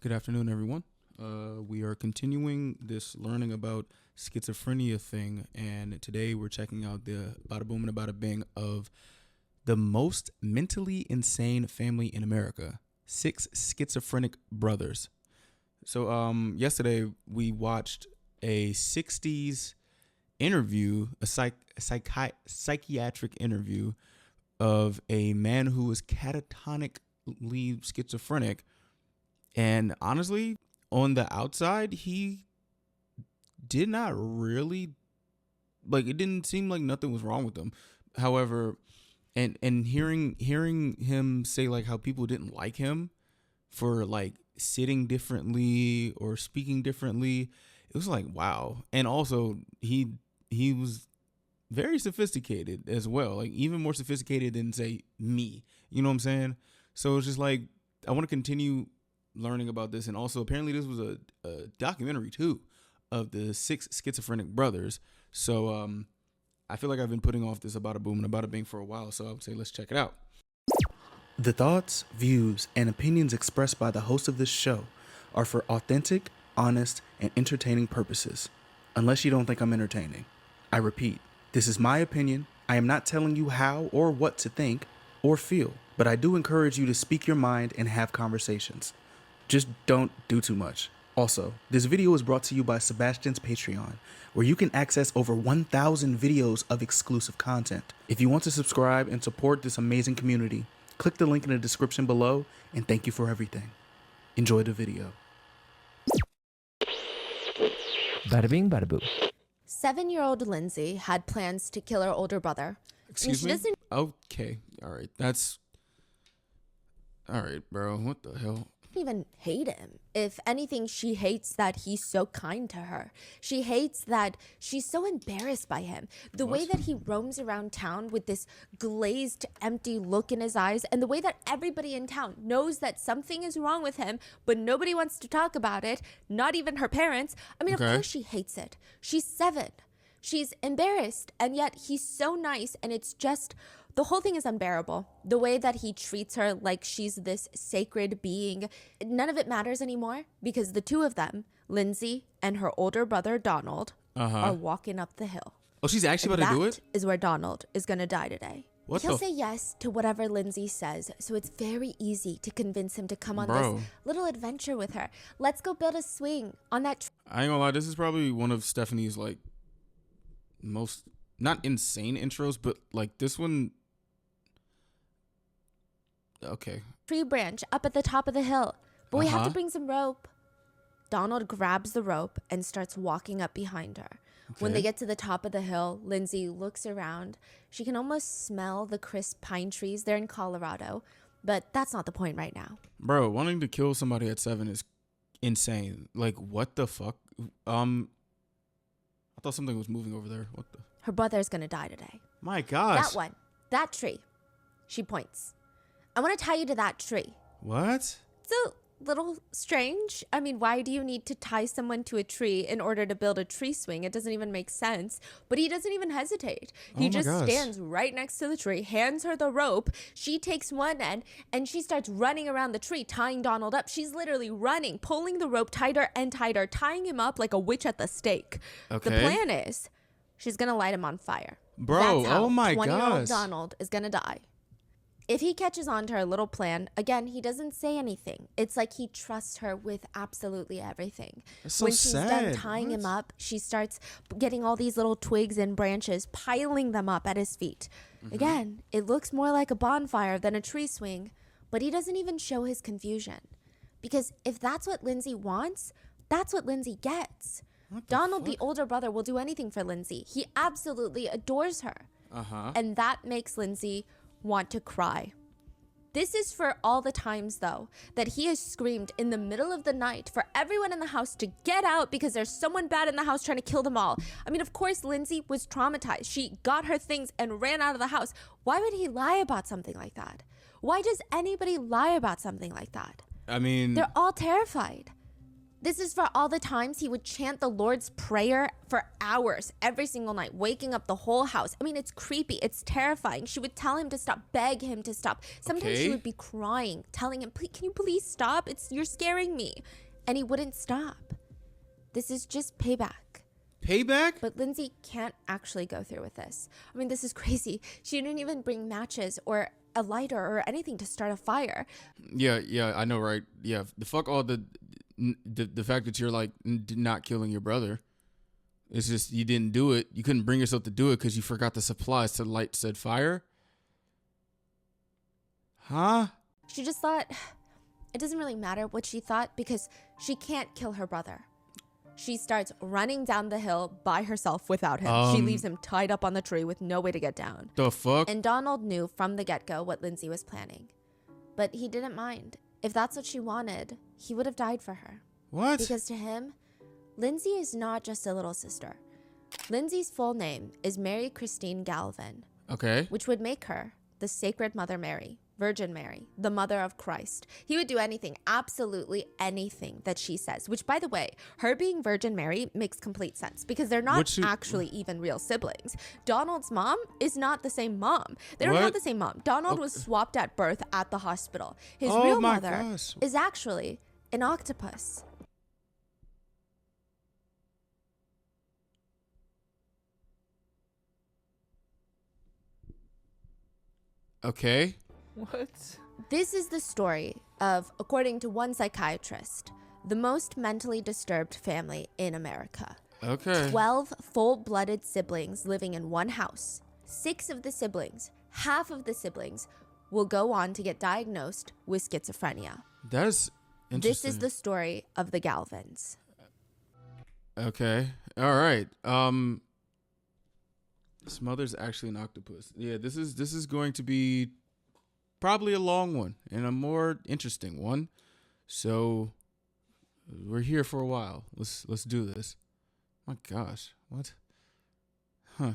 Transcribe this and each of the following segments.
Good afternoon, everyone. We are continuing this learning about schizophrenia thing, and today we're checking out the bada boom and bada bing of the most mentally insane family in America: 6 schizophrenic brothers. So, yesterday we watched a '60s interview, a psychiatric interview of a man who was catatonically schizophrenic. And honestly, on the outside, he did not really it didn't seem like nothing was wrong with him. However, and hearing him say like how people didn't like him for like sitting differently or speaking differently, it was like wow. And also he was very sophisticated as well, like even more sophisticated than say me. You know what I'm saying? So it's just like I want to continue learning about this. And also apparently this was a documentary too of the 6 schizophrenic brothers. So I feel like I've been putting off this about a boom and about a bing for a while, so I would say let's check it out. The thoughts, views, and opinions expressed by the host of this show are for authentic, honest, and entertaining purposes, unless you don't think I'm entertaining. I repeat, this is my opinion. I am not telling you how or what to think or feel, but I do encourage you to speak your mind and have conversations. Just don't do too much. Also, this video is brought to you by Sebastine's Patreon, where you can access over 1,000 videos of exclusive content. If you want to subscribe and support this amazing community, click the link in the description below, and thank you for everything. Enjoy the video. Bada bing, bada boo. 7-year-old Lindsay had plans to kill her older brother. Excuse me? Doesn't Okay. All right. All right, bro. What the hell? even hate him. If anything, she hates that he's so kind to her. She hates that she's so embarrassed by him. The way that he roams around town with this glazed, empty look in his eyes, and the way that everybody in town knows that something is wrong with him, but nobody wants to talk about it, not even her parents. I mean, Okay. Of course she hates it. She's 7. She's embarrassed, and yet he's so nice, and it's just, the whole thing is unbearable. The way that he treats her like she's this sacred being, none of it matters anymore because the two of them, Lindsay and her older brother Donald, are walking up the hill. Oh, she's actually about to do it? That is where Donald is going to die today. What He'll the say yes to whatever Lindsay says, so it's very easy to convince him to come on Bro. this little adventure with her. Let's go build a swing on that I ain't gonna lie, this is probably one of Stephanie's like most not insane intros, but like this one. Okay. tree branch up at the top of the hill. But we have to bring some rope. Donald grabs the rope and starts walking up behind her. When they get to the top of the hill, Lindsay looks around. She can almost smell the crisp pine trees. They're in Colorado, but that's not the point right now. Bro, wanting to kill somebody at 7 is insane. Like, what the fuck? I thought something was moving over there. What the? Her brother's gonna die today. My gosh. That one. That tree. She points. I want to tie you to that tree. What? It's a little strange. I mean, why do you need to tie someone to a tree in order to build a tree swing? It doesn't even make sense. But he doesn't even hesitate. He just stands right next to the tree, hands her the rope. She takes one end and she starts running around the tree, tying Donald up. She's literally running, pulling the rope tighter and tighter, tying him up like a witch at the stake. Okay. The plan is she's going to light him on fire. Bro, That's how oh my 20-year-old gosh. Donald is going to die. If he catches on to her little plan, again, he doesn't say anything. It's like he trusts her with absolutely everything. That's so when she's done sad. tying him up, she starts getting all these little twigs and branches, piling them up at his feet. Again, it looks more like a bonfire than a tree swing, but he doesn't even show his confusion. Because if that's what Lindsay wants, that's what Lindsay gets. Donald, the older brother, will do anything for Lindsay. He absolutely adores her. And that makes Lindsay want to cry. This is for all the times, though, that he has screamed in the middle of the night for everyone in the house to get out because there's someone bad in the house trying to kill them all. I mean, of course, Lindsay was traumatized. She got her things and ran out of the house. Why would he lie about something like that? Why does anybody lie about something like that? I mean, They're all terrified. This is for all the times he would chant the Lord's Prayer for hours every single night, waking up the whole house. I mean, it's creepy. It's terrifying. She would tell him to stop, beg him to stop. Sometimes she would be crying, telling him, can you please stop? You're scaring me. And he wouldn't stop. This is just payback. Payback? But Lindsay can't actually go through with this. I mean, this is crazy. She didn't even bring matches or a lighter or anything to start a fire. Yeah, I know, right? Yeah, the fuck all the fact that you're like not killing your brother. It's just you didn't do it. You couldn't bring yourself to do it because you forgot the supplies to light said fire. Huh? She just thought it doesn't really matter what she thought because she can't kill her brother. She starts running down the hill by herself without him. She leaves him tied up on the tree with no way to get down. The fuck? And Donald knew from the get-go what Lindsay was planning. But he didn't mind. If that's what she wanted, he would have died for her. What? Because to him, Lindsay is not just a little sister. Lindsay's full name is Mary Christine Galvin. Okay. Which would make her the Sacred Mother Mary, Virgin Mary, the Mother of Christ. He would do anything, absolutely anything that she says. Which, by the way, her being Virgin Mary makes complete sense because they're not actually even real siblings. Donald's mom is not the same mom. They don't have the same mom. Donald was swapped at birth at the hospital. His real mother is actually an octopus. Okay. What? This is the story of, according to one psychiatrist, the most mentally disturbed family in America. Okay. 12 full-blooded siblings living in one house. 6 of the siblings, half of the siblings, will go on to get diagnosed with schizophrenia. That's interesting. This is the story of the Galvins. Okay. All right. This mother's actually an octopus. Yeah, this is going to be probably a long one and a more interesting one. So we're here for a while. Let's do this. My gosh, what? Huh.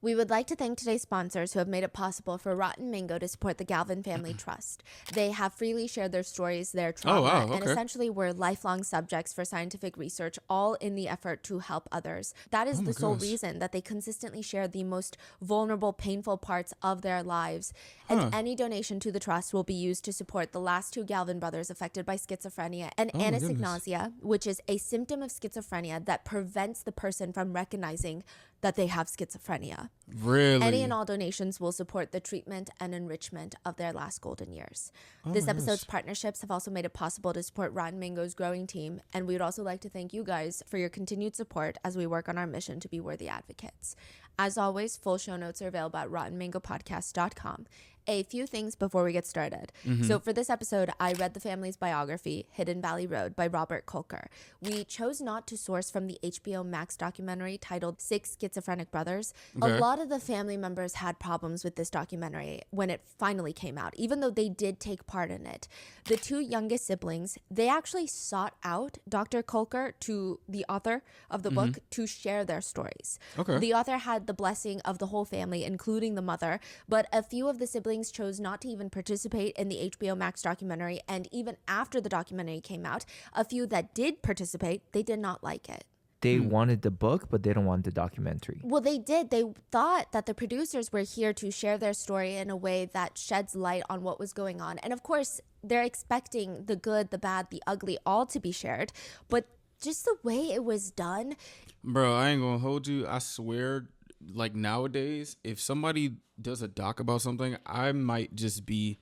We would like to thank today's sponsors who have made it possible for Rotten Mango to support the Galvin Family Trust. They have freely shared their stories, their trauma, and essentially were lifelong subjects for scientific research, all in the effort to help others. That is the sole reason that they consistently share the most vulnerable, painful parts of their lives. And any donation to the trust will be used to support the last 2 Galvin brothers affected by schizophrenia and anosognosia, which is a symptom of schizophrenia that prevents the person from recognizing that they have schizophrenia. Really? Any and all donations will support the treatment and enrichment of their last golden years. This episode's partnerships have also made it possible to support Rotten Mango's growing team, and we would also like to thank you guys for your continued support as we work on our mission to be worthy advocates. As always, full show notes are available at rottenmangopodcast.com. A few things before we get started. So for this episode, I read the family's biography, Hidden Valley Road by Robert Kolker. We chose not to source from the HBO Max documentary titled 6 Schizophrenic Brothers. Okay. A lot of the family members had problems with this documentary when it finally came out, even though they did take part in it. The 2 youngest siblings, they actually sought out Dr. Kolker, to the author of the book, to share their stories. Okay. The author had the blessing of the whole family, including the mother, but a few of the siblings chose not to even participate in the HBO Max documentary, and even after the documentary came out, a few that did participate, they did not like it. They wanted the book, but they don't want the documentary. Well, they did. They thought that the producers were here to share their story in a way that sheds light on what was going on. And of course, they're expecting the good, the bad, the ugly all to be shared. But just the way it was done. Bro, I ain't gonna hold you. I swear, like nowadays, if somebody does a doc about something, I might just be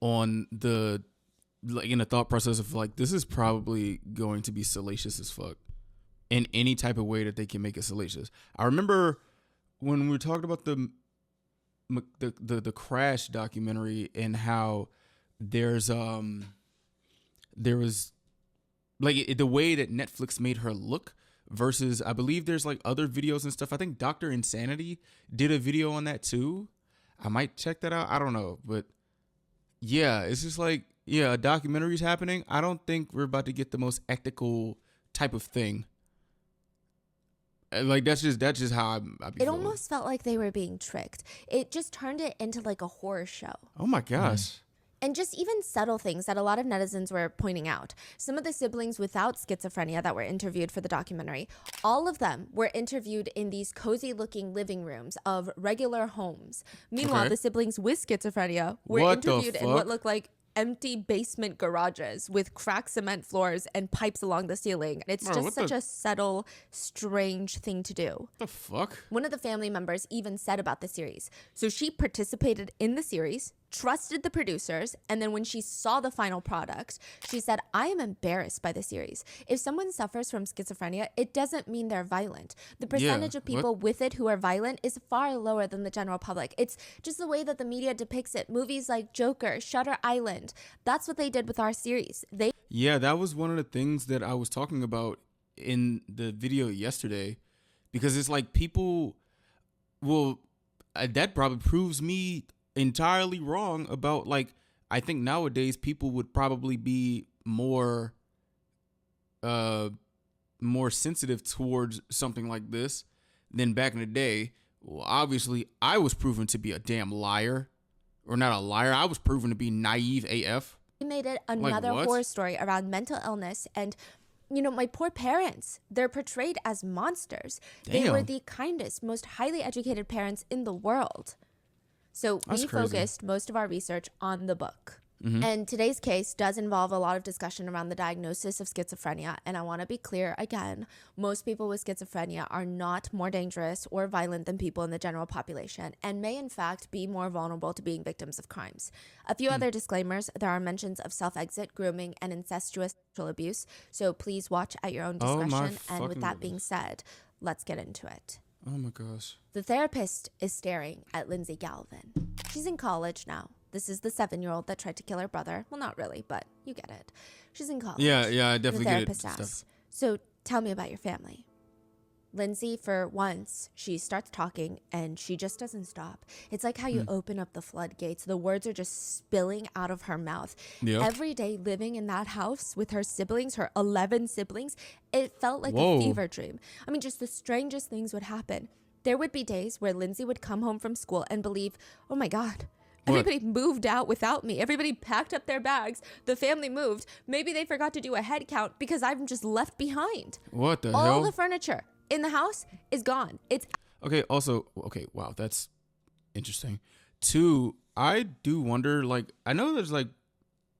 on the, like, in a thought process of like, this is probably going to be salacious as fuck in any type of way that they can make it salacious. I remember when we talked about the Crash documentary and how there was like the way that Netflix made her look versus, I believe there's like other videos and stuff. I think Dr. Insanity did a video on that too. I might check that out. I don't know. But yeah, it's just like, yeah, a documentary's happening. I don't think we're about to get the most ethical type of thing. Like that's just how I be It feeling. almost felt like they were being tricked. It just turned it into like a horror show. Oh my gosh. And just even subtle things that a lot of netizens were pointing out. Some of the siblings without schizophrenia that were interviewed for the documentary, all of them were interviewed in these cozy looking living rooms of regular homes. Meanwhile, Okay. the siblings with schizophrenia were What the interviewed in what fuck? looked like empty basement garages with cracked cement floors and pipes along the ceiling. It's Bro, just what such the- a subtle, strange thing to do. What the fuck? One of the family members even said about the series. So she participated in the series, trusted the producers, and then when she saw the final product, she said, I am embarrassed by the series. If someone suffers from schizophrenia, it doesn't mean they're violent. The percentage of people with it who are violent is far lower than the general public. It's just the way that the media depicts it. Movies like Joker, Shutter Island, that's what they did with our series. Yeah, that was one of the things that I was talking about in the video yesterday, because it's like people will, that probably proves me entirely wrong about, like, I think nowadays people would probably be more sensitive towards something like this than back in the day. Well, obviously I was proven to be a damn liar, or not a liar. I was proven to be naive AF. made it another what? horror story around mental illness. And my poor parents, they're portrayed as monsters. They were Damn. the kindest, most highly educated parents in the world. So That's we crazy. focused most of our research on the book. Mm-hmm. And today's case does involve a lot of discussion around the diagnosis of schizophrenia. And I want to be clear again, most people with schizophrenia are not more dangerous or violent than people in the general population and may in fact be more vulnerable to being victims of crimes. A few other disclaimers: there are mentions of self-exit, grooming, and incestuous sexual abuse. So please watch at your own Oh, my discretion. And with fucking that goodness. being said, let's get into it. Oh my gosh. The therapist is staring at Lindsay Galvin. She's in college now. This is the 7-year-old that tried to kill her brother. Well, not really, but you get it. She's in college. Yeah, I And definitely the get it. therapist Stuff. asks, so tell me about your family. Lindsay, for once, she starts talking and she just doesn't stop. It's like how you open up the floodgates. The words are just spilling out of her mouth. Yep. Every day living in that house with her siblings, her 11 siblings, it felt like Whoa. a fever dream. I mean, just the strangest things would happen. There would be days where Lindsay would come home from school and believe, oh my God, What? everybody moved out without me. Everybody packed up their bags. The family moved. Maybe they forgot to do a head count because I'm just left behind. What the All hell? the furniture in the house is gone. It's Okay, also, okay, wow, that's interesting. Two, I do wonder, like, I know there's, like,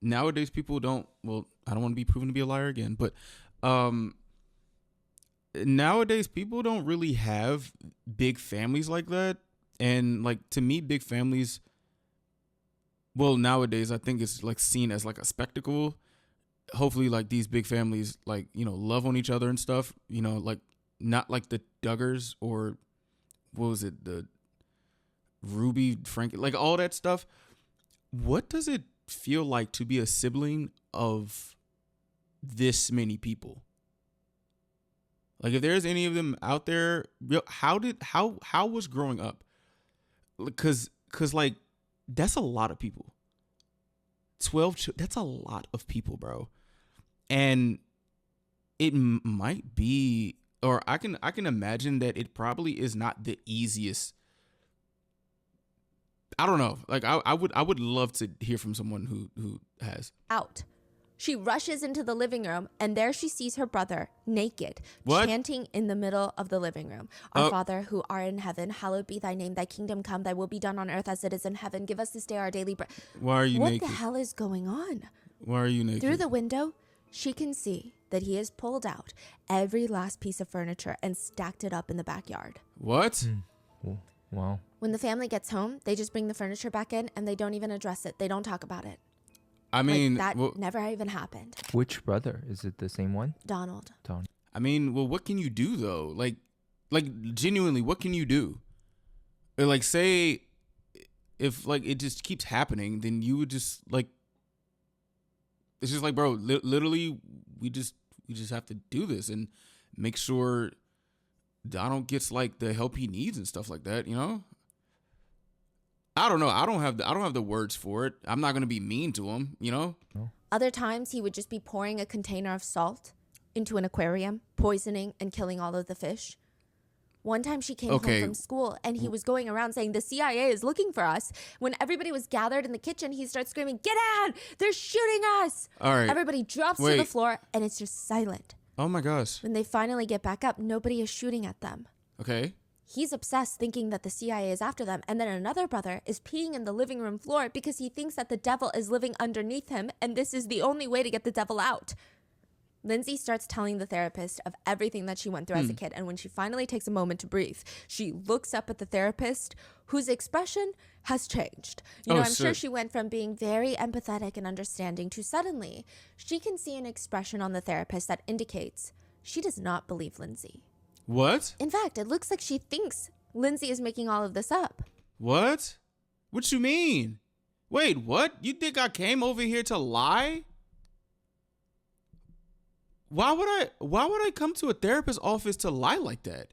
nowadays people don't, well, I don't want to be proven to be a liar again, but nowadays people don't really have big families like that. And, like, to me, big families, well, nowadays I think it's, like, seen as, like, a spectacle. Hopefully, like, these big families, like, love on each other and stuff, like, not like the Duggars or what was it, the Ruby, Frank, like all that stuff. What does it feel like to be a sibling of this many people? Like, if there's any of them out there, how was growing up? Cause like, that's a lot of people. 12, that's a lot of people, bro. And it might be, or I can imagine that it probably is not the easiest. I don't know. Like, I would love to hear from someone who has. out. She rushes into the living room and there she sees her brother naked, What? chanting in the middle of the living room. Our Father who art in heaven, hallowed be thy name. Thy kingdom come, thy will be done on earth as it is in heaven. Give us this day our daily bread. Why are you What naked? the hell is going on? Why are you naked? Through the window, she can see that he has pulled out every last piece of furniture and stacked it up in the backyard. What? Wow. When the family gets home, they just bring the furniture back in and they don't even address it. They don't talk about it. I mean, Like, that well, never even happened. Which brother? Is it the same one? Donald. Don. I mean, well, what can you do though? Like genuinely, what can you do? Or like, say, if like it just keeps happening, then you would just like, it's just like, bro, literally, we just have to do this and make sure Donald gets like the help he needs and stuff like that. I don't know. I don't have the words for it. I'm not gonna be mean to him. Other times, he would just be pouring a container of salt into an aquarium, poisoning and killing all of the fish. One time she came Okay. home from school and he was going around saying the CIA is looking for us. When everybody was gathered in the kitchen, he starts screaming, "Get out! They're shooting us!" All right. Everybody drops to the Wait. floor and it's just silent. Oh my gosh. When they finally get back up, nobody is shooting at them. Okay. He's obsessed thinking that the CIA is after them. And then another brother is peeing in the living room floor because he thinks that the devil is living underneath him and this is the only way to get the devil out. Lindsay starts telling the therapist of everything that she went through as a kid. And when she finally takes a moment to breathe, she looks up at the therapist whose expression has changed. You know, I'm sure she went from being very empathetic and understanding to suddenly she can see an expression on the therapist that indicates she does not believe Lindsay. What? In fact, it looks like she thinks Lindsay is making all of this up. What? What you mean? Wait, what? You think I came over here to lie? Why would I come to a therapist's office to lie like that?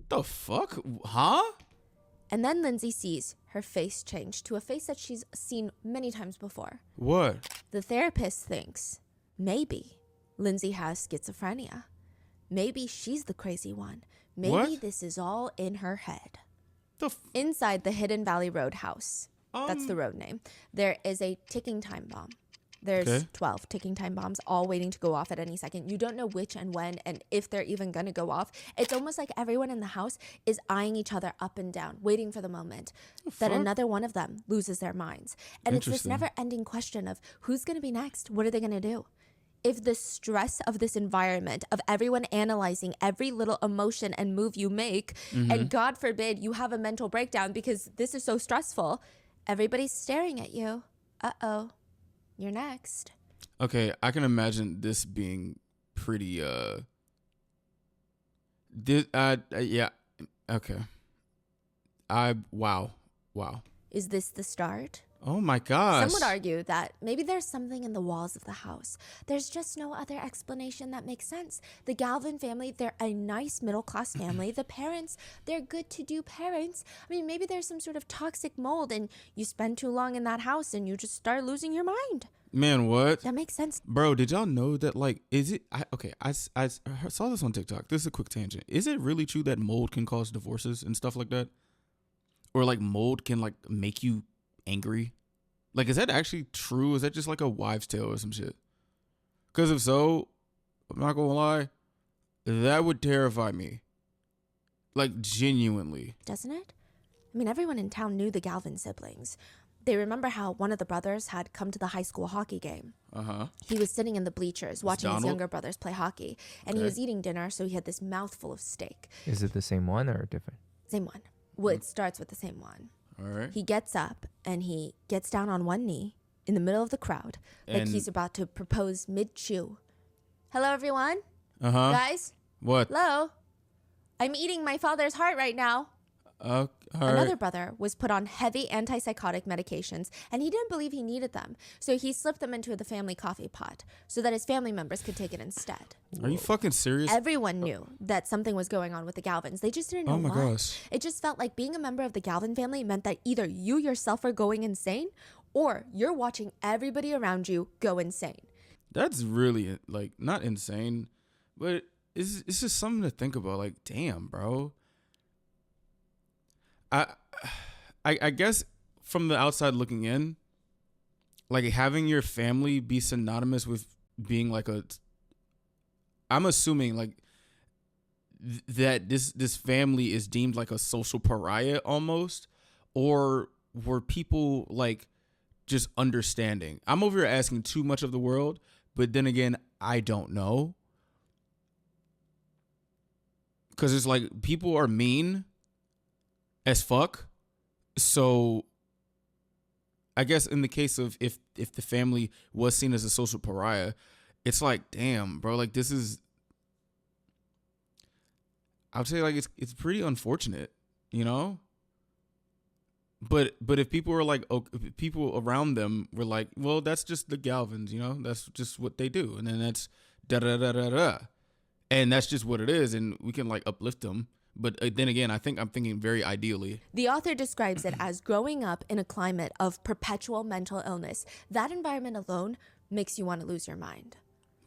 The fuck? Huh? And then Lindsay sees her face change to a face that she's seen many times before. What? The therapist thinks maybe Lindsay has schizophrenia. Maybe she's the crazy one. Maybe What? this is all in her head. Inside Inside the Hidden Valley Roadhouse, that's the road name, there is a ticking time bomb. There's Okay. 12 ticking time bombs all waiting to go off at any second. You don't know which and when and if they're even going to go off. It's almost like everyone in the house is eyeing each other up and down, waiting for the moment that fuck? another one of them loses their minds. And it's this Interesting. never-ending question of who's going to be next? What are they going to do? If the stress of this environment, of everyone analyzing every little emotion and move you make, and God forbid you have a mental breakdown because this is so stressful, everybody's staring at you. Uh-oh. You're next. Okay, I can imagine this being pretty yeah. Okay. Wow. Is this the start? Oh my gosh. Some would argue that maybe there's something in the walls of the house. There's just no other explanation that makes sense. The Galvin family, they're a nice middle-class family. The parents, they're good-to-do parents. I mean, maybe there's some sort of toxic mold and you spend too long in that house and you just start losing your mind. Man, what? That makes sense. Bro, did y'all know that, like, is it, I saw this on TikTok. This is a quick tangent. Is it really true that mold can cause divorces and stuff like that? Or, like, mold can, like, make you angry? Like, is that actually true? Is that just, like, a wives' tale or some shit? Because if so, I'm not gonna lie, that would terrify me. Like, genuinely. Doesn't it? I mean, everyone in town knew the Galvin siblings. They remember how one of the brothers had come to the high school hockey game. Uh-huh. He was sitting in the bleachers watching his Donald? younger brothers play hockey. And he Okay. was eating dinner, so he had this mouthful of steak. Is it the same one or different? Same one. Well, it starts with the same one. All right. He gets up and he gets down on one knee in the middle of the crowd, like And- he's about to propose mid-chew. Hello, everyone. Uh-huh. Guys, What? hello. I'm eating my father's heart right now. All Another right. brother was put on heavy antipsychotic medications, and he didn't believe he needed them. So he slipped them into the family coffee pot so that his family members could take it instead. Are you fucking serious? Everyone knew that something was going on with the Galvins. They just didn't know Oh my what. gosh. It just felt like being a member of the Galvin family meant that either you yourself are going insane or you're watching everybody around you go insane. That's really, like, not insane, but it's just something to think about. Like, damn, bro. I guess from the outside looking in, like, having your family be synonymous with being like I'm assuming like that this family is deemed like a social pariah almost, or were people like just understanding? I'm over here asking too much of the world, but then again, I don't know. Because it's like people are mean as fuck. So I guess in the case of if the family was seen as a social pariah, it's like, damn, bro, like this is, I would say like it's pretty unfortunate, you know? But if people were like, if people around them were like, well, that's just the Galvins, you know? That's just what they do. And then that's da-da-da-da-da. And that's just what it is. And we can like uplift them. But then again, I think I'm thinking very ideally. The author describes it as growing up in a climate of perpetual mental illness. That environment alone makes you want to lose your mind.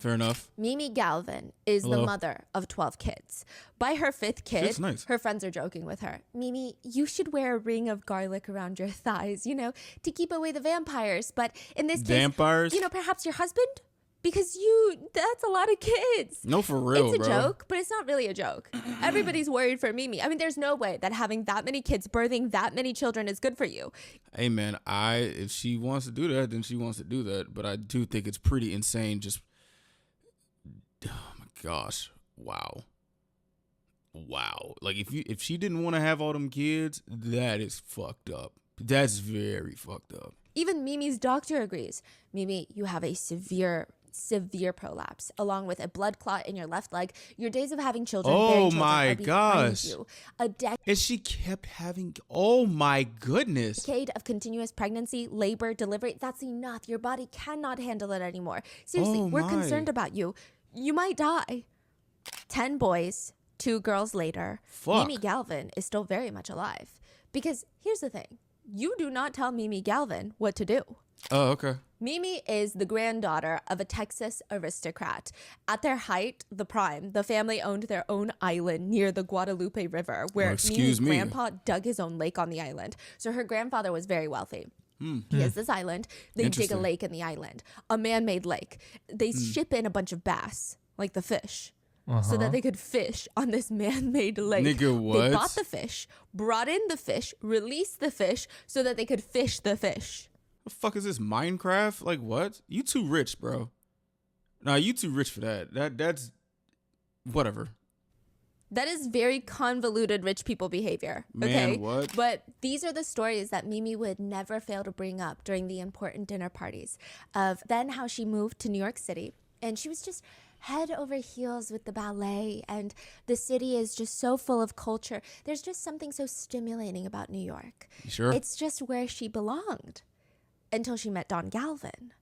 Fair enough. Mimi Galvin is Hello. the mother of 12 kids. By her 5th kid, Shit's nice. her friends are joking with her. Mimi, you should wear a ring of garlic around your thighs, to keep away the vampires. But in this case, Vampires? Perhaps your husband? Because that's a lot of kids. No, for real, It's a bro. joke, but it's not really a joke. Everybody's worried for Mimi. I mean, there's no way that having that many kids, birthing that many children is good for you. Hey, man, if she wants to do that, then she wants to do that. But I do think it's pretty insane. Just, oh my gosh, wow. Like if she didn't want to have all them kids, that is fucked up. That's very fucked up. Even Mimi's doctor agrees. Mimi, you have a severe prolapse, along with a blood clot in your left leg. Your days of having children, bearing children my are behind gosh. you. A And she kept having, oh my goodness. decade of continuous pregnancy, labor, delivery. That's enough. Your body cannot handle it anymore. Seriously, Oh we're my. concerned about you. You might die. 10 boys, 2 girls later. Fuck. Mimi Galvin is still very much alive. Because here's the thing. You do not tell Mimi Galvin what to do. Oh, okay. Mimi is the granddaughter of a Texas aristocrat. At their height, the prime, the family owned their own island near the Guadalupe River, where excuse Mimi's me. grandpa dug his own lake on the island. So her grandfather was very wealthy. He has this island. They dig a Interesting. lake in the island, a man-made lake. They ship in a bunch of bass, like the fish, so that they could fish on this man-made lake. Nigga, what? They bought the fish, brought in the fish, released the fish so that they could fish the fish. The fuck is this, Minecraft? Like what? You too rich, bro. Nah, you too rich for that. That's whatever. That is very convoluted rich people behavior. Okay. Man, what? But these are the stories that Mimi would never fail to bring up during the important dinner parties of then how she moved to New York City and she was just head over heels with the ballet, and the city is just so full of culture. There's just something so stimulating about New York. Sure. It's just where she belonged until she met Don Galvin.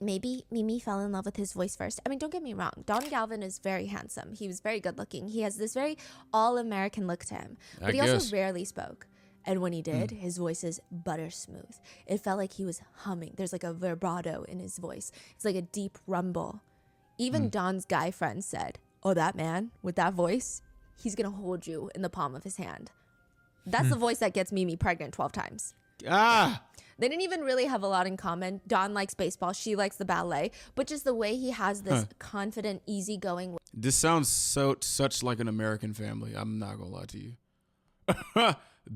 Maybe Mimi fell in love with his voice first. I mean, don't get me wrong. Don Galvin is very handsome. He was very good looking. He has this very all-American look to him. But he guess. also rarely spoke. And when he did, his voice is butter smooth. It felt like he was humming. There's like a vibrato in his voice. It's like a deep rumble. Even Don's guy friend said, oh, that man with that voice, he's going to hold you in the palm of his hand. That's the voice that gets Mimi pregnant 12 times. Ah, They didn't even really have a lot in common. Don likes baseball. She likes the ballet. But just the way he has this confident, easygoing. this sounds such like an American family. I'm not gonna lie to you.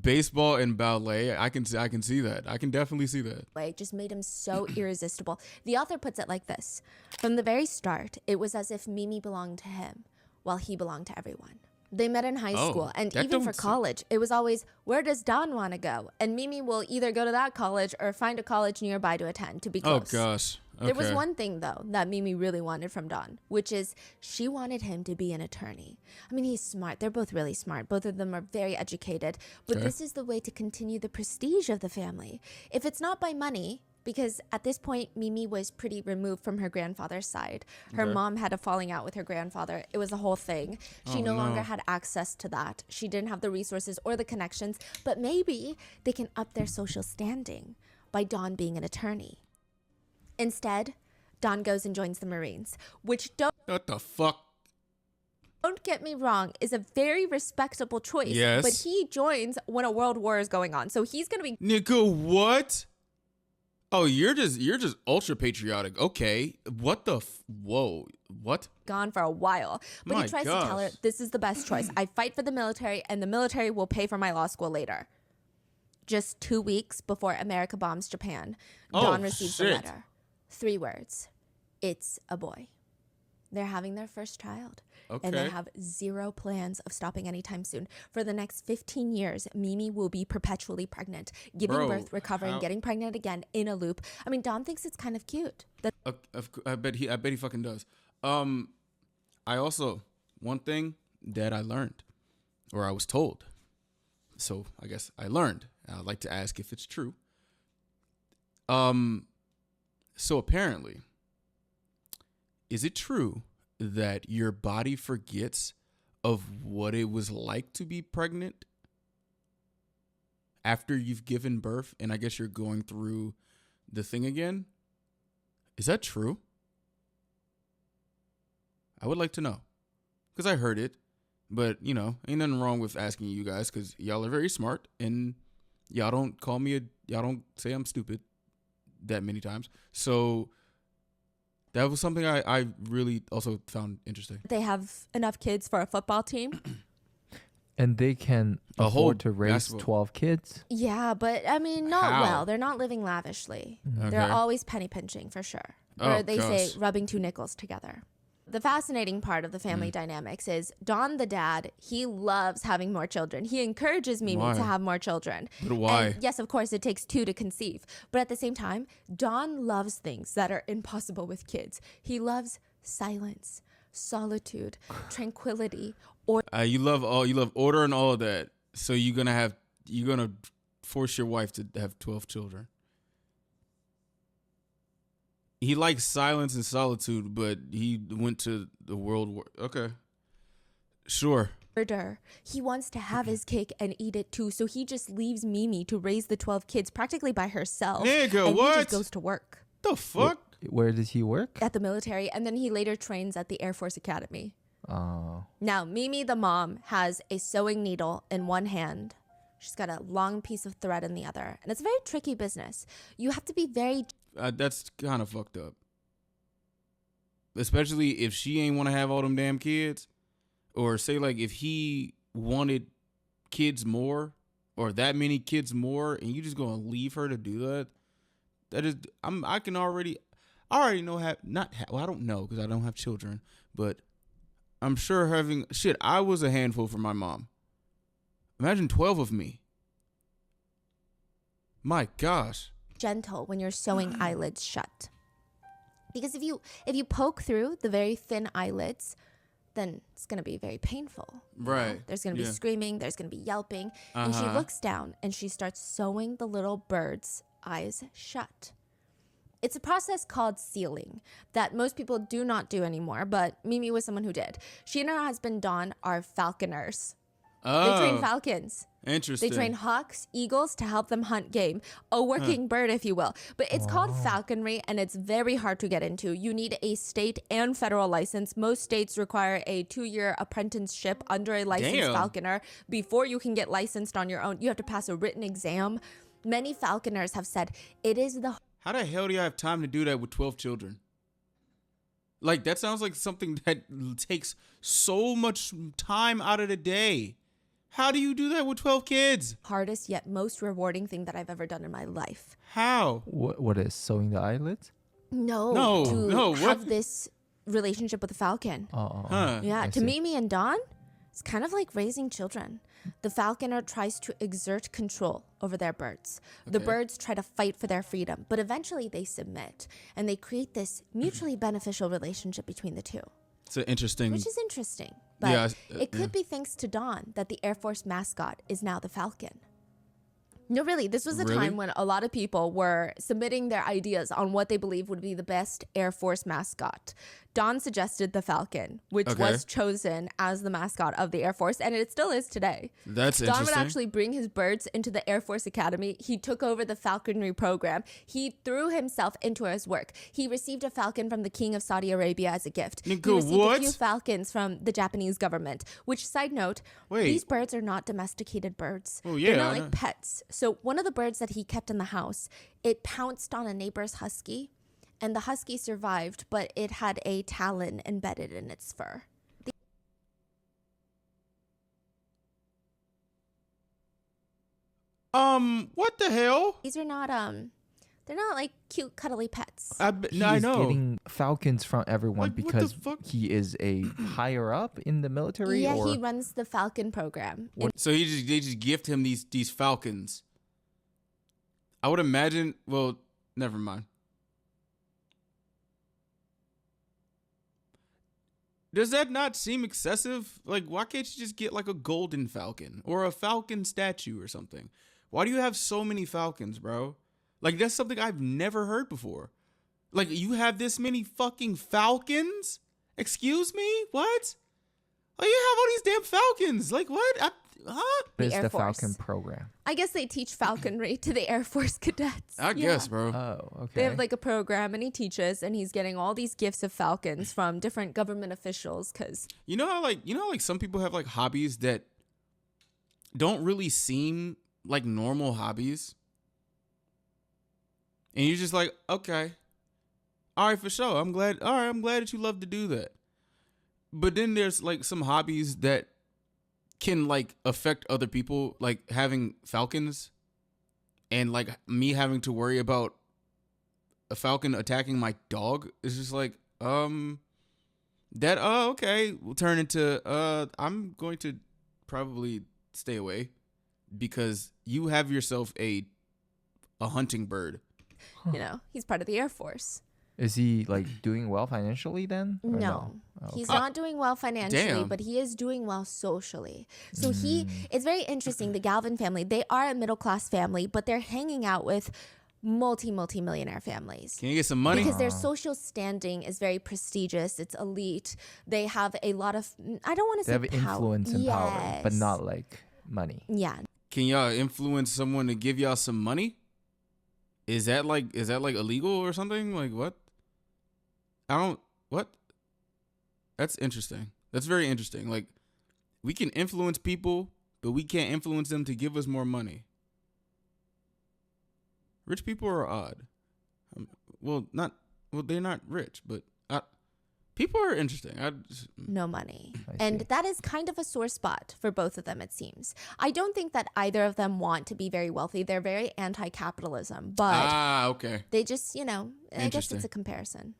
Baseball and ballet, I can see that. I can definitely see that. Way just made him so irresistible. The author puts it like this. From the very start, it was as if Mimi belonged to him, while he belonged to everyone. They met in high Oh, school, and that even for don't college, it was always, where does Don want to go? And Mimi will either go to that college or find a college nearby to attend to be Oh close. gosh. Okay. There was one thing, though, that Mimi really wanted from Don, which is she wanted him to be an attorney. I mean, he's smart. They're both really smart. Both of them are very educated. But Okay. this is the way to continue the prestige of the family. If it's not by money, because at this point, Mimi was pretty removed from her grandfather's side. Her Okay. mom had a falling out with her grandfather. It was a whole thing. She Oh, no longer no. had access to that. She didn't have the resources or the connections. But maybe they can up their social standing by Don being an attorney. Instead, Don goes and joins the Marines, which What the fuck? don't get me wrong, is a very respectable choice. Yes. But he joins when a world war is going on. So he's going to be Nigga, what? Oh, you're just ultra patriotic. Okay. What the whoa. What? gone for a while. But My he tries to tell her, gosh. this is the best choice. I fight for the military, and the military will pay for my law school later. Just 2 weeks before America bombs Japan, Oh, Don receives a shit. letter. 3 words. It's a boy. They're having their first child. And they Okay. have zero plans of stopping anytime soon. For the next 15 years, Mimi will be perpetually pregnant, giving Bro, birth, recovering, how- getting pregnant again in a loop. I mean, Don thinks it's kind of cute. That I bet he fucking does. I also, one thing that I learned, or I was told, so I guess I learned. I'd like to ask if it's true. So apparently, is it true that your body forgets of what it was like to be pregnant after you've given birth, and I guess you're going through the thing again? Is that true? I would like to know. Because I heard it. But, you know, ain't nothing wrong with asking you guys because y'all are very smart and y'all don't y'all don't say I'm stupid that many times. So that was something I really also found interesting. They have enough kids for a football team. And they can A whole afford to raise basketball. 12 kids. Yeah, but I mean, not How? well. They're not living lavishly. They're Okay. always penny pinching for sure. Oh, Or they say gosh. rubbing two nickels together. The fascinating part of the family dynamics is Don the dad, he loves having more children. He encourages Mimi Why? to have more children. But why? And yes, of course, it takes two to conceive. But at the same time, Don loves things that are impossible with kids. He loves silence, solitude, tranquility, or You love order and all of that. So you're gonna force your wife to have 12 children. He likes silence and solitude, but he went to the world war. Okay. Sure. order. He wants to have his cake and eat it too. So he just leaves Mimi to raise the 12 kids practically by herself. Nigga, and he what? just goes to work The fuck? Where does he work? at the military. And then he later trains at the Air Force Academy. Oh. Now, Mimi, the mom, has a sewing needle in one hand. She's got a long piece of thread in the other. And it's a very tricky business. You have to be very... That's kind of fucked up. Especially if she ain't want to have all them damn kids. Or say, like, if he wanted kids more, or that many kids more, and you just gonna leave her to do that. That is, I already know well, I don't know because I don't have children, but I'm sure I was a handful for my mom. Imagine 12 of me. My gosh. gentle when you're sewing eyelids shut. Because if you poke through the very thin eyelids, then it's going to be very painful. you know? Right. There's going to be Yeah. screaming, there's going to be yelping. And she Uh-huh. looks down and she starts sewing the little bird's eyes shut. It's a process called sealing that most people do not do anymore, but Mimi was someone who did. She and her husband Don are falconers. They train Oh, falcons. interesting. They train hawks, eagles to help them hunt game. A working bird, if you will. But it's called falconry, and it's very hard to get into. You need a state and federal license. Most states require a 2-year apprenticeship under a licensed Damn. falconer before you can get licensed on your own. You have to pass a written exam. Many falconers have said it is the How the hell do you have time to do that with 12 children? Like, that sounds like something that takes so much time out of the day. How do you do that with 12 kids? hardest yet most rewarding thing that I've ever done in my life. How? What is sewing the eyelids? No, to no, have what? this relationship with a falcon. Huh. Yeah, I to see. Mimi and Don, it's kind of like raising children. The falconer tries to exert control over their birds. The Okay. birds try to fight for their freedom, but eventually they submit and they create this mutually beneficial relationship between the two, It's an interesting. which is interesting. But Yeah, it could be thanks to Don that the Air Force mascot is now the falcon. No, really, this was a Really? time when a lot of people were submitting their ideas on what they believe would be the best Air Force mascot. Don suggested the Falcon, which Okay. was chosen as the mascot of the Air Force, and it still is today. That's Don would interesting. actually bring his birds into the Air Force Academy. He took over the falconry program. He threw himself into his work. He received a falcon from the King of Saudi Arabia as a gift. Nigga, he received what? a few falcons from the Japanese government, which, side note, Wait. these birds are not domesticated birds. Oh, They're yeah, not I know. like pets. So one of the birds that he kept in the house, it pounced on a neighbor's husky, and the husky survived, but it had a talon embedded in its fur. What the hell? These are not they're not like cute cuddly pets. I He's know. getting falcons from everyone Like, what the because fuck? he is a higher up in the military. Yeah, or he runs the Falcon program. So they just gift him these falcons. I would imagine. Well, never mind. Does that not seem excessive? Like, why can't you just get like a golden falcon or a falcon statue or something? Why do you have so many falcons, bro? Like, that's something I've never heard before. Like, you have this many fucking falcons? Excuse me? What? Oh, you have all these damn falcons. Like, what? Huh? The What is Air the Force. Falcon program? I guess they teach falconry to the Air Force cadets. I guess, bro. Oh, okay. They have like a program, and he teaches, and he's getting all these gifts of falcons from different government officials. Because You know how like some people have like hobbies that don't really seem like normal hobbies, and you're just like, okay, all right, for sure. I'm glad. All right, I'm glad that you love to do that. But then there's like some hobbies that can like affect other people, like having falcons, and like me having to worry about a falcon attacking my dog. Is just like that. Oh, okay. Will turn into I'm going to probably stay away because you have yourself a hunting bird. you know, he's part of the Air Force. Is he like doing well financially then? Or No, Oh, he's okay. not doing well financially, Damn. but he is doing well socially. So it's very interesting. The Galvin family, they are a middle class family, but they're hanging out with multi-millionaire families. Can you get some money? Because their social standing is very prestigious. It's elite. They have a lot of, I don't want to They say have influence and power, but Yes. not like money. Yeah. Can y'all influence someone to give y'all some money? Is that like illegal or something? Like what? What? That's interesting. That's very interesting. Like we can influence people, but we can't influence them to give us more money. Rich people are odd. They're not rich, but people are interesting. No money. I And see. that is kind of a sore spot for both of them, it seems. I don't think that either of them want to be very wealthy. They're very anti-capitalism, but Okay. they just, you know, I guess Interesting. it's a comparison.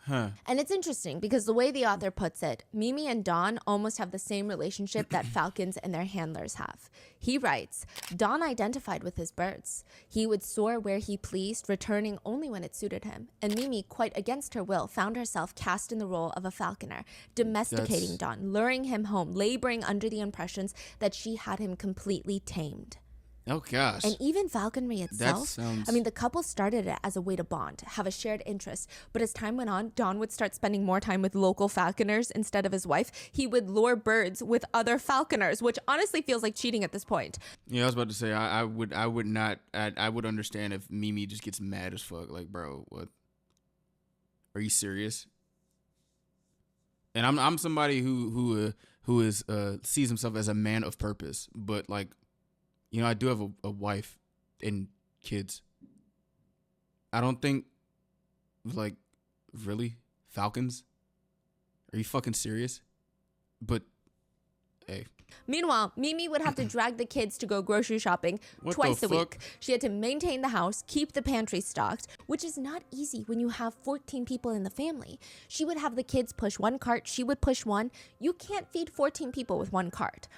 Huh. And it's interesting because the way the author puts it, Mimi and Don almost have the same relationship that falcons and their handlers have. He writes, Don identified with his birds. He would soar where he pleased, returning only when it suited him. And Mimi, quite against her will, found herself cast in the role of a falconer, domesticating Don, luring him home, laboring under the impressions that she had him completely tamed. Oh gosh. And even falconry itself, sounds- I mean, the couple started it as a way to bond, have a shared interest. But as time went on, Don would start spending more time with local falconers instead of his wife. He would lure birds with other falconers, which honestly feels like cheating at this point. Yeah, I was about to say I would not. I would understand if Mimi just gets mad as fuck. Like, bro, what? Are you serious? And I'm somebody who is sees himself as a man of purpose, but like, you know, I do have a wife and kids. I don't think, like, really, falcons? Are you fucking serious? But, hey. Meanwhile, Mimi would have to drag the kids to go grocery shopping What twice the a week. fuck? She had to maintain the house, keep the pantry stocked, which is not easy when you have 14 people in the family. She would have the kids push one cart, she would push one. You can't feed 14 people with one cart.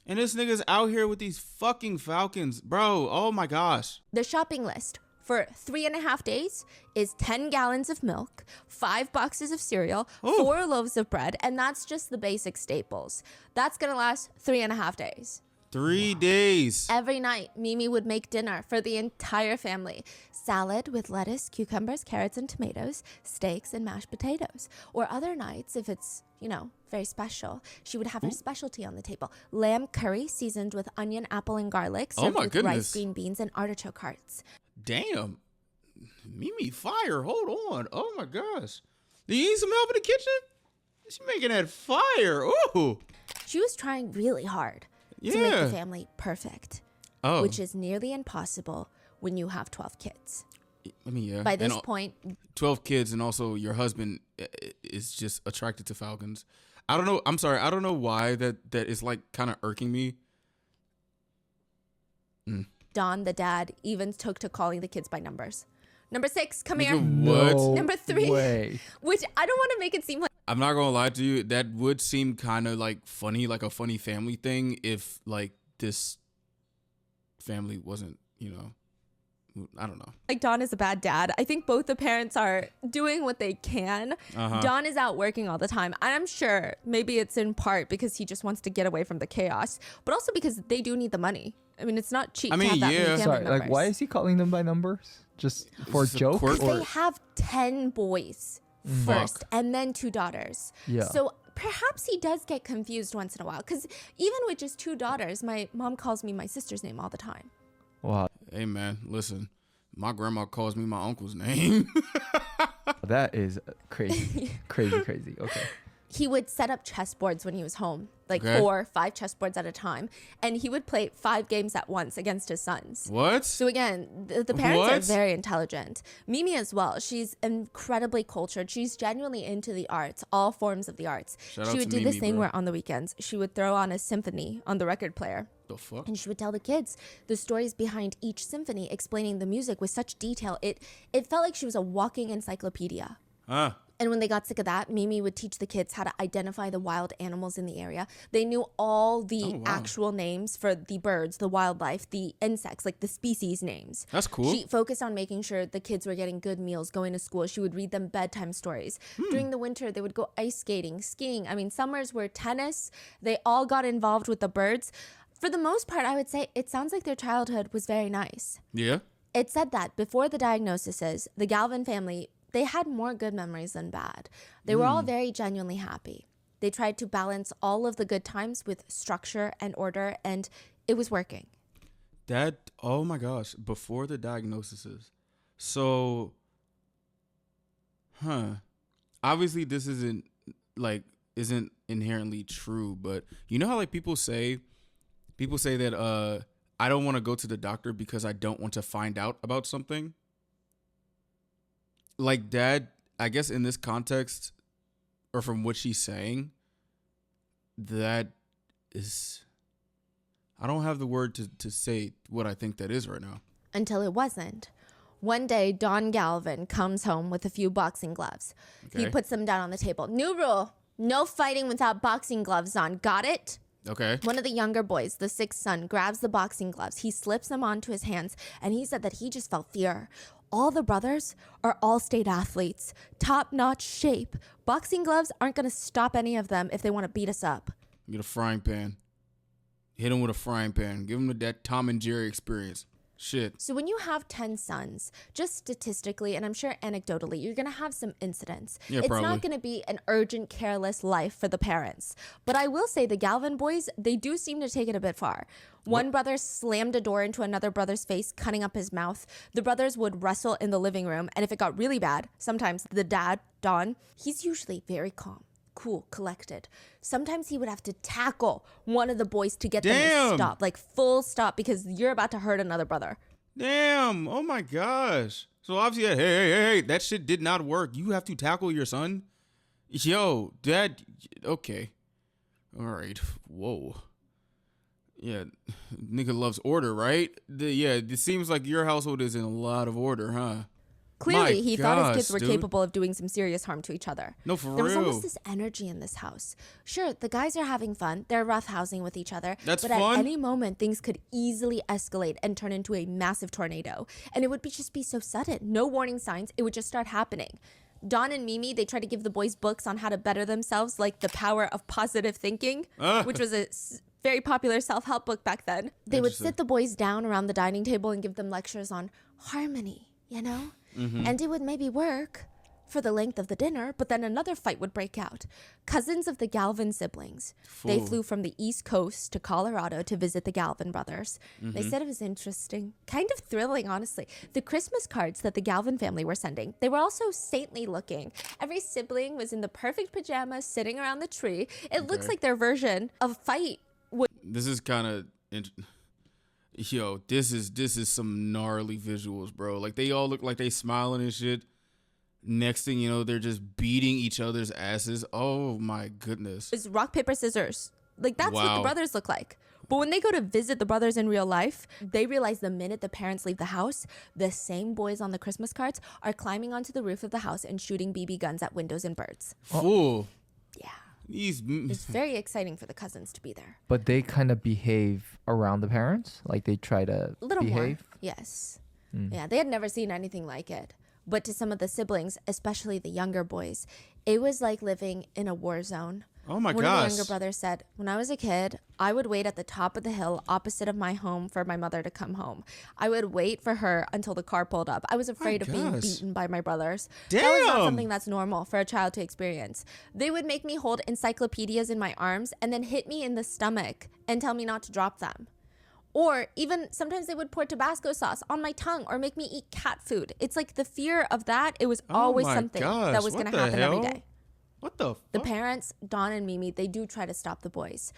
And this nigga's out here with these fucking falcons. Bro, oh my gosh. The shopping list for 3.5 days is 10 gallons of milk, 5 boxes of cereal, Ooh. 4 loaves of bread, and that's just the basic staples. That's gonna last 3.5 days. 3 days. Every night, Mimi would make dinner for the entire family. Salad with lettuce, cucumbers, carrots, and tomatoes, steaks, and mashed potatoes. Or other nights, if it's, you know, very special, she would have her specialty on the table. Lamb curry seasoned with onion, apple, and garlic, served my with goodness. rice, green beans, and artichoke hearts. Damn. Mimi fire. Hold on. Oh my gosh. Do you need some help in the kitchen? She's making that fire. Ooh. She was trying really hard to make Yeah. the family perfect, Oh. which is nearly impossible when you have 12 kids. I mean, yeah. By this And, point, 12 kids, and also your husband is just attracted to falcons. I don't know. I'm sorry. I don't know why that is like kind of irking me. Don, the dad, even took to calling the kids by numbers. Number 6, come Nigga, here. what? No Number 3. way. Which I don't want to make it seem like I'm not gonna lie to you. That would seem kind of like funny, like a funny family thing, if like this family wasn't, you know, I don't know. Don is a bad dad. I think both the parents are doing what they can. Uh-huh. Don is out working all the time. And I'm sure maybe it's in part because he just wants to get away from the chaos, but also because they do need the money. I mean, it's not cheap I to have mean, that yeah. many family Sorry, members. like why is he calling them by numbers? Just for a It's a joke? quirk. Or They have 10 boys first and then 2 daughters. Yeah. So perhaps he does get confused once in a while. Because even with just 2 daughters, my mom calls me my sister's name all the time. Wow, Hey, man, listen. My grandma calls me my uncle's name. that is crazy, crazy. Okay. He would set up chessboards when he was home, like Okay. 4 or 5 chessboards at a time. And he would play 5 games at once against his sons. What? So again, the parents are What? very intelligent. Mimi as well. She's incredibly cultured. She's genuinely into the arts, all forms of the arts. Shout out She would to do this Mimi, thing bro. where on the weekends, she would throw on a symphony on the record player. The fuck? And she would tell the kids the stories behind each symphony, explaining the music with such detail. It felt like she was a walking encyclopedia. Huh? And when they got sick of that, Mimi would teach the kids how to identify the wild animals in the area. They knew all the Oh, wow. actual names for the birds, the wildlife, the insects, like the species names. That's cool. She focused on making sure the kids were getting good meals, going to school. She would read them bedtime stories. During the winter, they would go ice skating, skiing. I mean, summers were tennis. They all got involved with the birds. For the most part, I would say it sounds like their childhood was very nice. Yeah. It said that before the diagnoses, the Galvin family, they had more good memories than bad. They were all very genuinely happy. They tried to balance all of the good times with structure and order, and it was working. That, oh my gosh, before the diagnoses. So, obviously this isn't inherently true, but you know how like people say that I don't want to go to the doctor because I don't want to find out about something. Like that, I guess in this context, or from what she's saying, that is, I don't have the word to say what I think that is right now. Until it wasn't. One day, Don Galvin comes home with a few boxing gloves. He Okay. puts them down on the table. New rule, no fighting without boxing gloves on. Got it? Okay. One of the younger boys, the 6th son, grabs the boxing gloves. He slips them onto his hands, and he said that he just felt fear. All the brothers are all-state athletes, top-notch shape. Boxing gloves aren't going to stop any of them if they want to beat us up. Get a frying pan. Hit him with a frying pan. Give him that Tom and Jerry experience. Shit. So when you have 10 sons, just statistically, and I'm sure anecdotally, you're going to have some incidents. Yeah, It's probably. not going to be an urgent, careless life for the parents. But I will say the Galvin boys, they do seem to take it a bit far. One brother slammed a door into another brother's face, cutting up his mouth. The brothers would wrestle in the living room, and if it got really bad, sometimes the dad, Don, he's usually very calm, cool, collected. Sometimes he would have to tackle one of the boys to get them Damn. to stop, like full stop, because you're about to hurt another brother. Damn. Oh my gosh. So obviously, hey, that shit did not work. You have to tackle your son? Yo, dad. Okay. All right. Whoa. Yeah. Nigga loves order, right? It seems like your household is in a lot of order, huh? Clearly, My he thought his kids gosh, were dude. capable of doing some serious harm to each other. No, for There was real. almost this energy in this house. Sure, the guys are having fun. They're roughhousing with each other. That's but fun. at any moment, things could easily escalate and turn into a massive tornado. And it would just be so sudden. No warning signs. It would just start happening. Don and Mimi, they try to give the boys books on how to better themselves, like The Power of Positive Thinking, which was a very popular self-help book back then. They would Interesting. sit the boys down around the dining table and give them lectures on harmony, you know? And it would maybe work for the length of the dinner, but then another fight would break out. Cousins of the Galvin siblings. They Fool. flew from the East Coast to Colorado to visit the Galvin brothers. They said it was interesting, kind of thrilling, honestly. The Christmas cards that the Galvin family were sending, they were also saintly looking. Every sibling was in the perfect pajamas sitting around the tree. It looks Okay. like their version of a fight. This is kind of, yo, this is some gnarly visuals, bro. Like they all look like they smiling and shit. Next thing you know, they're just beating each other's asses. Oh my goodness. Is rock, paper, scissors. Like, that's what the Wow. brothers look like. But when they go to visit the brothers in real life, they realize the minute the parents leave the house, the same boys on the Christmas cards are climbing onto the roof of the house and shooting BB guns at windows and birds. Fool. Yeah. These. It's very exciting for the cousins to be there. But they kind of behave around the parents, like they try to A little behave. more. Yes. Yeah, they had never seen anything like it. But to some of the siblings, especially the younger boys, it was like living in a war zone. Oh my One of the gosh. younger brothers said, when I was a kid, I would wait at the top of the hill opposite of my home for my mother to come home. I would wait for her until the car pulled up. I was afraid of being gosh. beaten by my brothers. That was not Damn. something that's normal for a child to experience. They would make me hold encyclopedias in my arms and then hit me in the stomach and tell me not to drop them. Or even sometimes they would pour Tabasco sauce on my tongue or make me eat cat food. It's like the fear of that. It was always my something gosh, that was what going to the happen every hell? day. What the fuck? The parents, Don and Mimi, they do try to stop the boys.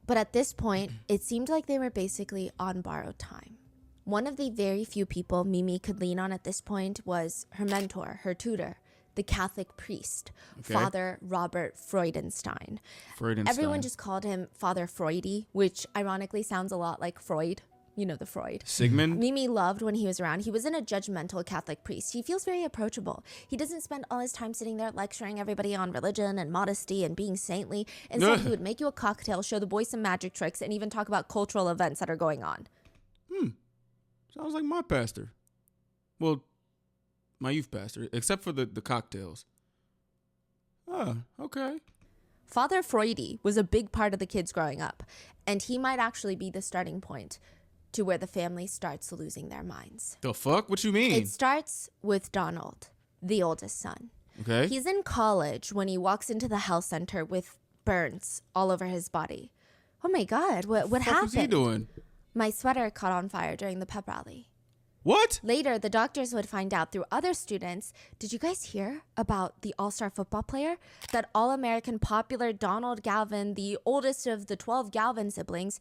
But at this point, it seemed like they were basically on borrowed time. One of the very few people Mimi could lean on at this point was her mentor, her tutor, the Catholic priest, Father Robert Freudenstein. Everyone just called him Father Freudy, which ironically sounds a lot like Freud. You know, the Freud. Sigmund? Mimi loved when he was around. He wasn't a judgmental Catholic priest. He feels very approachable. He doesn't spend all his time sitting there lecturing everybody on religion and modesty and being saintly. Instead, he would make you a cocktail, show the boys some magic tricks, and even talk about cultural events that are going on. Sounds like my pastor. Well, my youth pastor, except for the cocktails. Oh, okay. Father Freudy was a big part of the kids growing up, and he might actually be the starting point to where the family starts losing their minds. The fuck? What you mean? It starts with Donald, the oldest son. Okay. He's in college when he walks into the health center with burns all over his body. Oh my God, what What happened? was he doing? My sweater caught on fire during the pep rally. What? Later, the doctors would find out through other students. Did you guys hear about the all-star football player? That all-American popular Donald Galvin, the oldest of the 12 Galvin siblings,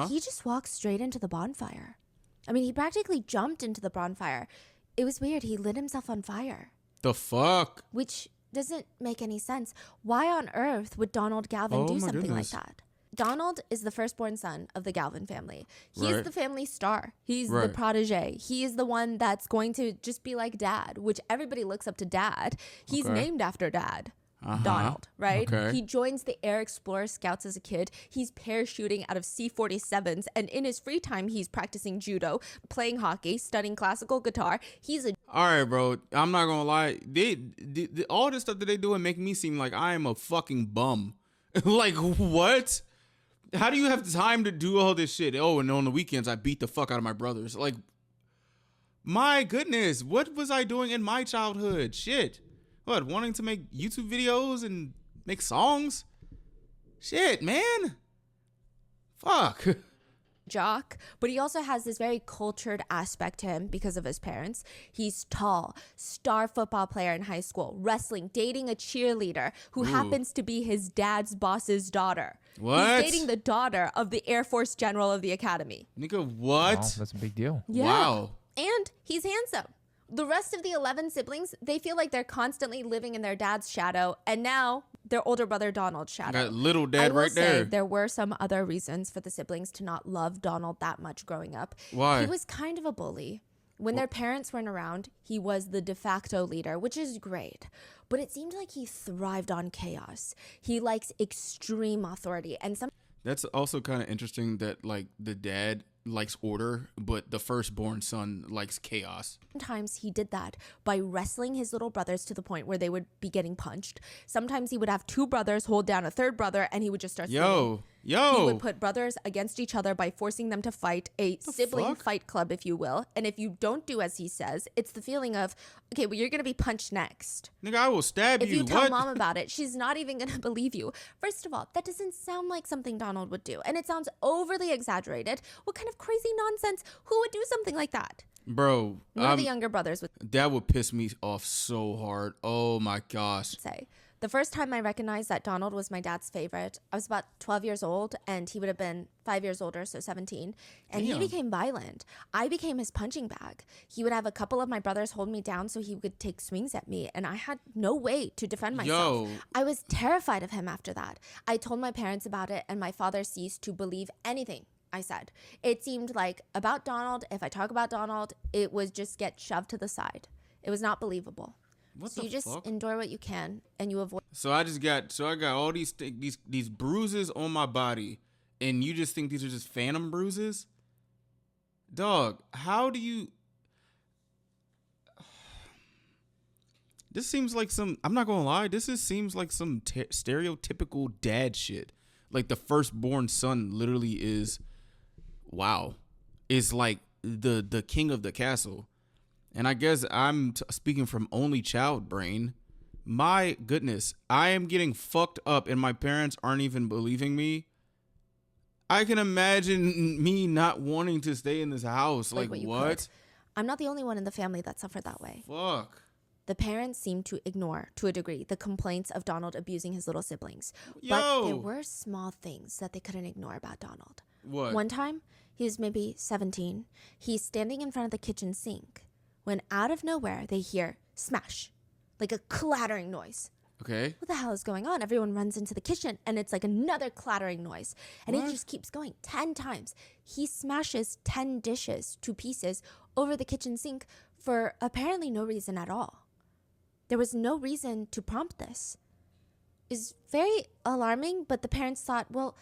he just walked straight into the bonfire. I mean, he practically jumped into the bonfire. It was weird. He lit himself on fire. The fuck? Which doesn't make any sense. Why on earth would Donald Galvin do my something goodness. like that? Donald is the firstborn son of the Galvin family. He's Right. the family star. He's the Right. protege. He is the one that's going to just be like dad, which everybody looks up to dad. He's Okay. named after dad. Donald, right? Okay. He joins the Air Explorer Scouts as a kid. He's parachuting out of C-47s, and in his free time, he's practicing judo, playing hockey, studying classical guitar. He's a All right, bro. I'm not gonna lie. All this stuff that they do and make me seem like I am a fucking bum. Like what? How do you have time to do all this shit? Oh, and on the weekends I beat the fuck out of my brothers. Like, my goodness, what was I doing in my childhood? Shit. What, wanting to make YouTube videos and make songs? Shit, man. Fuck. jock, but he also has this very cultured aspect to him because of his parents. He's tall, star football player in high school, wrestling, dating a cheerleader who happens to be his dad's boss's daughter. What? He's dating the daughter of the Air Force General of the Academy. Nigga, what? Wow, that's a big deal. Yeah. Wow. And he's handsome. The rest of the 11 siblings, they feel like they're constantly living in their dad's shadow, and now their older brother Donald's shadow. Got little I dad will right say there. there were some other reasons for the siblings to not love Donald that much growing up. Why? He was kind of a bully. When their parents weren't around, he was the de facto leader, which is great. But it seemed like he thrived on chaos. He likes extreme authority, and That's also kind of interesting that, like, the dad likes order, but the firstborn son likes chaos. sometimes he did that by wrestling his little brothers to the point where they would be getting punched. Sometimes he would have two brothers hold down a third brother, and he would just start swinging. He would put brothers against each other by forcing them to fight, a sibling fuck? fight club, if you will. And if you don't do as he says, it's the feeling of, okay, well, you're going to be punched next. Nigga, I will stab If you. you tell What? mom about it, she's not even going to believe you. First of all, that doesn't sound like something Donald would do. And it sounds overly exaggerated. What kind of crazy nonsense? Who would do something like that? Bro, One of the younger brothers would that would piss me off so hard. Oh my gosh. say. The first time I recognized that Donald was my dad's favorite, I was about 12 years old, and he would have been 5 years older, so 17. And Damn. he became violent. I became his punching bag. He would have a couple of my brothers hold me down so he could take swings at me, and I had no way to defend myself. Yo. I was terrified of him after that. I told my parents about it, and my father ceased to believe anything I said. It seemed like about Donald, if I talk about Donald, it would just get shoved to the side. It was not believable. What So the you just fuck? enjoy what you can, and you avoid. So I got all these bruises on my body, and you just think these are just phantom bruises? Dog, how do you? This seems like some. I'm not gonna lie. Seems like some stereotypical dad shit. Like the firstborn son literally is, wow, is like the king of the castle. And I guess I'm speaking from only child brain. My goodness, I am getting fucked up, and my parents aren't even believing me. I can imagine me not wanting to stay in this house. Like what? I'm not the only one in the family that suffered that way. Fuck. The parents seemed to ignore, to a degree, the complaints of Donald abusing his little siblings. Yo. But there were small things that they couldn't ignore about Donald. What? One time, he was maybe 17. He's standing in front of the kitchen sink when out of nowhere they hear smash, like a clattering noise. Okay. What the hell is going on? Everyone runs into the kitchen and it's like another clattering noise. And What? it just keeps going 10 times. He smashes 10 dishes to pieces over the kitchen sink for apparently no reason at all. There was no reason to prompt this. It's very alarming, but the parents thought, well,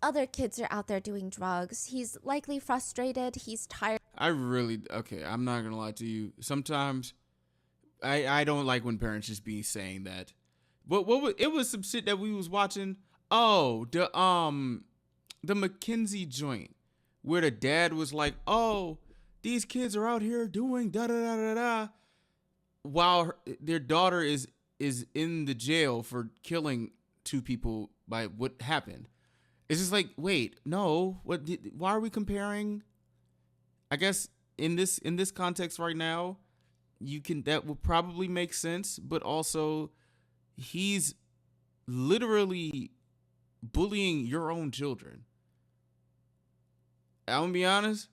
other kids are out there doing drugs. He's likely frustrated. He's tired. Okay, I'm not gonna lie to you. Sometimes I don't like when parents just be saying that. But it was some shit that we was watching. Oh, the McKinsey joint where the dad was like, "Oh, these kids are out here doing da da da da da," while their daughter is in the jail for killing 2 people by what happened. It's just like, wait, no, why are we comparing? I guess in this context right now, that will probably make sense, but also he's literally bullying your own children. I'm gonna be honest.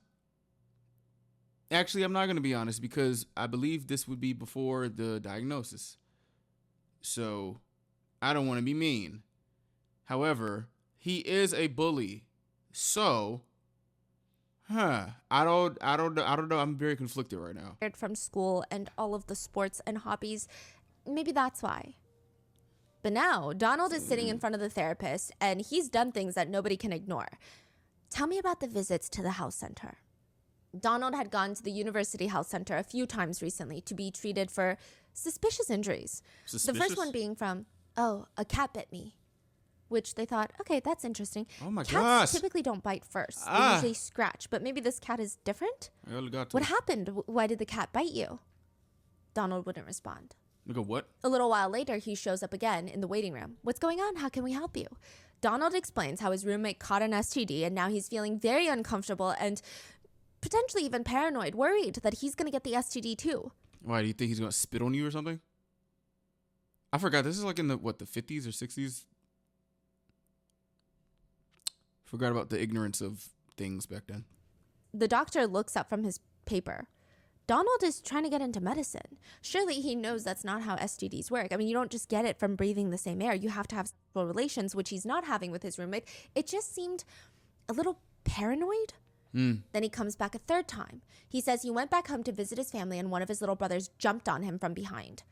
Actually, I'm not gonna be honest because I believe this would be before the diagnosis. So I don't want to be mean. However, he is a bully. So, I don't know. I'm very conflicted right now. From school and all of the sports and hobbies. Maybe that's why. But now Donald is sitting in front of the therapist and he's done things that nobody can ignore. Tell me about the visits to the health center. Donald had gone to the University Health Center a few times recently to be treated for suspicious injuries. Suspicious? The first one being from, a cat bit me. Which they thought, okay, that's interesting. Oh my Cats gosh. typically don't bite first. They usually scratch, but maybe this cat is different? What happened? Why did the cat bite you? Donald wouldn't respond. Look at what? A little while later, he shows up again in the waiting room. What's going on? How can we help you? Donald explains how his roommate caught an STD and now he's feeling very uncomfortable and potentially even paranoid, worried that he's going to get the STD too. Why, do you think he's going to spit on you or something? I forgot. This is like in the 50s or 60s? Forgot about the ignorance of things back then. The doctor looks up from his paper. Donald is trying to get into medicine. Surely he knows that's not how STDs work. I mean, you don't just get it from breathing the same air. You have to have sexual relations, which he's not having with his roommate. It just seemed a little paranoid. Then he comes back a third time. He says he went back home to visit his family and one of his little brothers jumped on him from behind.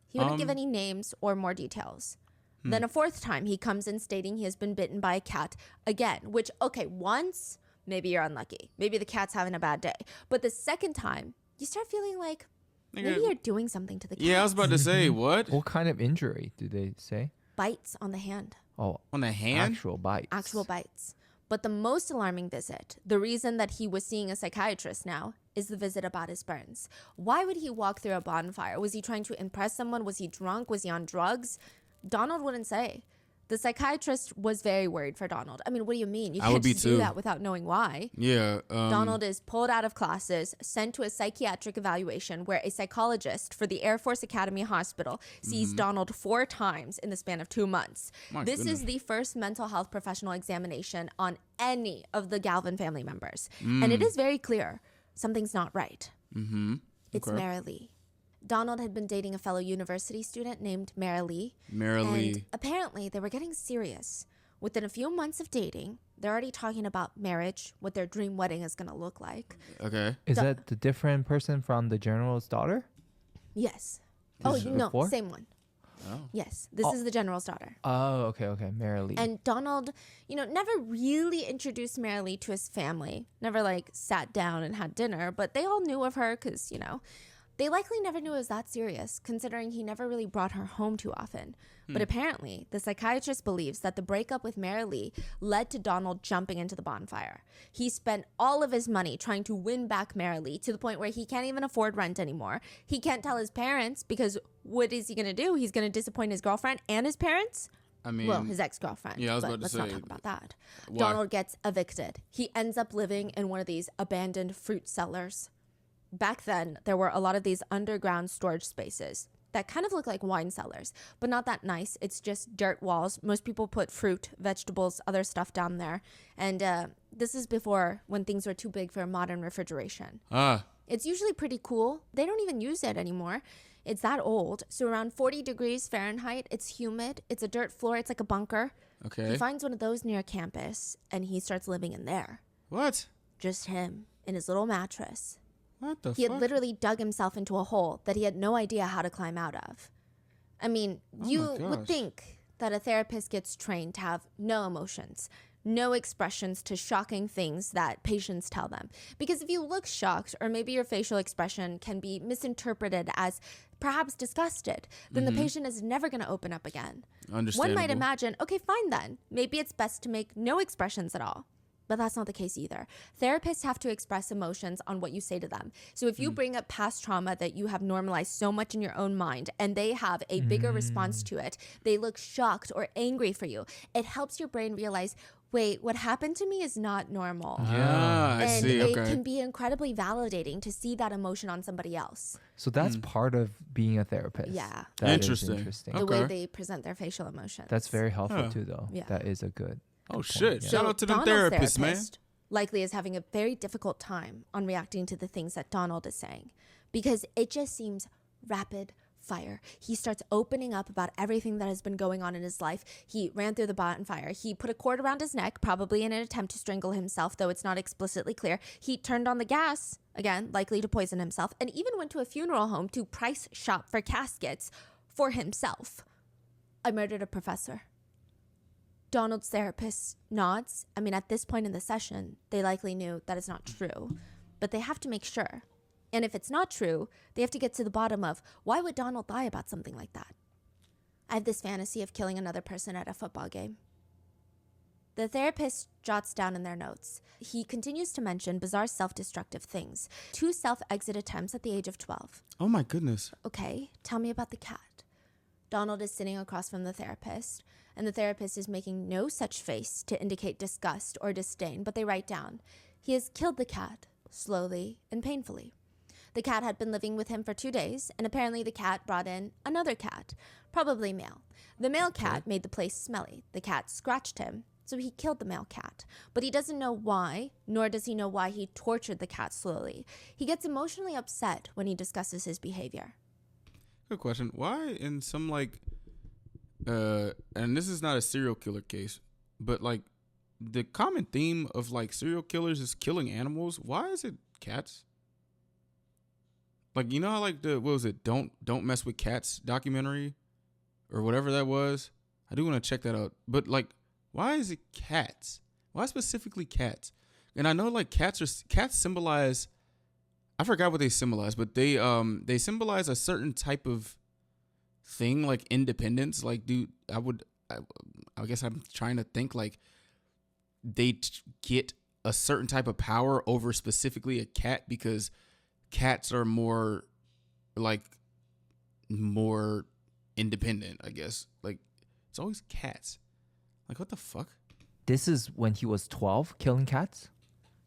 He wouldn't give any names or more details. Then a fourth time he comes in stating he has been bitten by a cat again, which, okay, once, maybe you're unlucky. Maybe the cat's having a bad day. But the second time, you start feeling like maybe you're doing something to the cat. Yeah, I was about to say, what? What kind of injury did they say? Bites on the hand. Oh, On the hand? actual bites. Actual bites. But the most alarming visit, the reason that he was seeing a psychiatrist now, is the visit about his burns. Why would he walk through a bonfire? Was he trying to impress someone? Was he drunk? Was he on drugs? Donald wouldn't say. The psychiatrist was very worried for Donald. I mean, what do you mean? You I would can't be just do too. that without knowing why. Yeah. Donald is pulled out of classes, sent to a psychiatric evaluation where a psychologist for the Air Force Academy Hospital sees Donald 4 times in the span of 2 months. My This goodness. is the first mental health professional examination on any of the Galvin family members. And it is very clear something's not right. It's Okay. Marilee. Donald had been dating a fellow university student named Marilee. Marilee. And apparently they were getting serious. Within a few months of dating, they're already talking about marriage, what their dream wedding is going to look like. Okay. Is that the different person from the general's daughter? Yes. This is No, before? same one. Oh. Yes, this is the general's daughter. Oh, okay. Marilee. And Donald, never really introduced Marilee to his family. Never, sat down and had dinner. But they all knew of her because, They likely never knew it was that serious, considering he never really brought her home too often. But apparently, the psychiatrist believes that the breakup with Mary Lee led to Donald jumping into the bonfire. He spent all of his money trying to win back Mary Lee to the point where he can't even afford rent anymore. He can't tell his parents because what is he going to do? He's going to disappoint his girlfriend and his parents? I mean, Well, his ex-girlfriend. yeah, I was but about to let's say, not talk about that. why? Donald gets evicted. He ends up living in one of these abandoned fruit cellars. Back then, there were a lot of these underground storage spaces that kind of look like wine cellars, but not that nice. It's just dirt walls. Most people put fruit, vegetables, other stuff down there. And this is before when things were too big for modern refrigeration. It's usually pretty cool. They don't even use it anymore. It's that old. So around 40 degrees Fahrenheit, it's humid. It's a dirt floor. It's like a bunker. Okay. He finds one of those near campus, and he starts living in there. What? Just him in his little mattress. What the He fuck? had literally dug himself into a hole that he had no idea how to climb out of. I mean, you would gosh. think that a therapist gets trained to have no emotions, no expressions to shocking things that patients tell them. Because if you look shocked, or maybe your facial expression can be misinterpreted as perhaps disgusted, then the patient is never going to open up again. One Understandable. might imagine, okay, fine then. Maybe it's best to make no expressions at all. But that's not the case either. Therapists have to express emotions on what you say to them. So if you bring up past trauma that you have normalized so much in your own mind and they have a bigger response to it, they look shocked or angry for you, it helps your brain realize, wait, what happened to me is not normal. Yeah, I And see. it Okay. can be incredibly validating to see that emotion on somebody else. So that's part of being a therapist. Yeah. That is Interesting. interesting. The way Okay. they present their facial emotions. That's very helpful Huh. too, though. Yeah. That is a good. Oh point, shit! yeah. Shout out to the Donald's therapist, man. therapist likely is having a very difficult time on reacting to the things that Donald is saying because it just seems rapid fire. He starts opening up about everything that has been going on in his life. He ran through the bonfire. He put a cord around his neck, probably in an attempt to strangle himself, though it's not explicitly clear. He turned on the gas, again, likely to poison himself, and even went to a funeral home to price shop for caskets for himself. I murdered a professor. Donald's therapist nods. I mean, at this point in the session, they likely knew that it's not true, but they have to make sure. And if it's not true, they have to get to the bottom of why would Donald lie about something like that? I have this fantasy of killing another person at a football game. The therapist jots down in their notes. He continues to mention bizarre self-destructive things. 2 self-exit attempts at the age of 12. Oh my goodness. Okay, tell me about the cat. Donald is sitting across from the therapist, and the therapist is making no such face to indicate disgust or disdain, but they write down, he has killed the cat, slowly and painfully. The cat had been living with him for 2 days, and apparently the cat brought in another cat, probably male. The male cat made the place smelly. The cat scratched him, so he killed the male cat. But he doesn't know why, nor does he know why he tortured the cat slowly. He gets emotionally upset when he discusses his behavior. Good question. Why in some and this is not a serial killer case, but like the common theme of like serial killers is killing animals. Why is it cats? Like, you know how like what was it? Don't Mess with Cats documentary or whatever that was? I do want to check that out. But like, why is it cats? Why specifically cats? And I know like cats symbolize, I forgot what they symbolize, but they symbolize a certain type of thing, like independence. Like, dude, I guess I'm trying to think like they get a certain type of power over specifically a cat because cats are more independent, I guess. Like, it's always cats. Like, what the fuck? This is when he was 12, killing cats?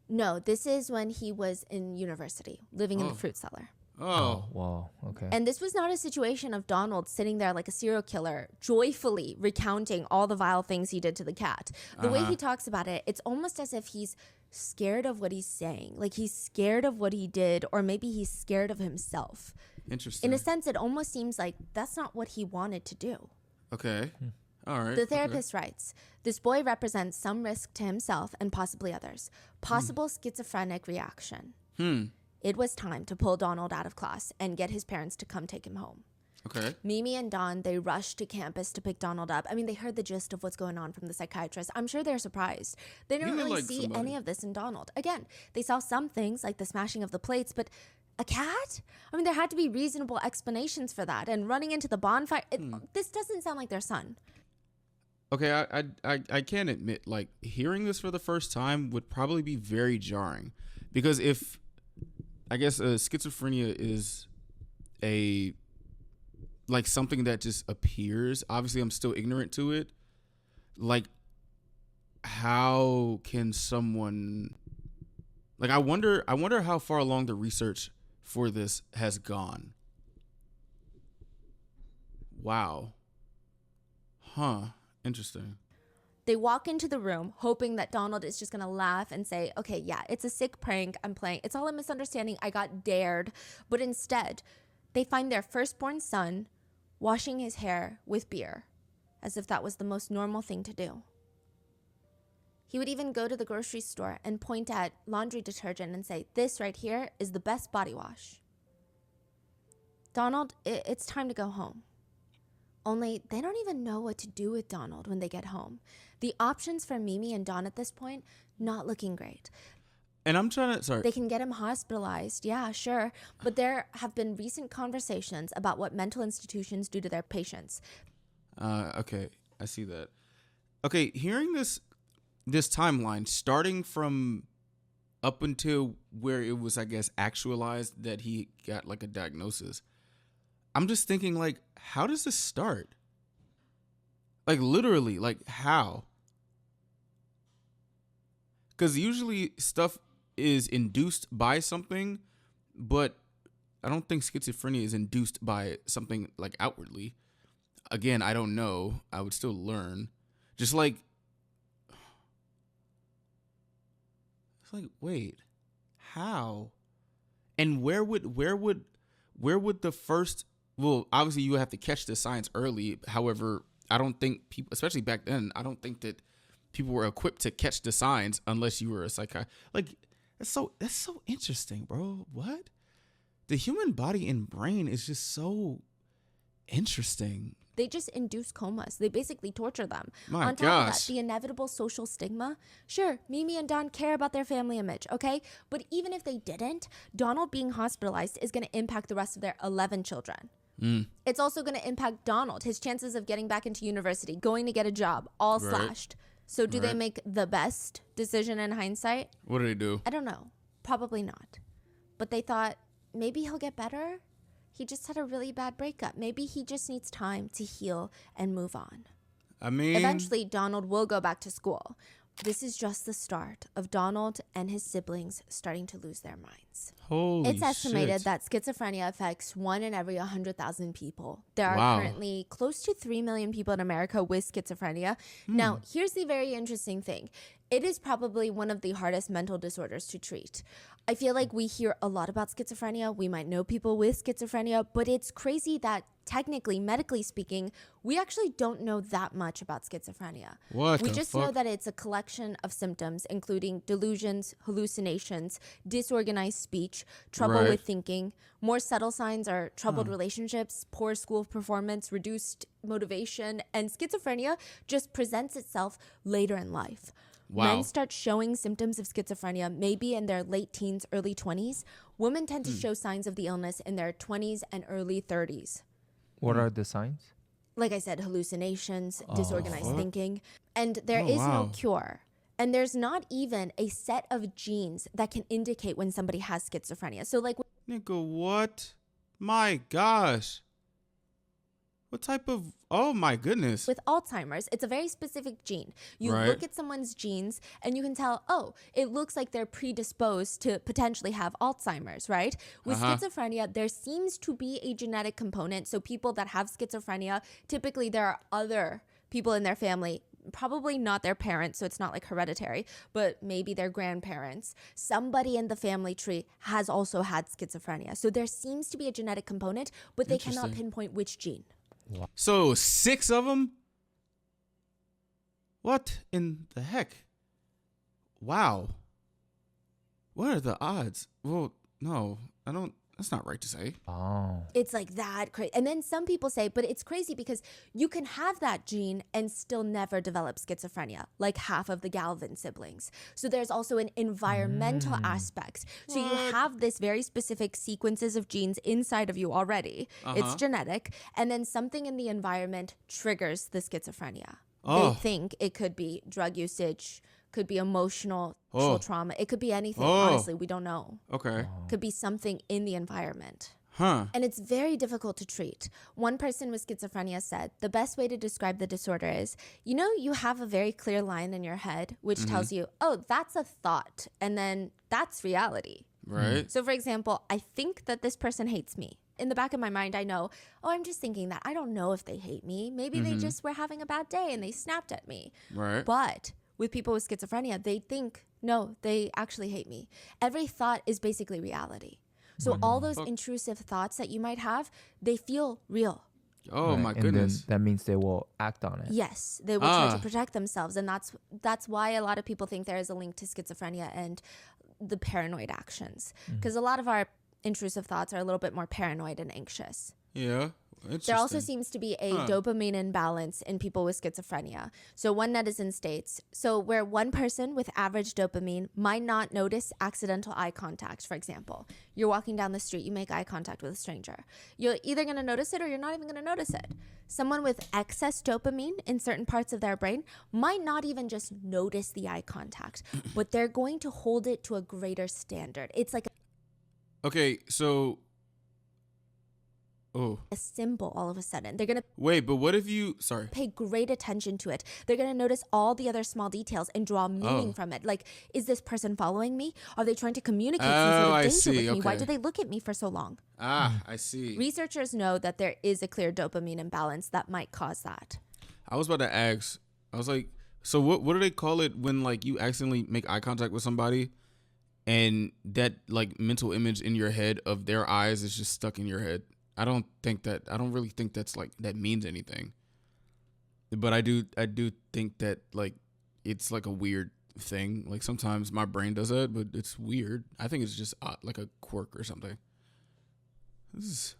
No, this is when he was in university, living in the fruit cellar. Oh. Wow. Okay. And this was not a situation of Donald sitting there like a serial killer, joyfully recounting all the vile things he did to the cat. The way he talks about it, it's almost as if he's scared of what he's saying. Like he's scared of what he did, or maybe he's scared of himself. Interesting. In a sense, it almost seems like that's not what he wanted to do. Okay. All right. The therapist writes, this boy represents some risk to himself and possibly others. Possible schizophrenic reaction. It was time to pull Donald out of class and get his parents to come take him home. Okay. Mimi and Don, they rushed to campus to pick Donald up. I mean, they heard the gist of what's going on from the psychiatrist. I'm sure they're surprised. They didn't Even really like see somebody. any of this in Donald. Again, they saw some things like the smashing of the plates, but A cat? I mean, there had to be reasonable explanations for that. And running into the bonfire, this doesn't sound like their son. Okay, I can admit, like, hearing this for the first time would probably be very jarring, because if, I guess, schizophrenia is a, like, something that just appears, obviously I'm still ignorant to it, like, how can someone, like, I wonder how far along the research for this has gone. Wow. Huh. Interesting. They walk into the room hoping that Donald is just going to laugh and say, okay, yeah, it's a sick prank I'm playing. It's all a misunderstanding. I got dared. But instead, they find their firstborn son washing his hair with beer, as if that was the most normal thing to do. He would even go to the grocery store and point at laundry detergent and say, this right here is the best body wash. Donald, it's time to go home. Only they don't even know what to do with Donald when they get home. The options for Mimi and Don at this point, not looking great. And I'm trying to, sorry. They can get him hospitalized, yeah, sure. But there have been recent conversations about what mental institutions do to their patients. Okay, I see that. Okay, hearing this timeline, starting from up until where it was, I guess, actualized that he got like a diagnosis, I'm just thinking, like, how does this start? Like, literally, like, how? Because usually stuff is induced by something, but I don't think schizophrenia is induced by something, like, outwardly. Again, I don't know. I would still learn. Just like, it's like, wait, how? And where would the first, well, obviously you have to catch the signs early. However, I don't think people, especially back then, I don't think that people were equipped to catch the signs unless you were a psychiatrist. Like, that's so interesting, bro. What? The human body and brain is just so interesting. They just induce comas. They basically torture them. My On top of gosh. that, the inevitable social stigma. Sure, Mimi and Don care about their family image, okay? But even if they didn't, Donald being hospitalized is going to impact the rest of their 11 children. It's also going to impact Donald, his chances of getting back into university, going to get a job, all Right. slashed. So do they Right. make the best decision in hindsight? What do they do? I don't know. Probably not. But they thought, maybe he'll get better. He just had a really bad breakup. Maybe he just needs time to heal and move on. I mean, Eventually, Donald will go back to school. This is just the start of Donald and his siblings starting to lose their minds. holy It's estimated shit. that schizophrenia affects 1 in every 100,000 people. There are Wow. currently close to 3 million people in America with schizophrenia. Now, here's the very interesting thing. It is probably one of the hardest mental disorders to treat. I feel like we hear a lot about schizophrenia. We might know people with schizophrenia, but it's crazy that technically, medically speaking, we actually don't know that much about schizophrenia. What We the just fuck? know that it's a collection of symptoms, including delusions, hallucinations, disorganized speech, trouble Right. with thinking. More subtle signs are troubled relationships, poor school performance, reduced motivation, and schizophrenia just presents itself later in life. Wow. Men start showing symptoms of schizophrenia maybe in their late teens, early 20s. Women tend to show signs of the illness in their 20s and early 30s. What are the signs? Like I said, hallucinations, disorganized Fuck. thinking, and there Oh, is wow. no cure. And there's not even a set of genes that can indicate when somebody has schizophrenia. So like Nigga, what? My gosh. What type of, oh my goodness. with Alzheimer's, it's a very specific gene. You Right. look at someone's genes and you can tell, oh, it looks like they're predisposed to potentially have Alzheimer's, right? With schizophrenia, there seems to be a genetic component. So people that have schizophrenia, typically there are other people in their family, probably not their parents, so it's not like hereditary, but maybe their grandparents. Somebody in the family tree has also had schizophrenia. So there seems to be a genetic component, but they cannot Interesting. pinpoint which gene. So 6 of them? What in the heck? Wow. What are the odds? Well, no, I don't. That's not right to say. Oh. It's like that crazy. And then some people say, but it's crazy because you can have that gene and still never develop schizophrenia, like half of the Galvin siblings. So there's also an environmental aspect. So you have this very specific sequences of genes inside of you already. It's genetic. And then something in the environment triggers the schizophrenia. They think it could be drug usage, could be emotional trauma. It could be anything. Honestly, we don't know. Okay. Could be something in the environment. Huh. And it's very difficult to treat. One person with schizophrenia said, the best way to describe the disorder is, you have a very clear line in your head, which tells you, oh, that's a thought. And then that's reality. Right. So for example, I think that this person hates me. In the back of my mind, I know, oh, I'm just thinking that. I don't know if they hate me. Maybe they just were having a bad day and they snapped at me. Right. But with people with schizophrenia, they think, no, they actually hate me. Every thought is basically reality. So all those intrusive thoughts that you might have, they feel real. Oh Right. my And goodness. then that means they will act on it. Yes, they will try to protect themselves. And that's why a lot of people think there is a link to schizophrenia and the paranoid actions. Because a lot of our intrusive thoughts are a little bit more paranoid and anxious. Yeah. There also seems to be a dopamine imbalance in people with schizophrenia. So one netizen states, so where one person with average dopamine might not notice accidental eye contact, for example. You're walking down the street, you make eye contact with a stranger. You're either going to notice it or you're not even going to notice it. Someone with excess dopamine in certain parts of their brain might not even just notice the eye contact, but they're going to hold it to a greater standard. It's like Okay, so a symbol all of a sudden. They're going to wait, but what if you pay great attention to it. They're going to notice all the other small details and draw meaning from it. Like, is this person following me? Are they trying to communicate some sort of I danger see. with me? Why Okay. do they look at me for so long? I see. Researchers know that there is a clear dopamine imbalance that might cause that. I was about to ask. I was like, so what do they call it when like you accidentally make eye contact with somebody and that like mental image in your head of their eyes is just stuck in your head? I don't really think that's like that means anything. But I do think that like it's like a weird thing. Like sometimes my brain does that, but it's weird. I think it's just like a quirk or something. This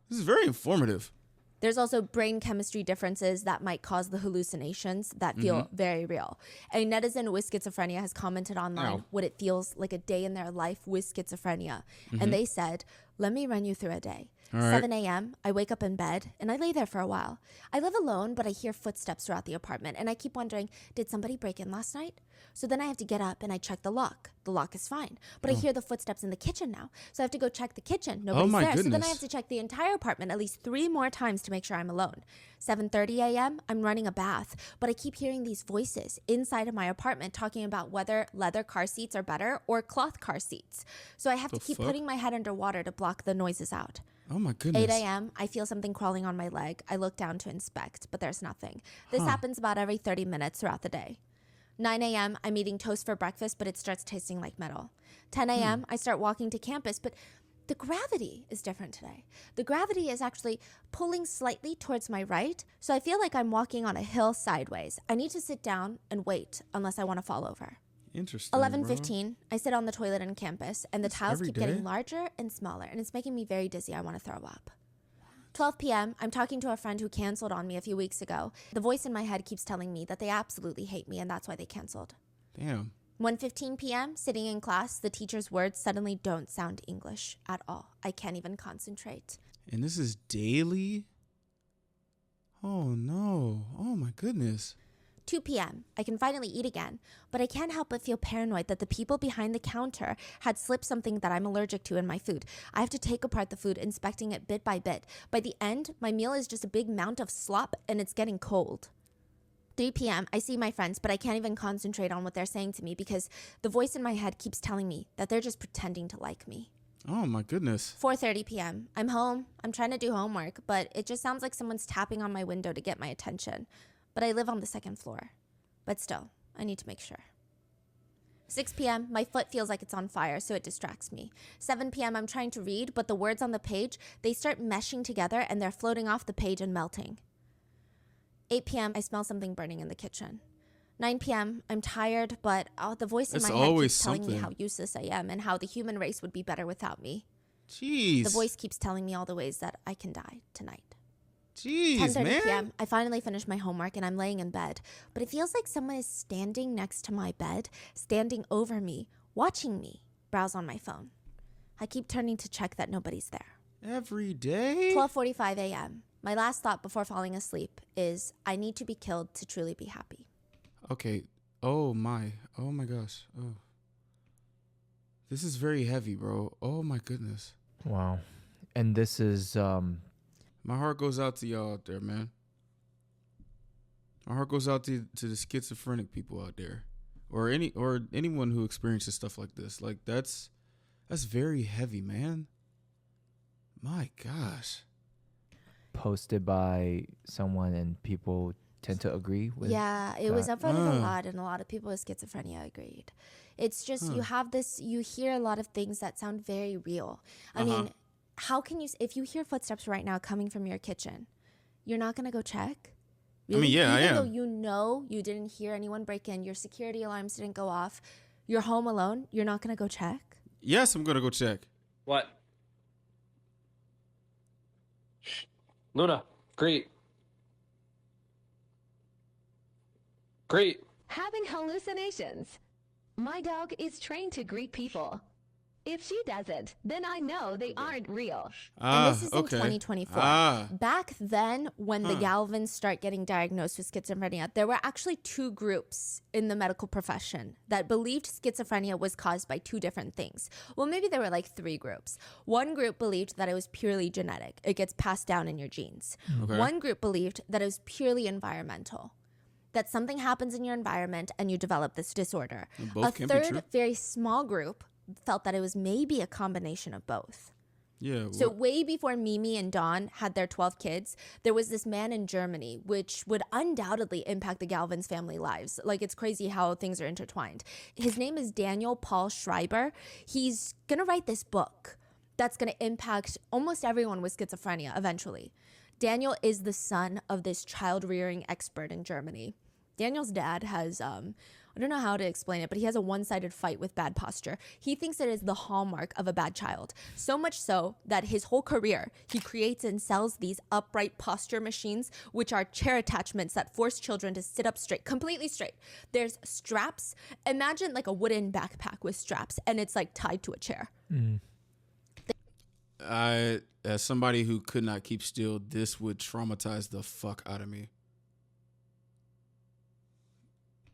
is very informative. There's also brain chemistry differences that might cause the hallucinations that feel very real. A netizen with schizophrenia has commented online what it feels like a day in their life with schizophrenia. And they said, let me run you through a day. All right. 7 a.m., I wake up in bed and I lay there for a while. I live alone, but I hear footsteps throughout the apartment and I keep wondering, did somebody break in last night? So then I have to get up and I check the lock. The lock is fine, but I hear the footsteps in the kitchen now. So I have to go check the kitchen. Nobody's my there. So then I goodness. have to check the entire apartment at least 3 more times to make sure I'm alone. 7:30 a.m., I'm running a bath, but I keep hearing these voices inside of my apartment talking about whether leather car seats are better or cloth car seats. So I have to keep putting my head underwater to block the noises out. Oh my goodness. 8 a.m., I feel something crawling on my leg. I look down to inspect, but there's nothing. This happens about every 30 minutes throughout the day. 9 a.m., I'm eating toast for breakfast, but it starts tasting like metal. 10 a.m., I start walking to campus, but the gravity is different today. The gravity is actually pulling slightly towards my right, so I feel like I'm walking on a hill sideways. I need to sit down and wait unless I want to fall over. Interesting. 11:15, I sit on the toilet on campus, and the tiles every keep day? getting larger and smaller, and it's making me very dizzy. I want to throw up. 12 p.m., I'm talking to a friend who canceled on me a few weeks ago. The voice in my head keeps telling me that they absolutely hate me, and that's why they canceled. Damn. 1:15 p.m., sitting in class, the teacher's words suddenly don't sound English at all. I can't even concentrate. And this is daily? Oh no. Oh my goodness. 2 p.m., I can finally eat again, but I can't help but feel paranoid that the people behind the counter had slipped something that I'm allergic to in my food. I have to take apart the food, inspecting it bit by bit. By the end, my meal is just a big mount of slop, and it's getting cold. 3 p.m., I see my friends, but I can't even concentrate on what they're saying to me because the voice in my head keeps telling me that they're just pretending to like me. Oh my goodness. 4:30 p.m., I'm home. I'm trying to do homework, but it just sounds like someone's tapping on my window to get my attention. But I live on the second floor. But still, I need to make sure. 6 p.m., my foot feels like it's on fire, so it distracts me. 7 p.m., I'm trying to read, but the words on the page, they start meshing together and they're floating off the page and melting. 8 p.m., I smell something burning in the kitchen. 9 p.m., I'm tired, but the voice in It's my head always keeps telling me something. how useless I am and how the human race would be better without me. Jeez. The voice keeps telling me all the ways that I can die tonight. Jeez, 10:30 man. p.m. I finally finished my homework and I'm laying in bed, but it feels like someone is standing next to my bed, standing over me, watching me browse on my phone. I keep turning to check that nobody's there. Every day? 12:45 a.m. My last thought before falling asleep is I need to be killed to truly be happy. Okay. Oh my gosh. Oh. This is very heavy, bro. Oh my goodness. Wow. And this is My heart goes out to y'all out there, man. My heart goes out to the schizophrenic people out there, or anyone who experiences stuff like this. Like that's very heavy, man. My gosh. posted by someone and people tend to agree with. Yeah, it was that. upvoted a lot, and a lot of people with schizophrenia agreed. It's just you hear a lot of things that sound very real. I mean, how can you, if you hear footsteps right now coming from your kitchen, you're not going to go check? Really? I mean, yeah, I Even am. though you know you didn't hear anyone break in, your security alarms didn't go off, you're home alone, you're not going to go check? Yes, I'm gonna go check. What? Luna, great. Great. Having hallucinations. My dog is trained to greet people. If she doesn't, then I know they aren't real. And this is in Okay. 2024. Back then, when the Galvins start getting diagnosed with schizophrenia, there were actually two groups in the medical profession that believed schizophrenia was caused by two different things. Well, maybe there were like three groups. One group believed that it was purely genetic. It gets passed down in your genes. Okay. One group believed that it was purely environmental, that something happens in your environment and you develop this disorder. Both A can be true. third, very small group felt that it was maybe a combination of both. Yeah. So way before Mimi and Dawn had their 12 kids, there was this man in Germany, which would undoubtedly impact the Galvin's family lives. Like, it's crazy how things are intertwined. His name is Daniel Paul Schreiber. He's going to write this book that's going to impact almost everyone with schizophrenia eventually. Daniel is the son of this child rearing expert in Germany. Daniel's dad has, I don't know how to explain it, but he has a one-sided fight with bad posture. He thinks it is the hallmark of a bad child. So much so that his whole career, he creates and sells these upright posture machines, which are chair attachments that force children to sit up straight, completely straight. There's straps. Imagine like a wooden backpack with straps, and it's like tied to a chair. As somebody who could not keep still, this would traumatize the fuck out of me.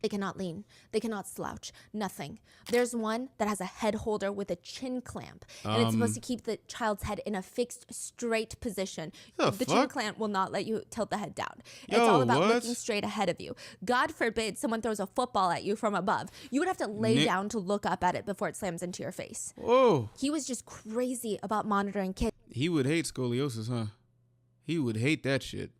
They cannot lean. They cannot slouch. Nothing. There's one that has a head holder with a chin clamp. And it's supposed to keep the child's head in a fixed, straight position. The The chin fuck? clamp will not let you tilt the head down. It's Yo, all about what? looking straight ahead of you. God forbid someone throws a football at you from above. You would have to lay down to look up at it before it slams into your face. Whoa. He was just crazy about monitoring kids. He would hate scoliosis, huh? He would hate that shit.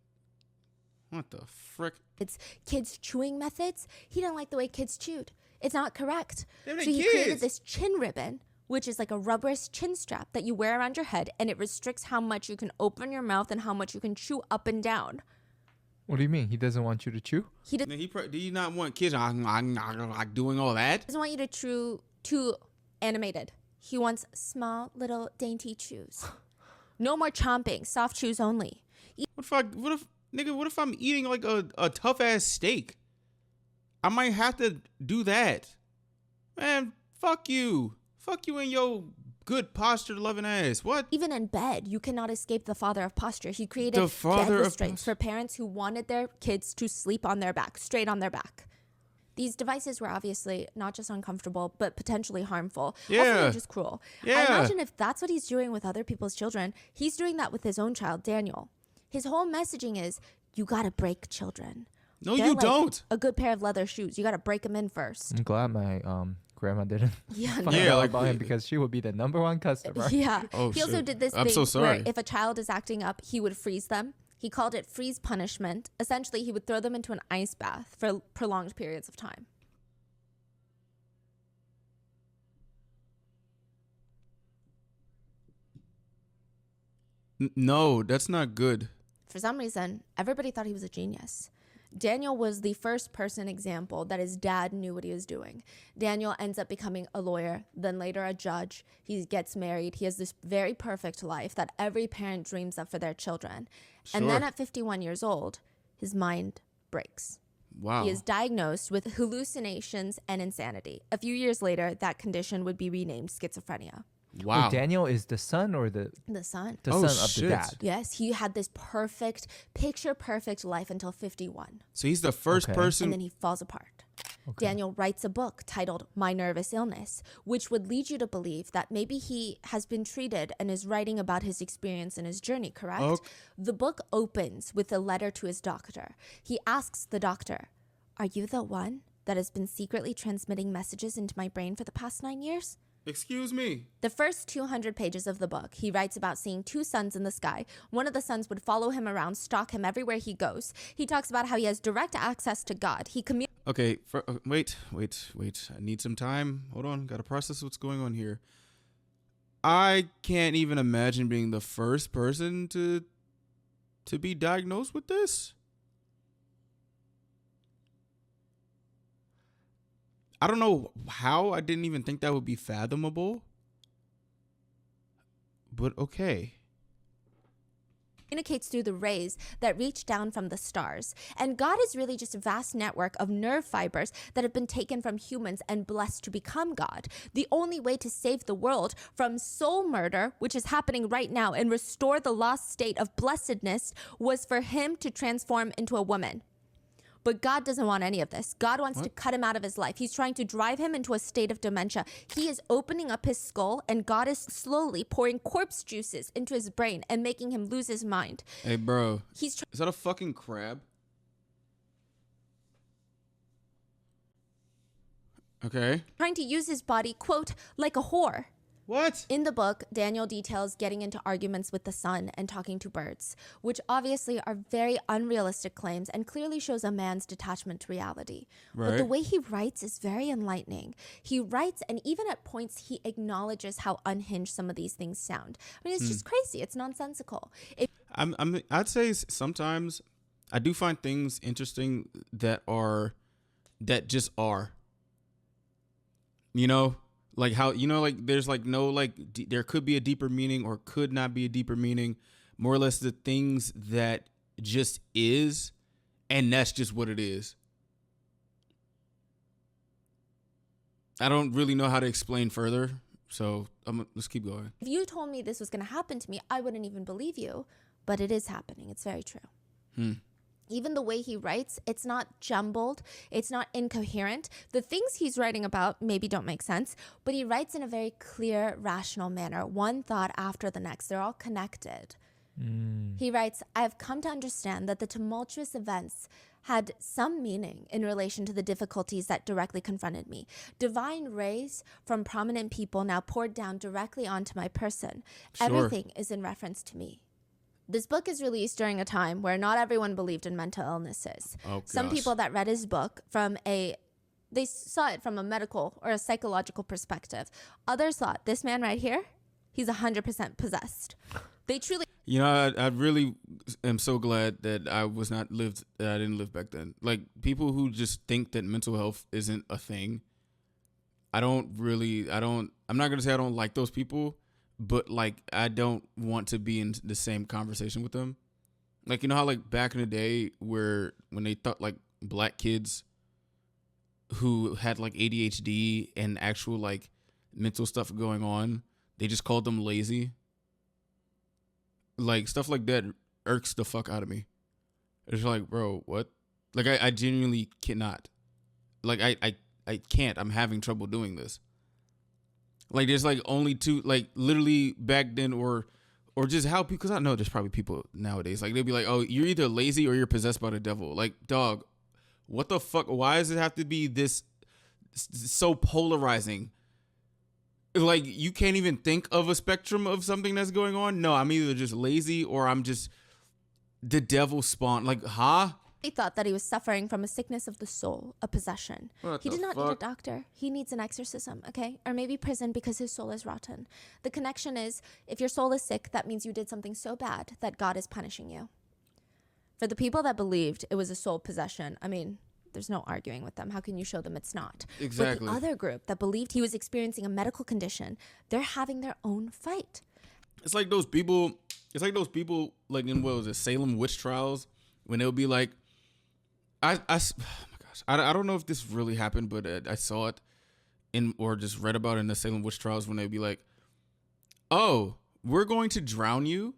What the frick? It's kids' chewing methods. He didn't like the way kids chewed. It's not correct. They're So the he created kids. this chin ribbon, which is like a rubberous chin strap that you wear around your head, and it restricts how much you can open your mouth and how much you can chew up and down. What do you mean? He doesn't want you to chew? He Do you not want kids like doing all that? doesn't want you to chew too animated. He wants small, little, dainty chews. No more chomping, soft chews only. What if I'm eating like a tough ass steak? I might have to do that. Man, fuck you. Fuck you and your good posture loving ass. What? Even in bed, you cannot escape the father of posture. He created The father bed of restraints for parents who wanted their kids to sleep on their back, straight on their back. These devices were obviously not just uncomfortable, but potentially harmful. Also, Yeah. they're just cruel. I Yeah. imagine if that's what he's doing with other people's children, he's doing that with his own child, Daniel. His whole messaging is, you gotta break children. No, They're you like don't. A good pair of leather shoes. You gotta break them in first. I'm glad my grandma didn't Yeah, find no. Yeah, out like- about him because she would be the number one customer. Yeah. Oh, He also shit. did this I'm thing so sorry. where if a child is acting up, he would freeze them. He called it freeze punishment. Essentially, he would throw them into an ice bath for prolonged periods of time. No, that's not good. For some reason, everybody thought he was a genius. Daniel was the first person example that his dad knew what he was doing. Daniel ends up becoming a lawyer, then later a judge. He gets married. He has this very perfect life that every parent dreams of for their children. Sure. And then at 51 years old, his mind breaks. Wow. He is diagnosed with hallucinations and insanity. A few years later, that condition would be renamed schizophrenia. Wow. Oh, Daniel is the son or the son. son of the dad? Yes, he had this perfect, picture perfect life until 51. So he's the first Okay. person. And then he falls apart. Okay. Daniel writes a book titled My Nervous Illness, which would lead you to believe that maybe he has been treated and is writing about his experience and his journey, correct? Okay. The book opens with a letter to his doctor. He asks the doctor, "Are you the one that has been secretly transmitting messages into my brain for the past 9 years?" Excuse me. The first 200 pages of the book, he writes about seeing two suns in the sky. One of the suns would follow him around, stalk him everywhere he goes. He talks about how he has direct access to God. He Okay, wait. I need some time. Hold on. Got to process what's going on here. I can't even imagine being the first person to be diagnosed with this. I don't know how I didn't even think that would be fathomable. But okay. communicates through the rays that reach down from the stars. And God is really just a vast network of nerve fibers that have been taken from humans and blessed to become God. The only way to save the world from soul murder, which is happening right now, and restore the lost state of blessedness was for him to transform into a woman. But God doesn't want any of this. God wants to cut him out of his life. He's trying to drive him into a state of dementia. He is opening up his skull, and God is slowly pouring corpse juices into his brain and making him lose his mind. Hey, bro. He's Is that a fucking crab? Okay. trying to use his body, quote, like a whore. What? In the book, Daniel details getting into arguments with the sun and talking to birds, which obviously are very unrealistic claims and clearly shows a man's detachment to reality. But the Right. way he writes is very enlightening. He writes, and even at points, he acknowledges how unhinged some of these things sound. I mean, it's just crazy. It's nonsensical. I'd say sometimes I do find things interesting that just are. You know, like how, you know, like there's like no, like there could be a deeper meaning or could not be a deeper meaning. More or less the things that just is, and that's just what it is. I don't really know how to explain further, so let's keep going. If you told me this was going to happen to me, I wouldn't even believe you. But it is happening. It's very true. Even the way he writes, it's not jumbled. It's not incoherent. The things he's writing about maybe don't make sense, but he writes in a very clear, rational manner, one thought after the next. They're all connected. He writes, I have come to understand that the tumultuous events had some meaning in relation to the difficulties that directly confronted me. Divine rays from prominent people now poured down directly onto my person. Sure. Everything is in reference to me. This book is released during a time where not everyone believed in mental illnesses. Oh, Some gosh. people that read his book they saw it from a medical or a psychological perspective. Others thought, this man right here, he's 100% possessed. They truly You know, I really am so glad that I didn't live back then. Like, people who just think that mental health isn't a thing, I'm not going to say I don't like those people, but like, I don't want to be in the same conversation with them. Like, you know how like back in the day when they thought like black kids who had like ADHD and actual like mental stuff going on, they just called them lazy. Like, stuff like that irks the fuck out of me. It's like, bro, what? Like, I genuinely cannot. Like, I can't. I'm having trouble doing this. Like, there's like only two, like literally back then or just how people, because I know there's probably people nowadays, like they'll be like, oh, you're either lazy or you're possessed by the devil. Like, dog, what the fuck? Why does it have to be this so polarizing? Like, you can't even think of a spectrum of something that's going on. No, I'm either just lazy or I'm just the devil spawn. Like, huh? thought that he was suffering from a sickness of the soul, a possession. What He the did not need a fuck? doctor. He needs an exorcism, okay? Or maybe prison because his soul is rotten. The connection is, if your soul is sick, that means you did something so bad that God is punishing you. For the people that believed it was a soul possession, I mean, there's no arguing with them. How can you show them it's not? Exactly. But the other group that believed he was experiencing a medical condition, they're having their own fight. It's like those people. It's like those people, like in what was it, Salem witch trials, when they'll be like, oh my gosh, I don't know if this really happened, but I saw it or just read about it in the Salem witch trials when they'd be like, oh, we're going to drown you.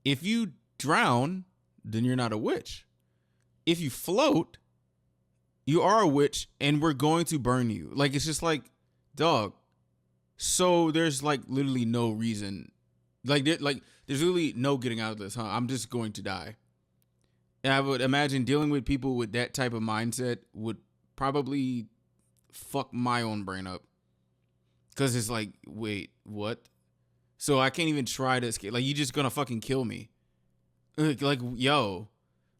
If you drown, then you're not a witch. If you float, you are a witch, and we're going to burn you. Like, it's just like, dog. So there's like literally no reason. There's really no getting out of this, huh? I'm just going to die. And I would imagine dealing with people with that type of mindset would probably fuck my own brain up. Because it's like, wait, what? So I can't even try to escape. Like, you just gonna fucking kill me. Like, yo.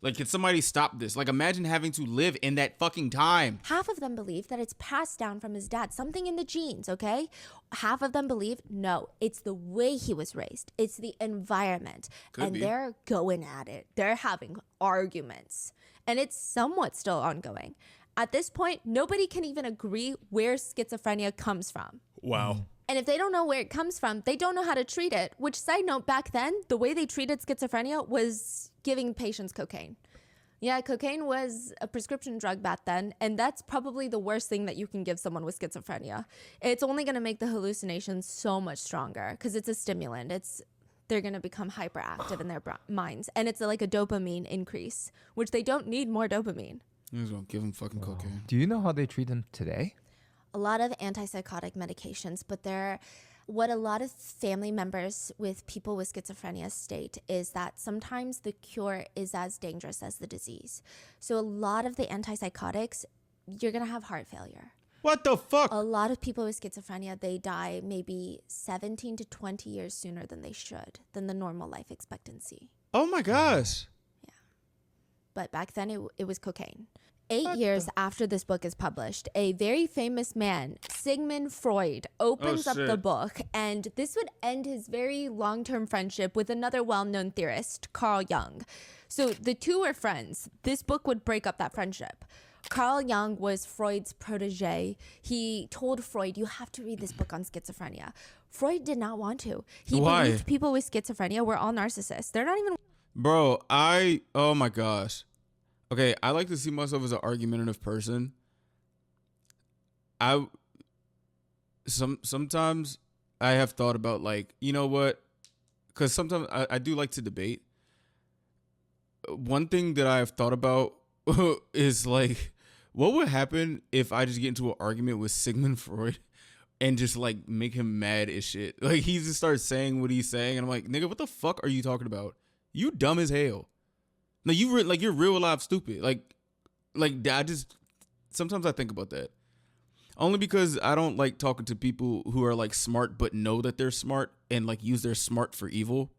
Like, can somebody stop this? Like, imagine having to live in that fucking time. Half of them believe that it's passed down from his dad, something in the genes, okay? Half of them believe, no, it's the way he was raised. It's the environment. Could be. They're going at it. They're having arguments. And it's somewhat still ongoing. At this point, nobody can even agree where schizophrenia comes from. Wow. And if they don't know where it comes from, they don't know how to treat it. Which, side note, back then, the way they treated schizophrenia was giving patients cocaine. Yeah, cocaine was a prescription drug back then, and that's probably the worst thing that you can give someone with schizophrenia. It's only going to make the hallucinations so much stronger because it's a stimulant. They're going to become hyperactive in their minds, and it's like a dopamine increase, which they don't need more dopamine. You just gonna give them fucking cocaine. Do you know how they treat them today? A lot of antipsychotic medications, but what a lot of family members with people with schizophrenia state is that sometimes the cure is as dangerous as the disease. So a lot of the antipsychotics, you're going to have heart failure. What the fuck? A lot of people with schizophrenia, they die maybe 17 to 20 years sooner than they should, than the normal life expectancy. Oh my gosh. But back then it was cocaine. 8 years after this book is published, a very famous man, Sigmund Freud, opens up the book, and this would end his very long-term friendship with another well-known theorist, Carl Jung. So the two were friends. This book would break up that friendship. Carl Jung was Freud's protege. He told Freud, you have to read this book on schizophrenia. Freud did not want to. He believed people with schizophrenia were all narcissists. They're not even... Bro, oh my gosh. Okay, I like to see myself as an argumentative person. Sometimes I have thought about, like, you know what? Because sometimes I do like to debate. One thing that I have thought about is, like, what would happen if I just get into an argument with Sigmund Freud and just, like, make him mad as shit? Like, he just starts saying what he's saying, and I'm like, nigga, what the fuck are you talking about? You dumb as hell. No, you're real life stupid. Like sometimes I think about that. Only because I don't like talking to people who are like smart but know that they're smart and like use their smart for evil.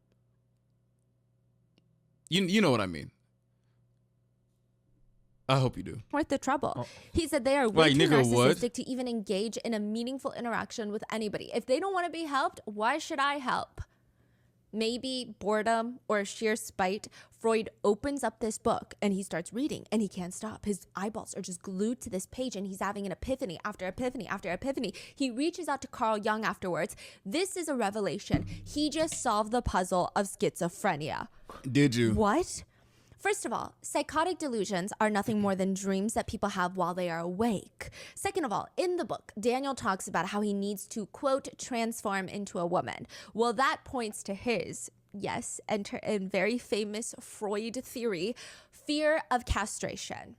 You know what I mean. I hope you do. Worth the trouble. He said they are way Like, too nigga, narcissistic what? to even engage in a meaningful interaction with anybody. If they don't want to be helped, why should I help? Maybe boredom or sheer spite. Freud opens up this book and he starts reading and he can't stop. His eyeballs are just glued to this page and he's having an epiphany after epiphany after epiphany. He reaches out to Carl Jung afterwards. This is a revelation. He just solved the puzzle of schizophrenia. Did you? What? First of all, psychotic delusions are nothing more than dreams that people have while they are awake. Second of all, in the book, Daniel talks about how he needs to, quote, transform into a woman. Well, that points to his, yes, enter in very famous Freud theory, fear of castration.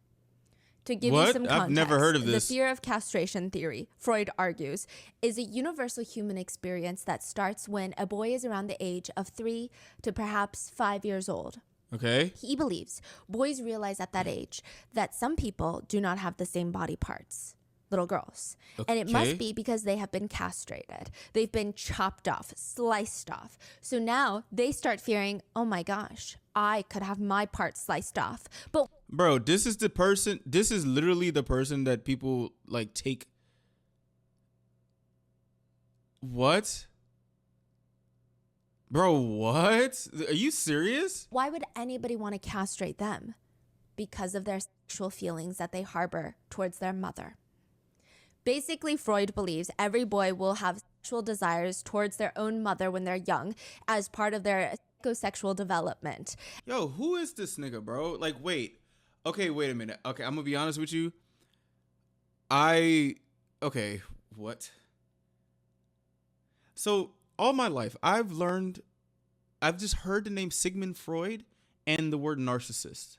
To give you some context, I've never heard of this. The fear of castration theory, Freud argues, is a universal human experience that starts when a boy is around the age of 3 to perhaps 5 years old. Okay. He believes boys realize at that age that some people do not have the same body parts, little girls. And it must be because they have been castrated. They've been chopped off, sliced off. So now they start fearing, oh my gosh, I could have my parts sliced off. But Bro, this is literally the person that people like take. What? Bro, what? Are you serious? Why would anybody want to castrate them? Because of their sexual feelings that they harbor towards their mother. Basically, Freud believes every boy will have sexual desires towards their own mother when they're young as part of their psychosexual development. Yo, who is this nigga, bro? Like, wait. Okay, wait a minute. Okay, I'm gonna be honest with you. Okay, what? So, all my life, I've just heard the name Sigmund Freud and the word narcissist.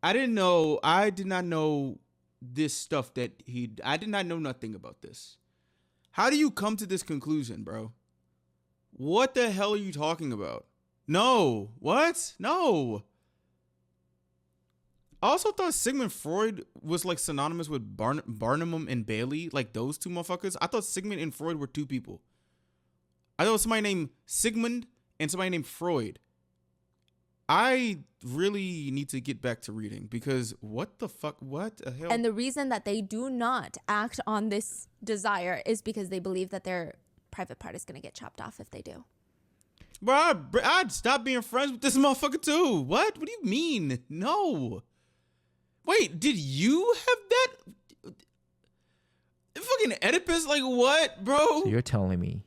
I did not know this stuff I did not know nothing about this. How do you come to this conclusion, bro? What the hell are you talking about? No. What? No. I also thought Sigmund Freud was like synonymous with Barnum and Bailey, like those two motherfuckers. I thought Sigmund and Freud were two people. I thought it was somebody named Sigmund and somebody named Freud. I really need to get back to reading because what the fuck? What the hell? And the reason that they do not act on this desire is because they believe that their private part is going to get chopped off if they do. Bro, I'd stop being friends with this motherfucker too. What? What do you mean? No. Wait, did you have that? Fucking Oedipus? Like what, bro? So you're telling me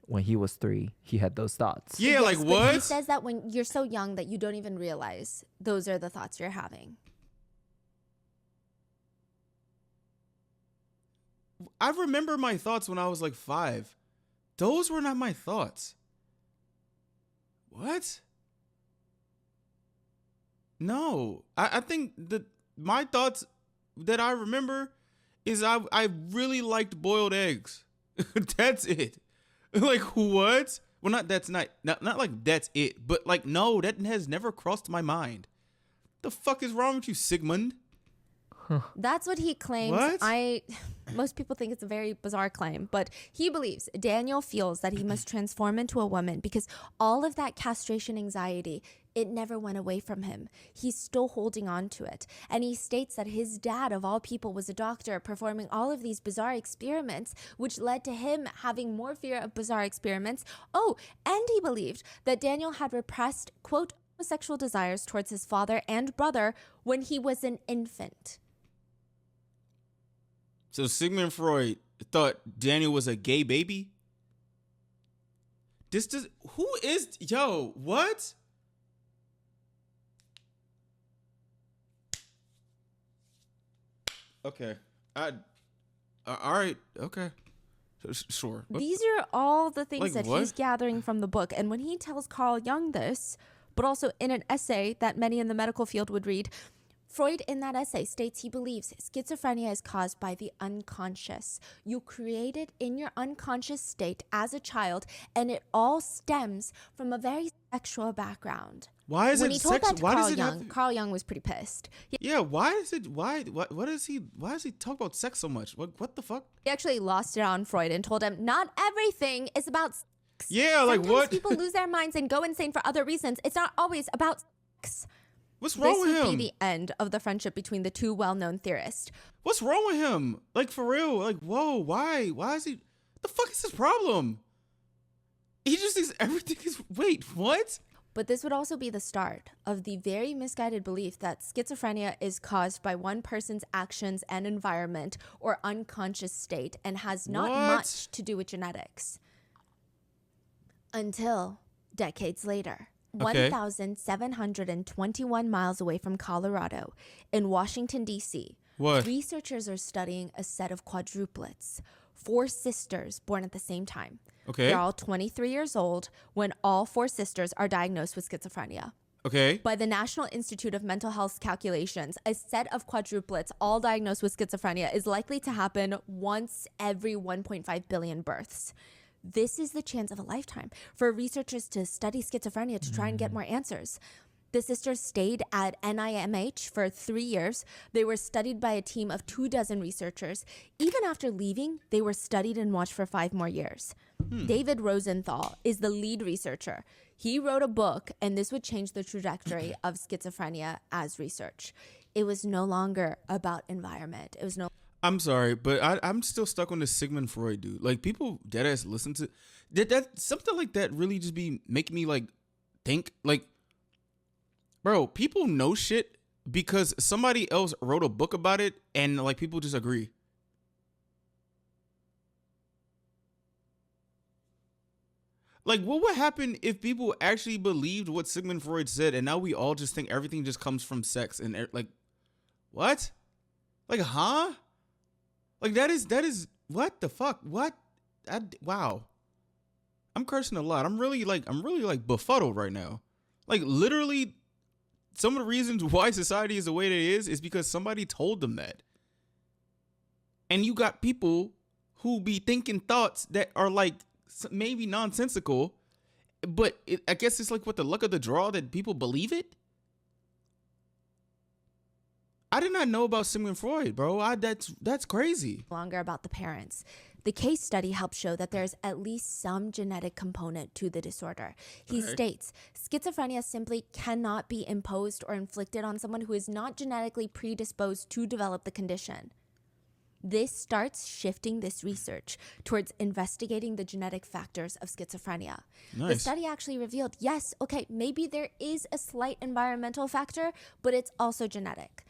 when he was 3, he had those thoughts? Yeah, Yes, like but what? He says that when you're so young that you don't even realize those are the thoughts you're having. I remember my thoughts when I was like 5. Those were not my thoughts. What? No. I think that my thoughts that I remember is I really liked boiled eggs. That's it. Like what? Well, not like that's it, but like no, that has never crossed my mind. The fuck is wrong with you, Sigmund? That's what he claims. What? Most people think it's a very bizarre claim, but he believes Daniel feels that he must transform into a woman because all of that castration anxiety, it never went away from him. He's still holding on to it. And he states that his dad, of all people, was a doctor performing all of these bizarre experiments, which led to him having more fear of bizarre experiments. Oh, and he believed that Daniel had repressed, quote, homosexual desires towards his father and brother when he was an infant. So Sigmund Freud thought Daniel was a gay baby? What? Okay. All right. Okay. Sure. These are all the things Like that what? he's gathering from the book. And when he tells Carl Jung this, but also in an essay that many in the medical field would read, Freud in that essay states he believes schizophrenia is caused by the unconscious. You create it in your unconscious state as a child, and it all stems from a very sexual background. Why is when it he told sex? that to Why Carl does it Jung, have? Carl Jung was pretty pissed. Yeah. Why is it? Why does he talk about sex so much? What the fuck? He actually lost it on Freud and told him, not everything is about sex. Yeah. Like Sometimes what? people lose their minds and go insane for other reasons. It's not always about sex. What's wrong with This would him? be the end of the friendship between the two well-known theorists. What's wrong with him? Like for real? Like whoa? Why? Why is he? The fuck is his problem? He just thinks everything is. Wait, what? But this would also be the start of the very misguided belief that schizophrenia is caused by one person's actions and environment or unconscious state and has not What? much to do with genetics. Until decades later. Okay. 1,721 miles away from Colorado, in Washington, D.C., What? researchers are studying a set of quadruplets, 4 sisters born at the same time. Okay. They're all 23 years old when all 4 sisters are diagnosed with schizophrenia. Okay. By the National Institute of Mental Health calculations, a set of quadruplets all diagnosed with schizophrenia is likely to happen once every 1.5 billion births. This is the chance of a lifetime for researchers to study schizophrenia to try and get more answers. The sisters stayed at NIMH for 3 years. They were studied by a team of 24 researchers. Even after leaving, they were studied and watched for 5 more years. David Rosenthal is the lead researcher. He wrote a book, and this would change the trajectory of schizophrenia as research. It was no longer about environment. It was no I'm sorry, but I'm still stuck on this Sigmund Freud dude. Like people deadass listen to that something like that really just be making me like think like, bro, people know shit because somebody else wrote a book about it and like people just agree. Like, what would happen if people actually believed what Sigmund Freud said, and now we all just think everything just comes from sex and like, what? Like, huh? Like that is what the fuck? What? Wow. I'm cursing a lot. I'm really like befuddled right now. Like literally, some of the reasons why society is the way that it is because somebody told them that. And you got people who be thinking thoughts that are like maybe nonsensical, but I guess it's like what the luck of the draw that people believe it. I did not know about Sigmund Freud, bro. That's crazy. Longer about the parents. The case study helps show that there's at least some genetic component to the disorder. He states, schizophrenia simply cannot be imposed or inflicted on someone who is not genetically predisposed to develop the condition. This starts shifting this research towards investigating the genetic factors of schizophrenia. Nice. The study actually revealed, yes, okay, maybe there is a slight environmental factor, but it's also genetic.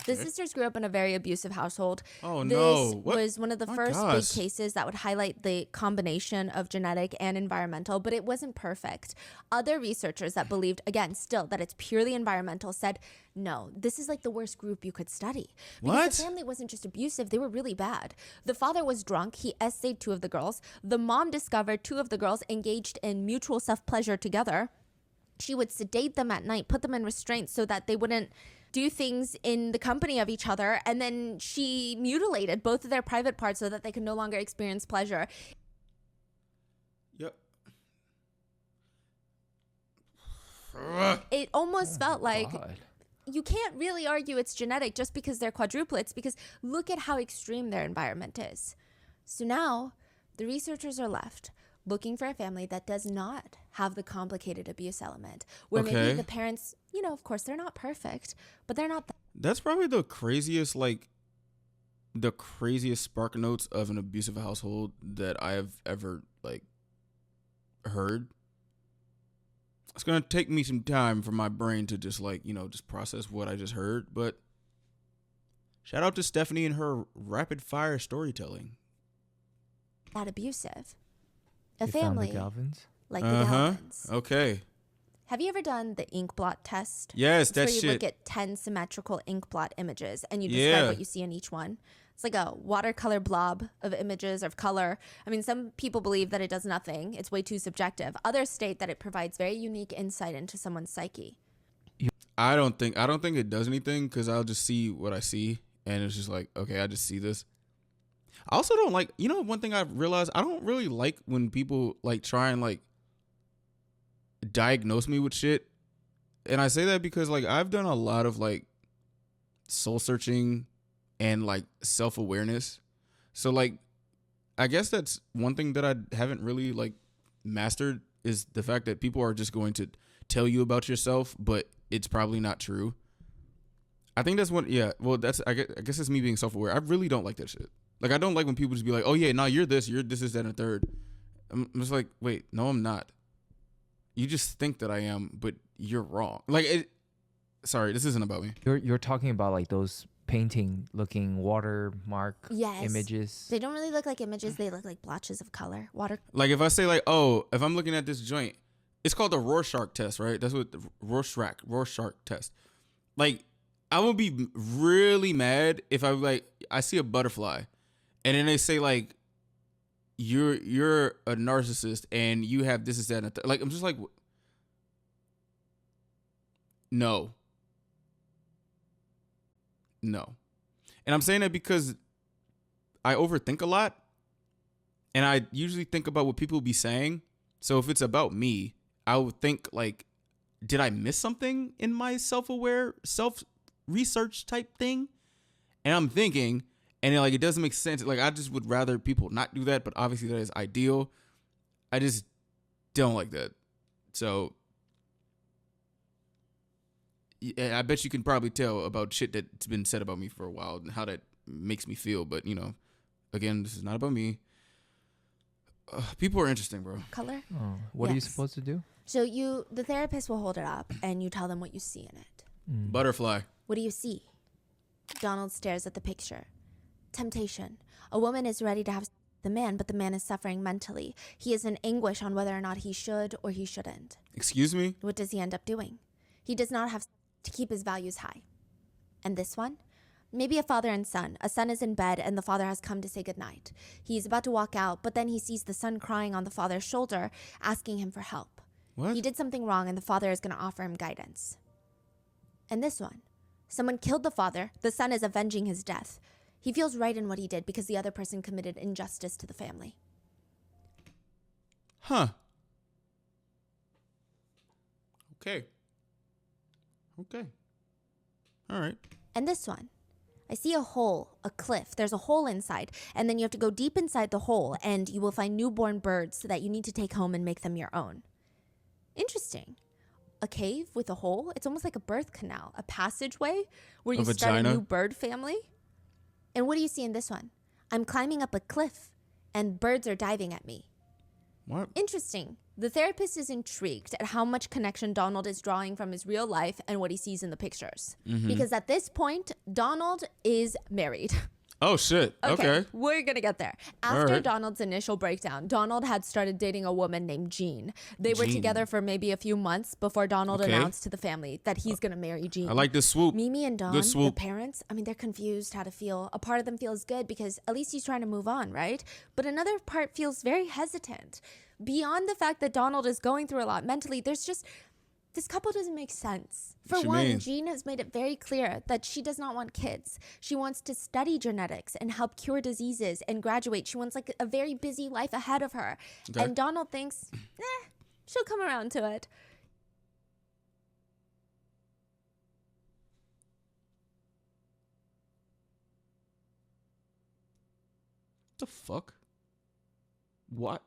The sisters grew up in a very abusive household. Oh, this no. What? was one of the My first gosh. big cases that would highlight the combination of genetic and environmental, but it wasn't perfect. Other researchers that believed, again, still that it's purely environmental said, no, this is like the worst group you could study. Because What? the family wasn't just abusive, they were really bad. The father was drunk. He essayed 2 of the girls. The mom discovered 2 of the girls engaged in mutual self-pleasure together. She would sedate them at night, put them in restraints so that they wouldn't do things in the company of each other, and then she mutilated both of their private parts so that they could no longer experience pleasure. Yep. It almost felt like God. you can't really argue it's genetic just because they're quadruplets, because look at how extreme their environment is. So now the researchers are left looking for a family that does not have the complicated abuse element, where Okay. maybe the parents, of course they're not perfect, but they're not That's probably the craziest spark notes of an abusive household that I have ever heard. It's gonna take me some time for my brain to just just process what I just heard, but shout out to Stephanie and her rapid fire storytelling. that abusive. A They found the family Galvins? like the Galvins. Okay. Have you ever done the ink blot test? Yes, It's that where you shit. look at 10 symmetrical ink blot images and you describe Yeah. what you see in each one. It's like a watercolor blob of images of color. I mean, some people believe that it does nothing. It's way too subjective. Others state that it provides very unique insight into someone's psyche. I don't think it does anything because I'll just see what I see and it's just like, okay, I just see this. I also don't like, one thing I've realized, I don't really like when people try and diagnose me with shit. And I say that because I've done a lot of soul searching and self-awareness. So I guess that's one thing that I haven't really mastered is the fact that people are just going to tell you about yourself, but it's probably not true. I think that's one. Yeah. Well, I guess it's me being self-aware. I really don't like that shit. I don't like when people just be like, oh yeah, no, you're this, is that, and a third. I'm just like, wait, no, I'm not. You just think that I am, but you're wrong. Sorry, this isn't about me. You're talking about those painting looking watermark Yes. images. They don't really look like images. They look like blotches of color. Water. If I say if I'm looking at this joint, it's called the Rorschach test, right? That's what the Rorschach test. I would be really mad if I see a butterfly and then they say you're a narcissist and you have this, that, and I'm just like, no. And I'm saying that because I overthink a lot and I usually think about what people be saying. So if it's about me, I would think did I miss something in my self-aware, self-research type thing? And I'm thinking, and it doesn't make sense. I just would rather people not do that, but obviously that is ideal. I just don't like that. So yeah, I bet you can probably tell about shit that's been said about me for a while and how that makes me feel. But, again, this is not about me. People are interesting, bro. Color? Oh, what are you Yes. supposed to do? So the therapist will hold it up and you tell them what you see in it. Butterfly. What do you see? Donald stares at the picture. Temptation. A woman is ready to have the man, but the man is suffering mentally. He is in anguish on whether or not he should or he shouldn't. Excuse me? What does he end up doing? He does not have to keep his values high. And this one? Maybe a father and son. A son is in bed and the father has come to say goodnight. He is about to walk out, but then he sees the son crying on the father's shoulder, asking him for help. What? He did something wrong and the father is going to offer him guidance. And this one? Someone killed the father. The son is avenging his death. He feels right in what he did because the other person committed injustice to the family. Huh. Okay. All right. And this one? I see a hole, a cliff. There's a hole inside, and then you have to go deep inside the hole, and you will find newborn birds that you need to take home and make them your own. Interesting. A cave with a hole? It's almost like a birth canal, a passageway where you start vagina? a new bird family. And what do you see in this one? I'm climbing up a cliff, and birds are diving at me. What? Interesting. The therapist is intrigued at how much connection Donald is drawing from his real life and what he sees in the pictures. Because at this point, Donald is married. Oh, shit. Okay. We're going to get there. After right. Donald's initial breakdown, Donald had started dating a woman named Jean. They were Jean. together for maybe a few months before Donald Okay. announced to the family that he's going to marry Jean. I like this swoop. Mimi and Don, Good the swoop. parents, they're confused how to feel. A part of them feels good because at least he's trying to move on, right? But another part feels very hesitant. Beyond the fact that Donald is going through a lot mentally, there's just, this couple doesn't make sense. For What you one, mean? Jean has made it very clear that she does not want kids. She wants to study genetics and help cure diseases and graduate. She wants like a very busy life ahead of her. Okay. And Donald thinks, she'll come around to it. The fuck? What?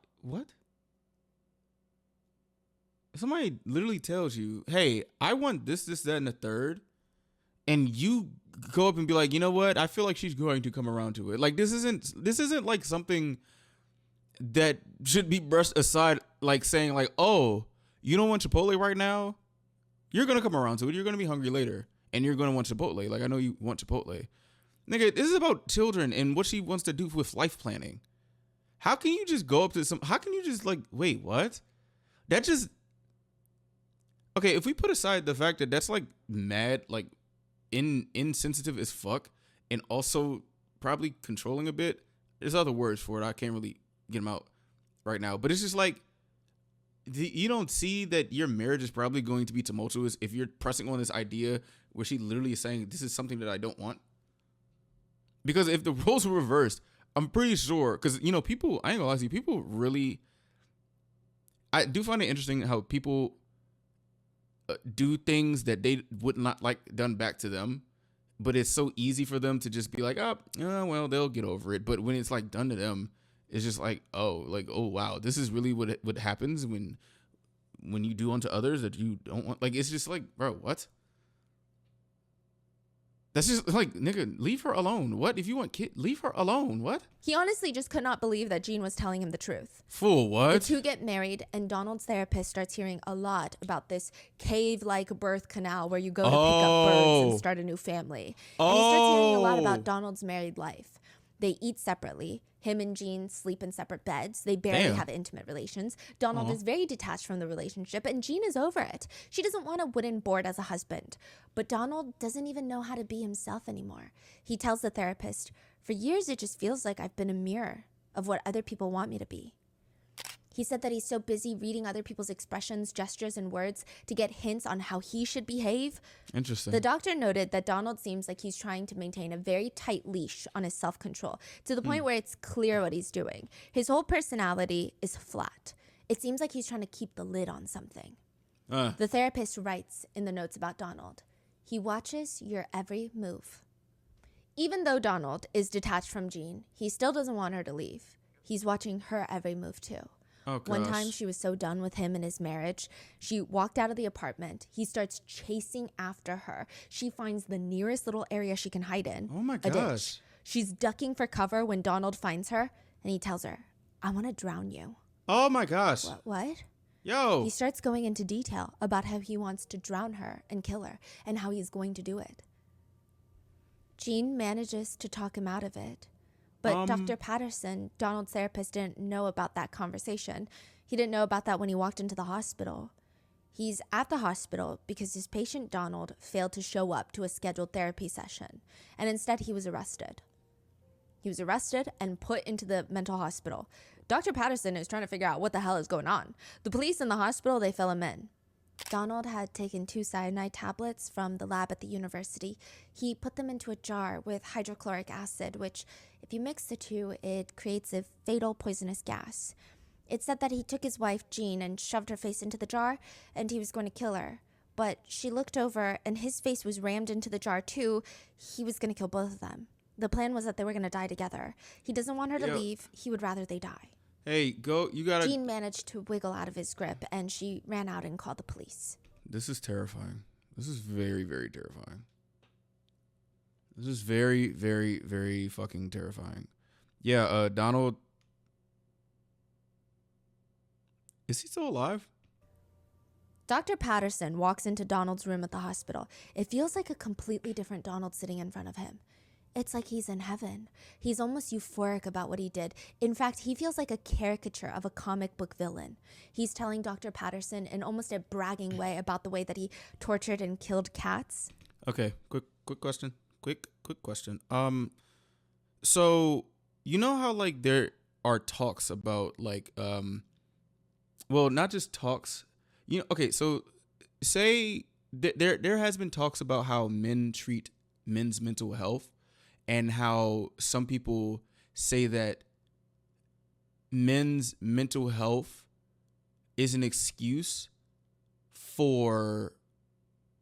Somebody literally tells you, hey, I want this, that, and the third. And you go up and be like, you know what? I feel like she's going to come around to it. Like, this isn't like something that should be brushed aside, like saying like, oh, you don't want Chipotle right now? You're going to come around to it. You're going to be hungry later. And you're going to want Chipotle. Like, I know you want Chipotle. Nigga, this is about children and what she wants to do with life planning. How can you just go up to how can you just like, wait, what? That just, okay, if we put aside the fact that that's like mad, like insensitive as fuck, and also probably controlling a bit, there's other words for it. I can't really get them out right now. But it's just like, you don't see that your marriage is probably going to be tumultuous if you're pressing on this idea where she literally is saying, this is something that I don't want. Because if the roles were reversed, I'm pretty sure, because, people, I ain't gonna lie to you, people really, I do find it interesting how people do things that they would not like done back to them, but it's so easy for them to just be like, oh, well, they'll get over it. But when it's like done to them, it's just like, oh, wow, this is really what happens when you do unto others that you don't want. Like, it's just like, bro, what? That's just like, nigga, leave her alone. What? If you want kid, leave her alone. What? He honestly just could not believe that Jean was telling him the truth. Fool, The what? two get married, and Donald's therapist starts hearing a lot about this cave-like birth canal where you go to pick up birds and start a new family. And he starts hearing a lot about Donald's married life. They eat separately. Him and Jean sleep in separate beds. They barely Damn. have intimate relations. Donald is very detached from the relationship, and Jean is over it. She doesn't want a wooden board as a husband. But Donald doesn't even know how to be himself anymore. He tells the therapist, for years it just feels like I've been a mirror of what other people want me to be. He said that he's so busy reading other people's expressions, gestures, and words to get hints on how he should behave. Interesting. The doctor noted that Donald seems like he's trying to maintain a very tight leash on his self-control to the point where it's clear what he's doing. His whole personality is flat. It seems like he's trying to keep the lid on something. The therapist writes in the notes about Donald, he watches your every move. Even though Donald is detached from Jean, he still doesn't want her to leave. He's watching her every move too. Oh, gosh. One time she was so done with him and his marriage, she walked out of the apartment. He starts chasing after her. She finds the nearest little area she can hide in. Oh my a gosh. ditch. She's ducking for cover when Donald finds her, and he tells her, "I want to drown you." Oh my gosh. What? Yo. He starts going into detail about how he wants to drown her and kill her, and how he's going to do it. Jean manages to talk him out of it. But Dr. Patterson, Donald's therapist, didn't know about that conversation. He didn't know about that when he walked into the hospital. He's at the hospital because his patient Donald failed to show up to a scheduled therapy session, and instead he was arrested. He was arrested and put into the mental hospital. Dr. Patterson is trying to figure out what the hell is going on. The police in the hospital, they fill him in. Donald had taken 2 cyanide tablets from the lab at the university. He put them into a jar with hydrochloric acid, which, if you mix the two, it creates a fatal poisonous gas. It said that he took his wife, Jean, and shoved her face into the jar, and he was going to kill her. But she looked over, and his face was rammed into the jar, too. He was going to kill both of them. The plan was that they were going to die together. He doesn't want her to leave. He would rather they die. Hey, go. You gotta. Jean managed to wiggle out of his grip, and she ran out and called the police. This is terrifying. This is very, very terrifying. This is very, very, very fucking terrifying. Yeah, Donald. Is he still alive? Dr. Patterson walks into Donald's room at the hospital. It feels like a completely different Donald sitting in front of him. It's like he's in heaven. He's almost euphoric about what he did. In fact, he feels like a caricature of a comic book villain. He's telling Dr. Patterson in almost a bragging way about the way that he tortured and killed cats. Okay, quick question. Quick question. So you know how like there are talks about like well, not just talks. You know, okay, so say there has been talks about how men treat men's mental health, and how some people say that men's mental health is an excuse for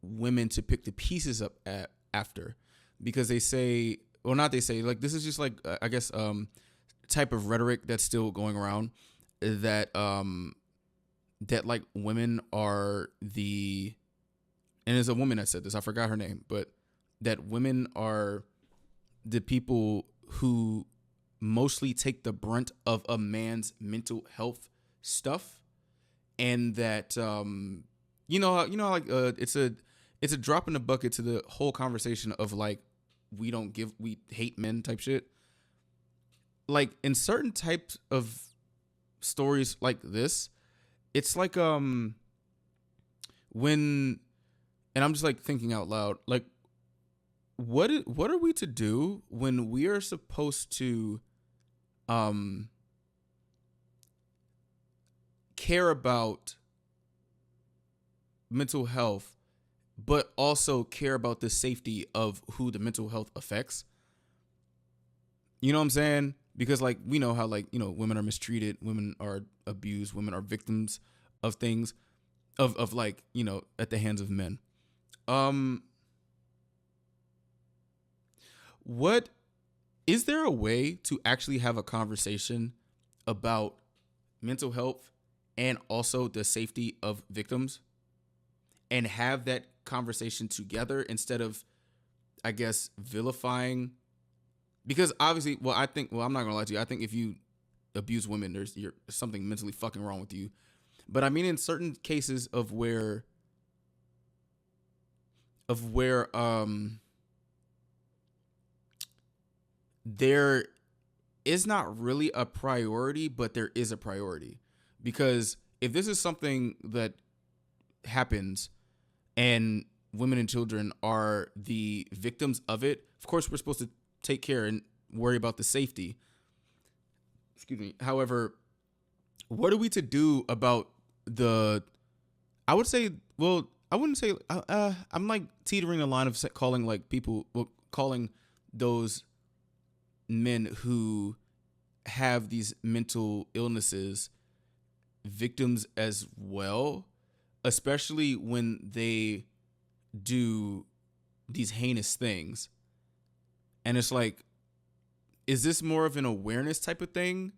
women to pick the pieces up after, because they say, well, not they say, like, this is just like I guess type of rhetoric that's still going around, that that like women are the, and there's a woman that said this, I forgot her name, but that women are the people who mostly take the brunt of a man's mental health stuff, and that you know like it's a drop in the bucket to the whole conversation of like we hate men type shit. Like in certain types of stories like this, it's like when, and I'm just like thinking out loud, like what are we to do when we are supposed to care about mental health, but also care about the safety of who the mental health affects? You know what I'm saying? Because like we know how, like, you know, women are mistreated, women are abused, women are victims of things of like, you know, at the hands of men. What is there a way to actually have a conversation about mental health and also the safety of victims, and have that conversation together instead of, I guess, vilifying? Because obviously, well, I'm not gonna lie to you, I think if you abuse women, there's something mentally fucking wrong with you. But I mean, in certain cases of where there is not really a priority, but there is a priority. Because if this is something that happens and women and children are the victims of it, of course we're supposed to take care and worry about the safety. Excuse me. However, what are we to do about I would say, well, I wouldn't say, I'm like teetering the line of calling like people, well, calling those men who have these mental illnesses victims as well, especially when they do these heinous things. And it's like, is this more of an awareness type of thing?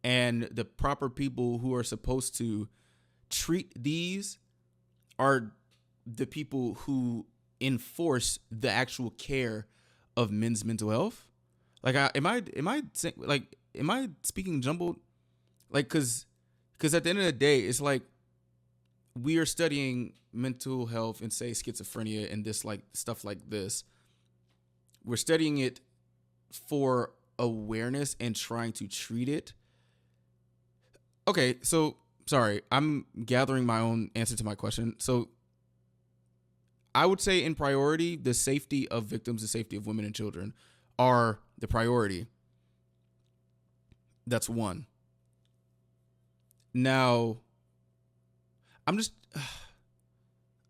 And the proper people who are supposed to treat these are the people who enforce the actual care of men's mental health? Like, am I speaking jumbled? Like, cause at the end of the day, it's like we are studying mental health and say schizophrenia and this like stuff like this. We're studying it for awareness and trying to treat it. Okay, so sorry, I'm gathering my own answer to my question. So I would say in priority, the safety of victims, the safety of women and children are the priority. That's one. Now, I'm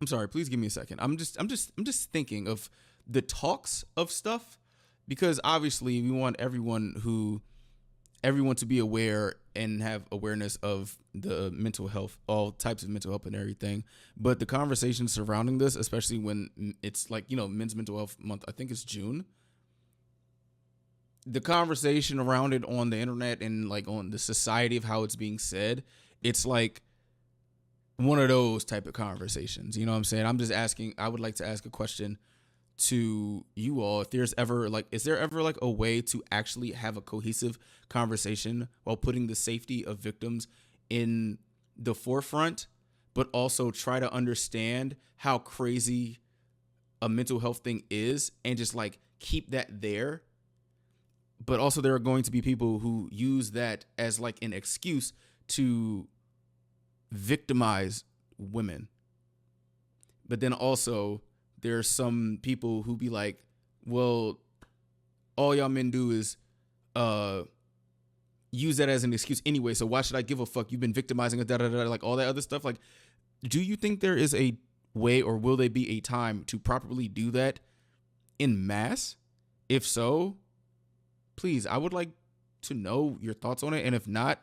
sorry, please give me a second. I'm just thinking of the talks of stuff, because obviously we want everyone to be aware and have awareness of the mental health, all types of mental health and everything. But the conversation surrounding this, especially when it's like, Men's Mental Health Month, I think it's June. The conversation around it on the internet and like on the society of how it's being said, it's like one of those type of conversations. You know what I'm saying? I'm just asking, I would like to ask a question to you all. If there's ever like, is there ever like a way to actually have a cohesive conversation while putting the safety of victims in the forefront, but also try to understand how crazy a mental health thing is and just like keep that there? But also there are going to be people who use that as like an excuse to victimize women. But then also there's some people who be like, well, all y'all men do is use that as an excuse anyway, so why should I give a fuck? You've been victimizing it, like all that other stuff. Like, do you think there is a way, or will there be a time to properly do that in mass? If so, please, I would like to know your thoughts on it. And if not,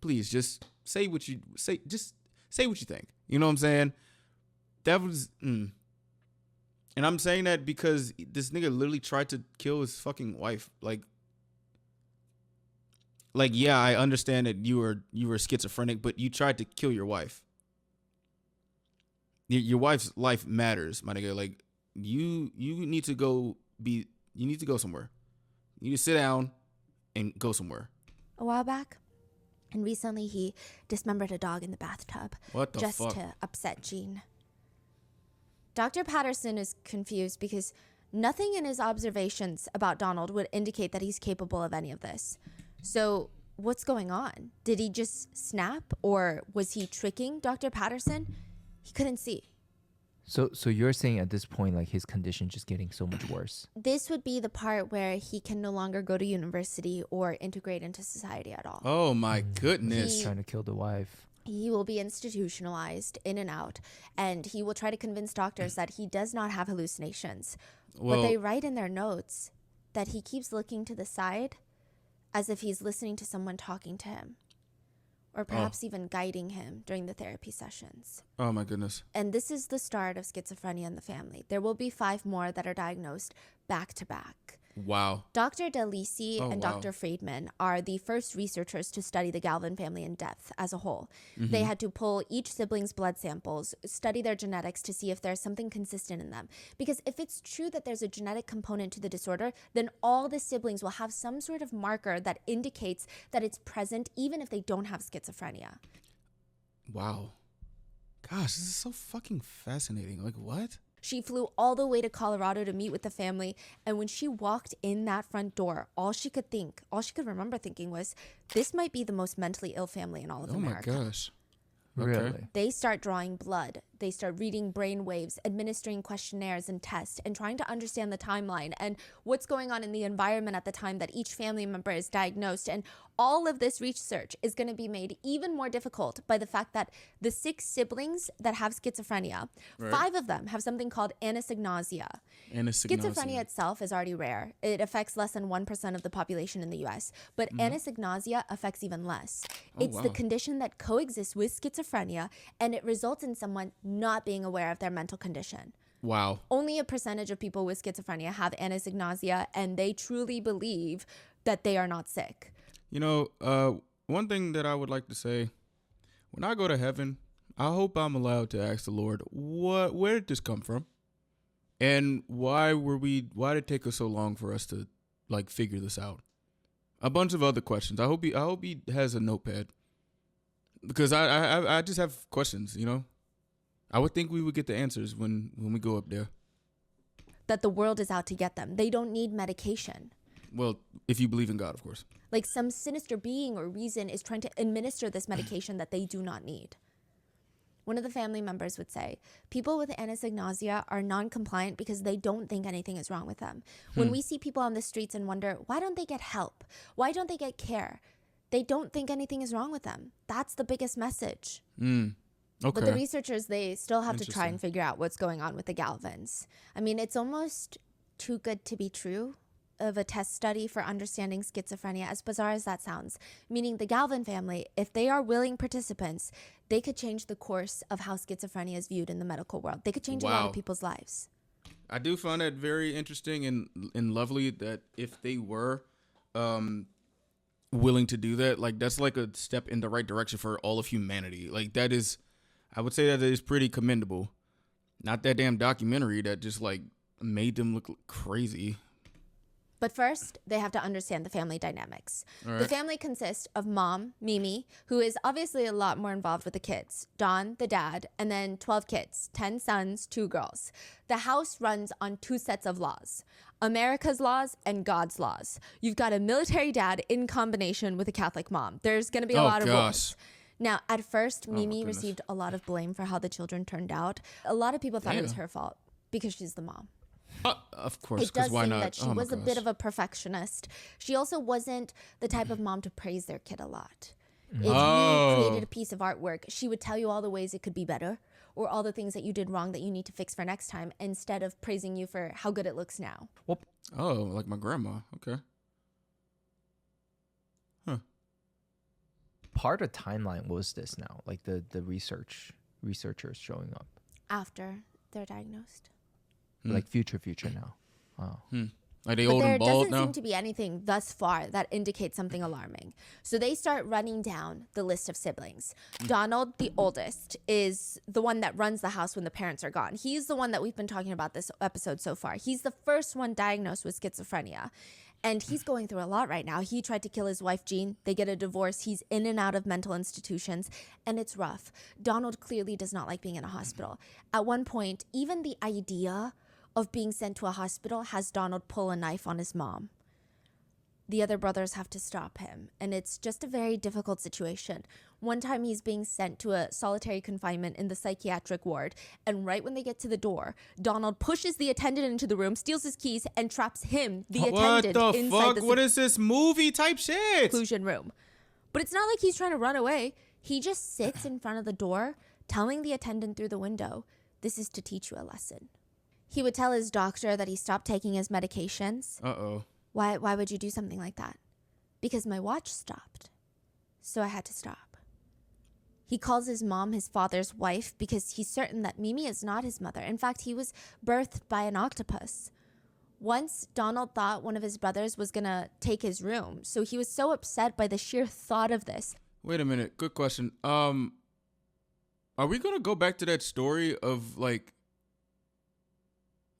please just say what you say. Just say what you think. You know what I'm saying? That was, and I'm saying that because this nigga literally tried to kill his fucking wife. Like, yeah, I understand that you were schizophrenic, but you tried to kill your wife. Your wife's life matters, my nigga. Like, you need to go somewhere. You need to sit down and go somewhere. A while back, and recently he dismembered a dog in the bathtub. What the just fuck? to upset Jean. Dr. Patterson is confused because nothing in his observations about Donald would indicate that he's capable of any of this. So what's going on? Did he just snap, or was he tricking Dr. Patterson? He couldn't see. So you're saying at this point, like, his condition just getting so much worse? This would be the part where he can no longer go to university or integrate into society at all. Oh my goodness. He's trying to kill the wife. He will be institutionalized in and out, and he will try to convince doctors that he does not have hallucinations. Well, but they write in their notes that he keeps looking to the side as if he's listening to someone talking to him, or perhaps even guiding him during the therapy sessions. Oh my goodness. And this is the start of schizophrenia in the family. There will be 5 more that are diagnosed back to back. Wow. Dr. Delisi and wow. Dr. Friedman are the first researchers to study the Galvin family in depth as a whole. They had to pull each sibling's blood samples, study their genetics to see if there's something consistent in them. Because if it's true that there's a genetic component to the disorder, then all the siblings will have some sort of marker that indicates that it's present even if they don't have schizophrenia. Wow. Gosh, this is so fucking fascinating. Like, what? She flew all the way to Colorado to meet with the family, and when she walked in that front door, all she could remember thinking was, this might be the most mentally ill family in all of America. Oh my gosh. Really? They start drawing blood. They start reading brain waves, administering questionnaires and tests, and trying to understand the timeline and what's going on in the environment at the time that each family member is diagnosed. And all of this research is going to be made even more difficult by the fact that the 6 siblings that have schizophrenia, 5 of them have something called anosognosia. Schizophrenia itself is already rare. It affects less than 1% of the population in the US, but anosognosia affects even less. It's the condition that coexists with schizophrenia, and it results in someone not being aware of their mental condition. Wow. Only a percentage of people with schizophrenia have anosognosia, and they truly believe that they are not sick. You know, one thing that I would like to say, when I go to heaven, I hope I'm allowed to ask the Lord, where did this come from? And why did it take us so long for us to like figure this out. A bunch of other questions. I hope he has a notepad, because I just have questions. You know, I would think we would get the answers when we go up there. That the world is out to get them. They don't need medication. Well, if you believe in God, of course. Like some sinister being or reason is trying to administer this medication that they do not need. One of the family members would say, people with anosognosia are non-compliant because they don't think anything is wrong with them. When we see people on the streets and wonder, why don't they get help? Why don't they get care? They don't think anything is wrong with them. That's the biggest message. Okay. But the researchers, they still have to try Interesting. and figure out what's going on with the Galvins. I mean, it's almost too good to be true of a test study for understanding schizophrenia, as bizarre as that sounds. Meaning the Galvin family, if they are willing participants, they could change the course of how schizophrenia is viewed in the medical world. They could change a lot Wow. of people's lives. I do find that very interesting and lovely that if they were willing to do that, like that's like a step in the right direction for all of humanity. Like that is, I would say that is pretty commendable. Not that damn documentary that just like made them look crazy. But first, they have to understand the family dynamics. All The right. family consists of mom, Mimi, who is obviously a lot more involved with the kids, Don, the dad, and then 12 kids, 10 sons, 2 girls. The house runs on 2 sets of laws, America's laws and God's laws. You've got a military dad in combination with a Catholic mom. There's going to be a lot of rules. Now, at first, Mimi goodness. received a lot of blame for how the children turned out. A lot of people thought it was Damn. her fault because she's the mom. Of course, It because does why seem not? that she Oh my was a bit gosh. of a perfectionist. She also wasn't the type of mom to praise their kid a lot. If Oh. you created a piece of artwork, she would tell you all the ways it could be better or all the things that you did wrong that you need to fix for next time instead of praising you for how good it looks now. Oh, like my grandma. Okay. Part of timeline was this now, like the researchers showing up, After they're diagnosed. like future now. Oh. Are they But old there and bald doesn't now? seem to be anything thus far that indicates something alarming. So they start running down the list of siblings. Donald, the oldest, is the one that runs the house when the parents are gone. He's the one that we've been talking about this episode so far. He's the first one diagnosed with schizophrenia. And he's going through a lot right now. He tried to kill his wife, Jean. They get a divorce. He's in and out of mental institutions, and it's rough. Donald clearly does not like being in a hospital. At one point, even the idea of being sent to a hospital has Donald pull a knife on his mom. The other brothers have to stop him, and it's just a very difficult situation. One time he's being sent to a solitary confinement in the psychiatric ward, and right when they get to the door, Donald pushes the attendant into the room, steals his keys, and traps him, the What attendant, the inside fuck? the What is this movie type shit? seclusion room. But it's not like he's trying to run away. He just sits in front of the door, telling the attendant through the window, "This is to teach you a lesson." He would tell his doctor that he stopped taking his medications. Uh-oh. Why would you do something like that? Because my watch stopped. So I had to stop. He calls his mom his father's wife because he's certain that Mimi is not his mother. In fact, he was birthed by an octopus. Once, Donald thought one of his brothers was going to take his room. So he was so upset by the sheer thought of this. Wait a minute. Good question. Are we going to go back to that story of like,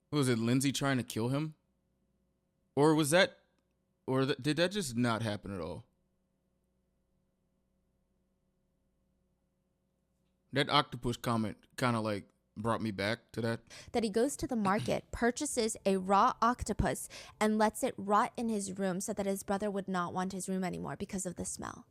what was it, Lindsay trying to kill him? Or was that, did that just not happen at all? That octopus comment kind of like brought me back to that. That he goes to the market, purchases a raw octopus, and lets it rot in his room so that his brother would not want his room anymore because of the smell.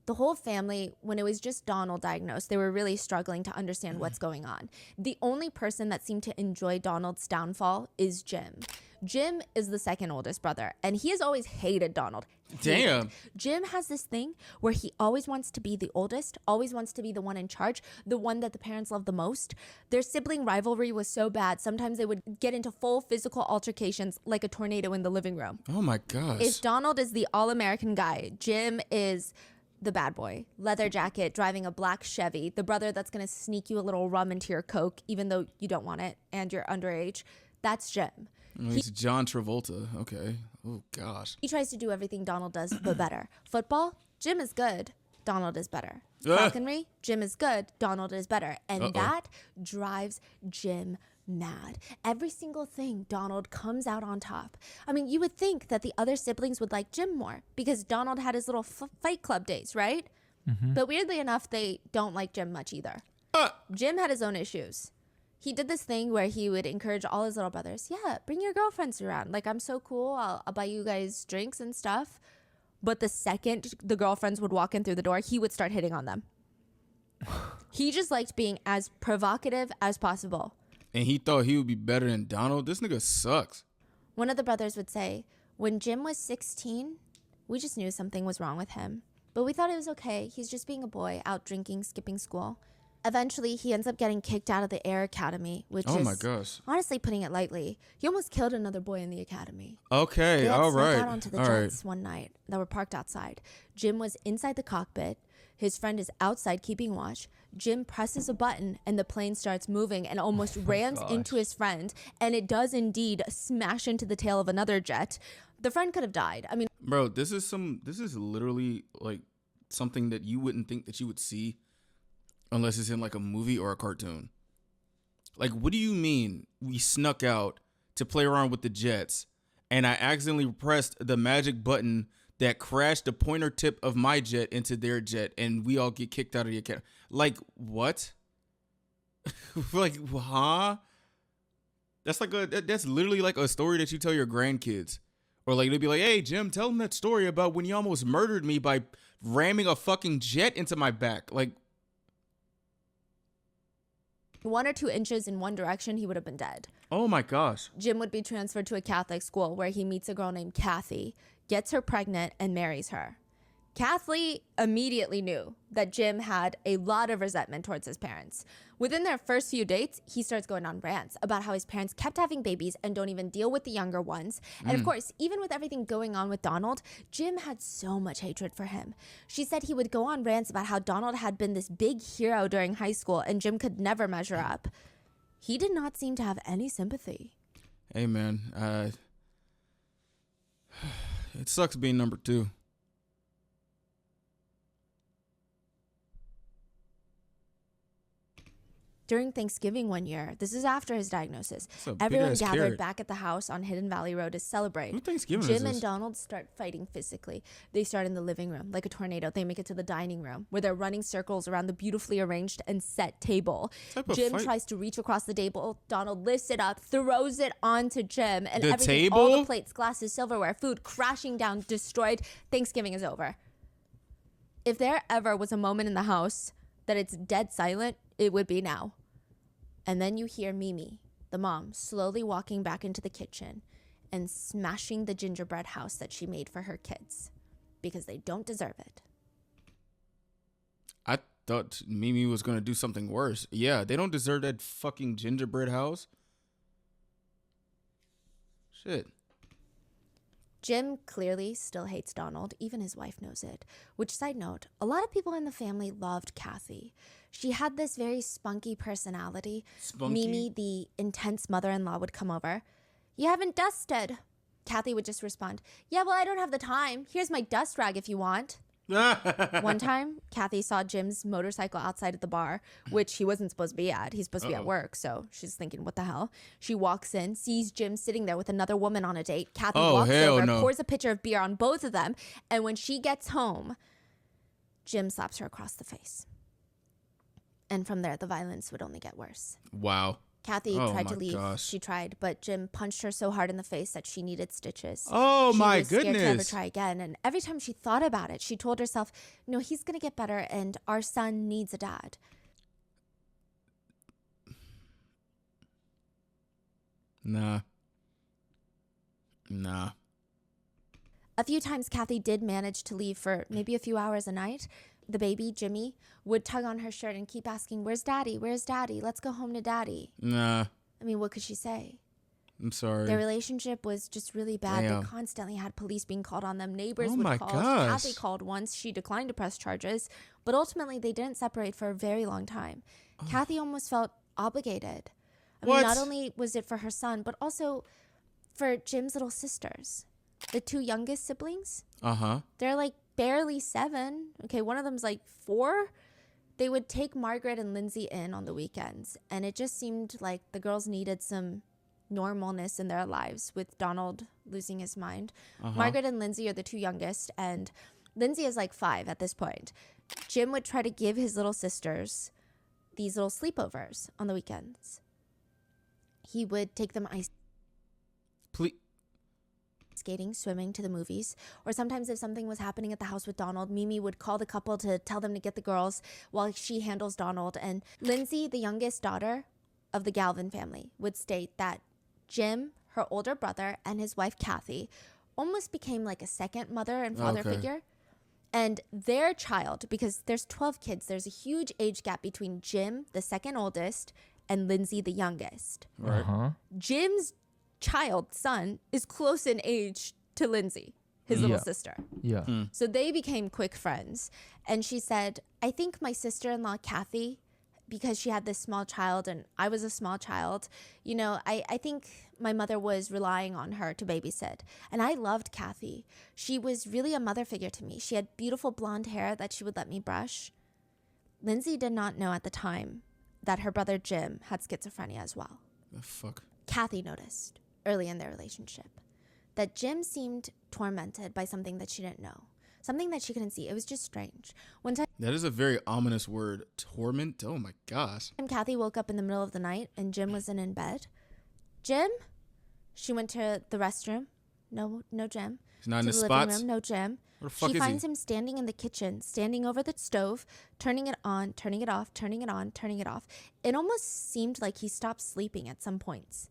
The whole family, when it was just Donald diagnosed, they were really struggling to understand what's going on. The only person that seemed to enjoy Donald's downfall is Jim. Jim is the second oldest brother, and he has always hated Donald. Damn. Jim has this thing where he always wants to be the oldest, always wants to be the one in charge, the one that the parents love the most. Their sibling rivalry was so bad, sometimes they would get into full physical altercations like a tornado in the living room. Oh my gosh. If Donald is the all-American guy, Jim is the bad boy, leather jacket, driving a black Chevy, the brother that's going to sneak you a little rum into your Coke, even though you don't want it and you're underage. That's Jim. It's John Travolta. Okay. Oh gosh. He tries to do everything Donald does, but better. Football, Jim is good. Donald is better. Ugh. Falconry, Jim is good. Donald is better. And that drives Jim mad. Every single thing, Donald comes out on top. I mean, you would think that the other siblings would like Jim more because Donald had his little fight club days, right? But weirdly enough, they don't like Jim much either. Jim had his own issues. He did this thing where he would encourage all his little brothers, yeah, bring your girlfriends around. Like, I'm so cool. I'll buy you guys drinks and stuff. But the second the girlfriends would walk in through the door, he would start hitting on them. He just liked being as provocative as possible. And he thought he would be better than Donald. This nigga sucks. One of the brothers would say, when Jim was 16, we just knew something was wrong with him. But we thought it was okay. He's just being a boy, out drinking, skipping school. Eventually, he ends up getting kicked out of the Air Academy, which Oh is, my gosh. honestly, putting it lightly, he almost killed another boy in the academy. Okay, They had all snuck right. out onto the all right. jets one night that were parked outside. Jim was inside the cockpit. His friend is outside keeping watch. Jim presses a button and the plane starts moving and almost rams into his friend. And it does indeed smash into the tail of another jet. The friend could have died. I mean, Bro, this is literally like something that you wouldn't think that you would see unless it's in like a movie or a cartoon. Like, what do you mean we snuck out to play around with the jets and I accidentally pressed the magic button that crashed the pointer tip of my jet into their jet and we all get kicked out of the academy? Like, what? Like, huh? That's literally like a story that you tell your grandkids. Or like, they'd be like, hey, Jim, tell them that story about when you almost murdered me by ramming a fucking jet into my back. Like, 1 or 2 inches in one direction, he would have been dead. oh my gosh. Jim would be transferred to a Catholic school where he meets a girl named Kathy, gets her pregnant, and marries her. Kathy immediately knew that Jim had a lot of resentment towards his parents. Within their first few dates, he starts going on rants about how his parents kept having babies and don't even deal with the younger ones. And of course, even with everything going on with Donald, Jim had so much hatred for him. She said he would go on rants about how Donald had been this big hero during high school and Jim could never measure up. He did not seem to have any sympathy. Hey, man. It sucks being number 2. During Thanksgiving one year, this is after his diagnosis, That's a everyone big-ass gathered carrot. back at the house on Hidden Valley Road to celebrate. What Thanksgiving Jim is and this? Donald start fighting physically. They start in the living room. Like a tornado, they make it to the dining room, where they're running circles around the beautifully arranged and set table. Type of Jim fight? tries to reach across the table. Donald lifts it up, throws it onto Jim, and The everything, all table? the plates, glasses, silverware, food, crashing down, destroyed. Thanksgiving is over. If there ever was a moment in the house that it's dead silent, it would be now. And then you hear Mimi, the mom, slowly walking back into the kitchen and smashing the gingerbread house that she made for her kids because they don't deserve it. I thought Mimi was going to do something worse. Yeah, they don't deserve that fucking gingerbread house. Shit. Jim clearly still hates Donald. Even his wife knows it. Which, side note, a lot of people in the family loved Kathy. She had this very spunky personality. Spunky? Mimi, the intense mother-in-law, would come over. You haven't dusted. Kathy would just respond, yeah, well, I don't have the time. Here's my dust rag if you want. One time, Kathy saw Jim's motorcycle outside of the bar, which he wasn't supposed to be at. He's supposed to be at work, so she's thinking, what the hell? She walks in, sees Jim sitting there with another woman on a date. Kathy walks hell over, no. pours a pitcher of beer on both of them, and when she gets home, Jim slaps her across the face. And from there, the violence would only get worse. Wow. Kathy Oh tried to my leave. gosh. She tried, but Jim punched her so hard in the face that she needed stitches. Oh She my was scared to ever goodness. try again. And every time she thought about it, she told herself, no, he's going to get better and our son needs a dad. Nah. A few times Kathy did manage to leave for maybe a few hours a night. The baby, Jimmy, would tug on her shirt and keep asking, where's daddy? Where's daddy? Let's go home to daddy. Nah. I mean, what could she say? I'm sorry. Their relationship was just really bad. Damn. They constantly had police being called on them. Neighbors Oh would my call. gosh. Kathy called once. She declined to press charges. But ultimately, they didn't separate for a very long time. Kathy almost felt obligated. I mean, What? not only was it for her son, but also for Jim's little sisters. The 2 youngest siblings. Uh-huh. They're like barely 7. Okay, one of them's like 4. they would take Margaret and Lindsay in on the weekends, and it just seemed like the girls needed some normalness in their lives with Donald losing his mind. Margaret and Lindsay are the two youngest, and Lindsay is like 5 at this point. Jim would try to give his little sisters these little sleepovers on the weekends. He would take them ice skating, swimming, to the movies. Or sometimes if something was happening at the house with Donald, Mimi would call the couple to tell them to get the girls while she handles Donald. And Lindsay, the youngest daughter of the Galvin family, would state that Jim, her older brother, and his wife Kathy almost became like a second mother and father figure. And their child, because there's 12 kids, there's a huge age gap between Jim, the second oldest, and Lindsay, the youngest. Right. Jim's son, is close in age to Lindsay, his little sister. Yeah. So they became quick friends. And she said, I think my sister-in-law, Kathy, because she had this small child and I was a small child, you know, I think my mother was relying on her to babysit. And I loved Kathy. She was really a mother figure to me. She had beautiful blonde hair that she would let me brush. Lindsay did not know at the time that her brother Jim had schizophrenia as well. The fuck? Kathy noticed early in their relationship that Jim seemed tormented by something that she didn't know, something that she couldn't see. It was just strange. One time, That is a very ominous word. Torment? Oh my gosh. Kathy woke up in the middle of the night and Jim wasn't in bed. Jim? She went to the restroom. No Jim. He's not in To the the living spots? room. No Jim. Where the fuck She is finds he? him standing in the kitchen, standing over the stove, turning it on, turning it off, turning it on, turning it off. It almost seemed like he stopped sleeping at some points.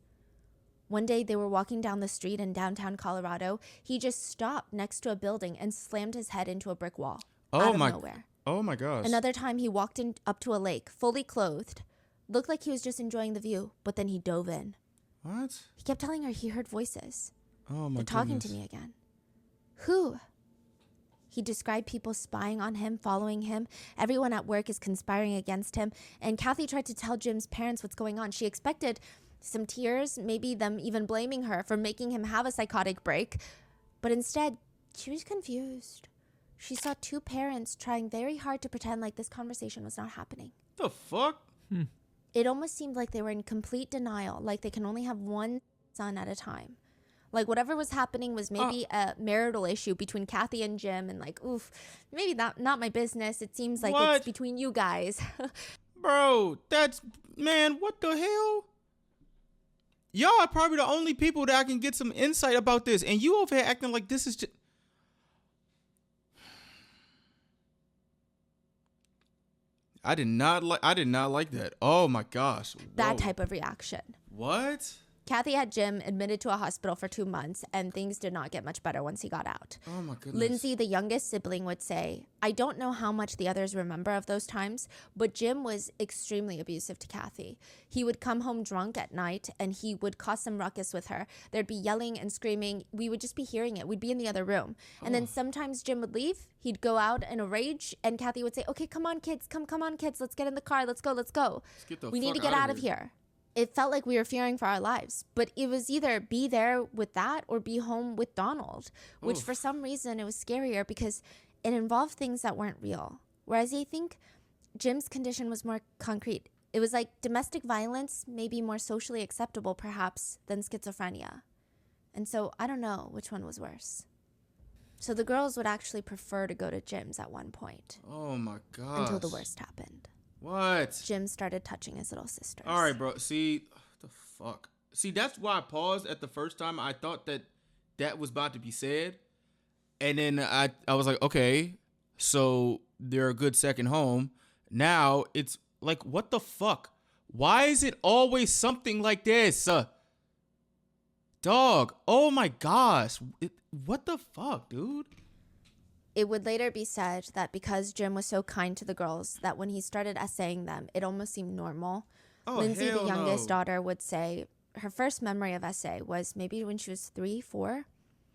One day they were walking down the street in downtown Colorado. He just stopped next to a building and slammed his head into a brick wall out of nowhere. Oh my gosh. Another time he walked up to a lake, fully clothed. Looked like he was just enjoying the view, but then he dove in. What? He kept telling her he heard voices. Oh my They're talking goodness. to me again. Who? He described people spying on him, following him. Everyone at work is conspiring against him. And Kathy tried to tell Jim's parents what's going on. She expected some tears, maybe them even blaming her for making him have a psychotic break. But instead, she was confused. She saw 2 parents trying very hard to pretend like this conversation was not happening. The fuck? It almost seemed like they were in complete denial, like they can only have one son at a time. Like whatever was happening was maybe a marital issue between Kathy and Jim, and like, oof, maybe not my business. It seems like What? it's between you guys. Bro, man, what the hell? Y'all are probably the only people that I can get some insight about this. And you over here acting like this is just... I did not like that. Oh my gosh. That Whoa. type of reaction. What? Kathy had Jim admitted to a hospital for 2 months, and things did not get much better once he got out. Oh my goodness. Lindsay, the youngest sibling, would say, I don't know how much the others remember of those times, but Jim was extremely abusive to Kathy. He would come home drunk at night, and he would cause some ruckus with her. There'd be yelling and screaming. We would just be hearing it. We'd be in the other room. And then sometimes Jim would leave. He'd go out in a rage, and Kathy would say, okay, come on, kids. Come on, kids. Let's get in the car. Let's go. Let's get the We need to fuck get out of here. It felt like we were fearing for our lives, but it was either be there with that or be home with Donald, which for some reason it was scarier because it involved things that weren't real. Whereas I think Jim's condition was more concrete. It was like domestic violence, maybe more socially acceptable perhaps than schizophrenia. And so I don't know which one was worse. So the girls would actually prefer to go to Jim's at one point Oh my gosh. until the worst happened. What? Jim started touching his little sisters. All right, bro. See, the fuck. See, that's why I paused at the first time. I thought that was about to be said. And then I was like, okay, so they're a good second home. Now it's like, what the fuck? Why is it always something like this? Dog. Oh my gosh. What the fuck, dude? It would later be said that because Jim was so kind to the girls that when he started essaying them, it almost seemed normal. Oh, Lindsay, the hell youngest no. daughter, would say her first memory of essay was maybe when she was 3, 4.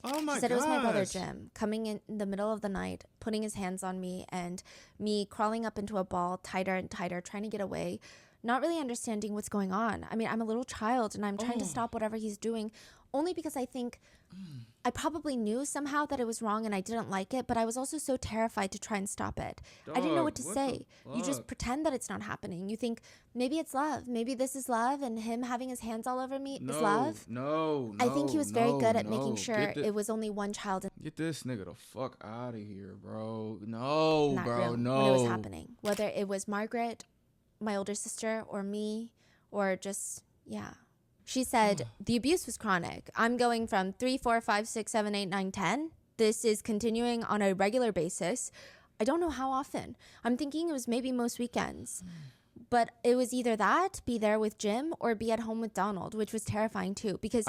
Oh my She said it was my brother gosh. Jim coming in the middle of the night, putting his hands on me and me crawling up into a ball tighter and tighter, trying to get away, not really understanding what's going on. I mean, I'm a little child and I'm trying to stop whatever he's doing only because I think I probably knew somehow that it was wrong and I didn't like it, but I was also so terrified to try and stop it. I didn't know what to say. You just pretend that it's not happening. You think maybe it's love. Maybe this is love, and him having his hands all over me is love. No, I think he was very good at making sure it was only one child. Get this nigga the fuck out of here, bro. No, Not bro, real no. when it was happening. Whether it was Margaret, my older sister, or me, or just, yeah. She said, the abuse was chronic. I'm going from 3, 4, 5, 6, 7, 8, 9, 10. This is continuing on a regular basis. I don't know how often. I'm thinking it was maybe most weekends. But it was either that, be there with Jim, or be at home with Donald, which was terrifying too. Because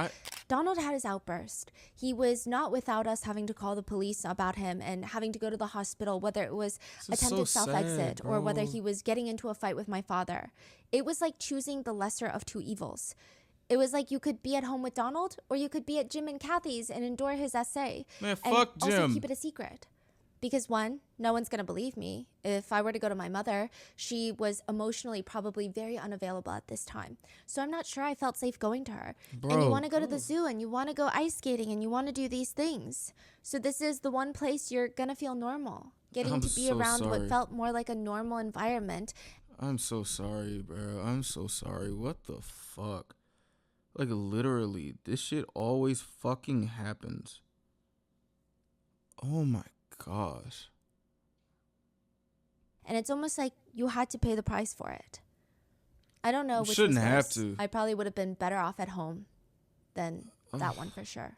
Donald had his outburst. He was not without us having to call the police about him and having to go to the hospital, whether it was attempted self-exit or whether he was getting into a fight with my father. It was like choosing the lesser of two evils. It was like you could be at home with Donald, or you could be at Jim and Kathy's and endure his essay. Man, and fuck Jim. also keep it a secret. Because one, no one's going to believe me. If I were to go to my mother, she was emotionally probably very unavailable at this time. So I'm not sure I felt safe going to her. And you want to go to the zoo, and you want to go ice skating, and you want to do these things. So this is the one place you're going to feel normal. Getting to be around what felt more like a normal environment. I'm so sorry, bro. I'm so sorry. What the fuck? Like, literally, this shit always fucking happens. Oh my gosh. And it's almost like you had to pay the price for it. I don't know which shouldn't was have worse. to. I probably would have been better off at home than that one for sure.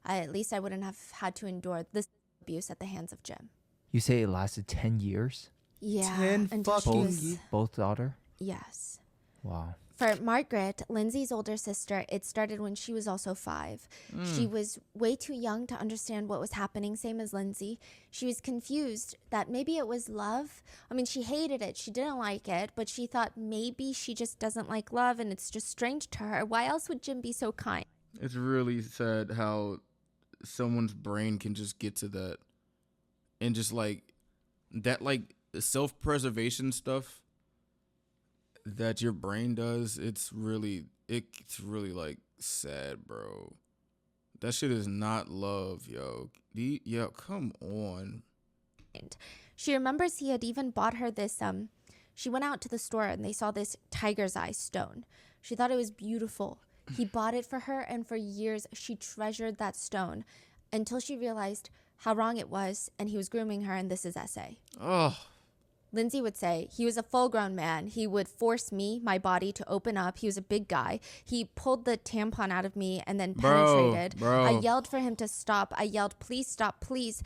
At least I wouldn't have had to endure this abuse at the hands of Jim. You say it lasted 10 years? Yeah. 10 until she fucking was- Both daughter? Yes. Wow. For Margaret, Lindsay's older sister, it started when she was also 5. She was way too young to understand what was happening, same as Lindsay. She was confused that maybe it was love. I mean, she hated it. She didn't like it, but she thought maybe she just doesn't like love and it's just strange to her. Why else would Jim be so kind? It's really sad how someone's brain can just get to that. And just like that, like self-preservation stuff that your brain does, it's really like sad, bro. That shit is not love, yo. Yo, come on. She remembers he had even bought her this, she went out to the store and they saw this tiger's eye stone. She thought it was beautiful. He bought it for her, and for years she treasured that stone until she realized how wrong it was, and he was grooming her, and this is essay. Oh. Lindsay would say he was a full-grown man. He would force me, my body, to open up. He was a big guy. He pulled the tampon out of me and then penetrated. Bro. I yelled for him to stop. I yelled, please stop, please.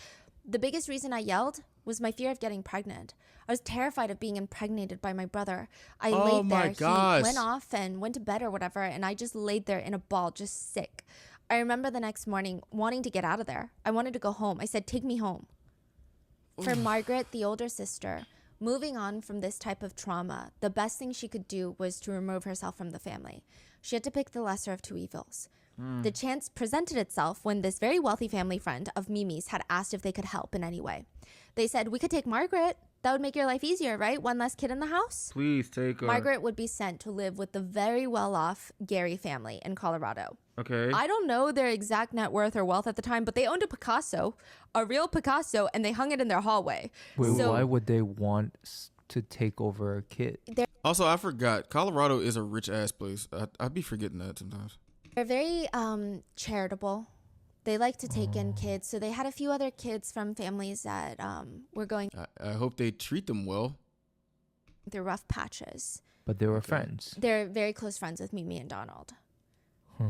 The biggest reason I yelled was my fear of getting pregnant. I was terrified of being impregnated by my brother. I laid there. My gosh. He went off and went to bed or whatever, and I just laid there in a ball, just sick. I remember the next morning wanting to get out of there. I wanted to go home. I said, take me home. For Margaret, the older sister, moving on from this type of trauma, the best thing she could do was to remove herself from the family. She had to pick the lesser of two evils. The chance presented itself when this very wealthy family friend of Mimi's had asked if they could help in any way. They said, we could take Margaret. That would make your life easier, right? One less kid in the house. Please take her. Margaret would be sent to live with the very well-off Gary family in Colorado. Okay. I don't know their exact net worth or wealth at the time, but they owned a Picasso, a real Picasso, and they hung it in their hallway. Wait, So- why would they want to take over a kid? Also, I forgot, Colorado is a rich ass place. I'd be forgetting that sometimes. They're very charitable. They like to take in kids. So they had a few other kids from families that were going I hope they treat them well. through rough patches. But they were friends. They're very close friends with Mimi and Donald. Yeah.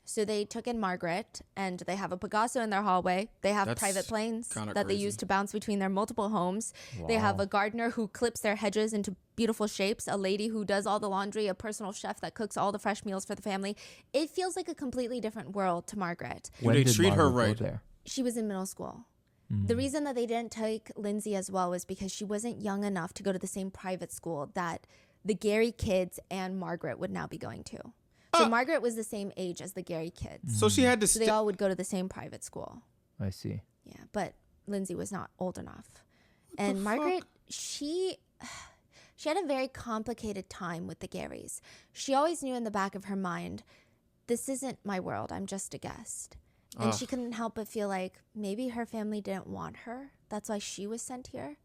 So they took in Margaret, and they have a Picasso in their hallway. They have That's private planes kinda that they crazy. use to bounce between their multiple homes. They have Wow. a gardener who clips their hedges into beautiful shapes, a lady who does all the laundry, a personal chef that cooks all the fresh meals for the family. It feels like a completely different world to Margaret. Do they treat her Margaret go right? there? She was in middle school. The reason that they didn't take Lindsay as well was because she wasn't young enough to go to the same private school that the Gary kids and Margaret would now be going to. So Margaret was the same age as the Gary kids. So she had to So they stay. all would go to the same private school. I see. Yeah, but Lindsay was not old enough. And Margaret, she had a very complicated time with the Garys. She always knew in the back of her mind, this isn't my world. I'm just a guest. And Ugh. she couldn't help but feel like maybe her family didn't want her. That's why she was sent here.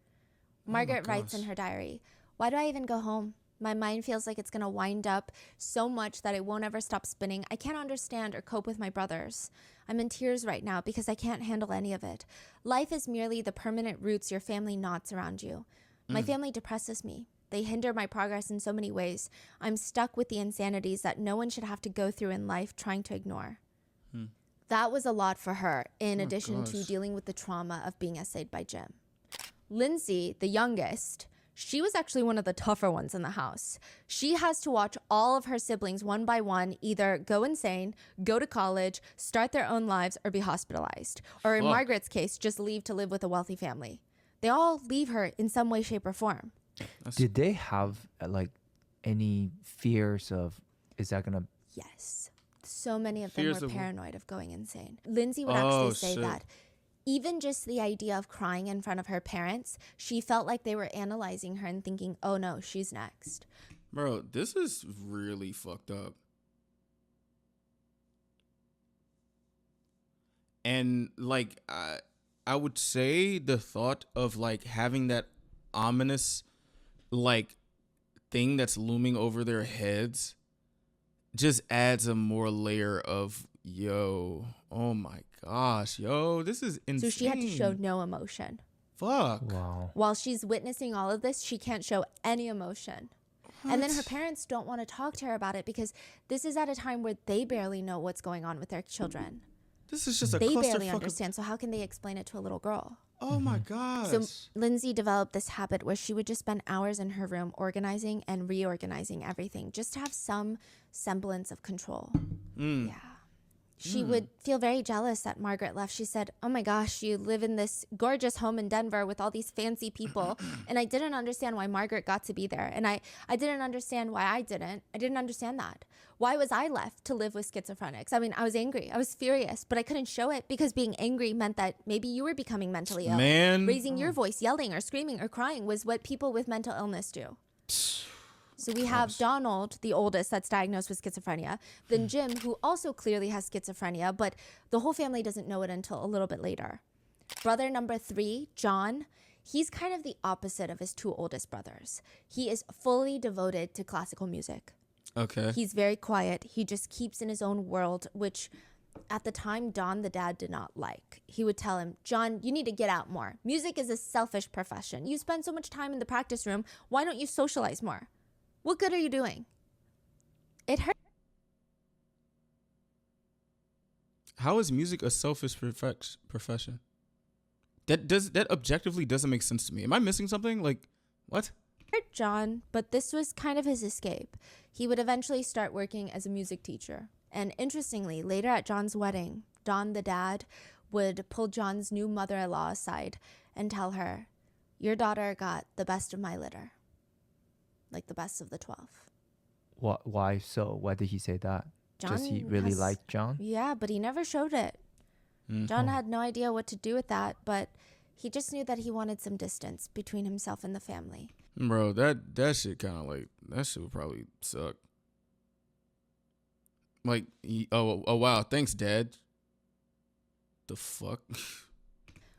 Margaret writes in gosh. her diary, "Why do I even go home? My mind feels like it's going to wind up so much that it won't ever stop spinning. I can't understand or cope with my brothers. I'm in tears right now because I can't handle any of it. Life is merely the permanent roots your family knots around you. My family depresses me. They hinder my progress in so many ways. I'm stuck with the insanities that no one should have to go through in life trying to ignore." That was a lot for her, in addition to gosh. dealing with the trauma of being essayed by Jim. Lindsay, the youngest, she was actually one of the tougher ones in the house. She has to watch all of her siblings one by one either go insane, go to college, start their own lives, or be hospitalized. Or in Fuck. Margaret's case, just leave to live with a wealthy family. They all leave her in some way, shape, or form. Did they have like any fears of, is that gonna? Yes. So many of them Fears were of what? paranoid of going insane. Lindsay would Oh, actually say shit. that even just the idea of crying in front of her parents, she felt like they were analyzing her and thinking, oh no, she's next. Bro, this is really fucked up. And like I would say the thought of like having that ominous like thing that's looming over their heads just adds a more layer of yo, oh my gosh, yo, this is insane. So she had to show no emotion. Fuck. Wow. While she's witnessing all of this, she can't show any emotion. And then her parents don't want to talk to her about it because this is at a time where they barely know what's going on with their children. This is just a They barely clusterfuck of- understand, so how can they explain it to a little girl? Oh my gosh. So Lindsay developed this habit where she would just spend hours in her room organizing and reorganizing everything just to have some semblance of control. Yeah. She would feel very jealous that Margaret left. She said, "Oh my gosh, you live in this gorgeous home in Denver with all these fancy people." And I didn't understand why Margaret got to be there. And I didn't understand why I didn't. I didn't understand that. Why was I left to live with schizophrenics? I mean, I was angry. I was furious, but I couldn't show it because being angry meant that maybe you were becoming mentally ill. Man. Raising your voice, yelling or screaming or crying was what people with mental illness do. So we have Donald, the oldest, that's diagnosed with schizophrenia. Then Jim, who also clearly has schizophrenia, but the whole family doesn't know it until a little bit later. Brother number 3, John, he's kind of the opposite of his 2 oldest brothers. He is fully devoted to classical music. Okay. He's very quiet. He just keeps in his own world, which at the time, Don, the dad, did not like. He would tell him, "John, you need to get out more. Music is a selfish profession. You spend so much time in the practice room. Why don't you socialize more? What good are you doing?" It hurt. How is music a selfish profession? That objectively doesn't make sense to me. Am I missing something? Like, what? Hurt John, but this was kind of his escape. He would eventually start working as a music teacher. And interestingly, later at John's wedding, Don, the dad, would pull John's new mother-in-law aside and tell her, "Your daughter got the best of my litter." Like the best of the 12. What? Why so? Why did he say that? Just he John really has- liked John? Yeah, but he never showed it. John had no idea what to do with that, but he just knew that he wanted some distance between himself and the family. Bro, that shit kind of like, that shit would probably suck. Like, oh wow, thanks, Dad. The fuck?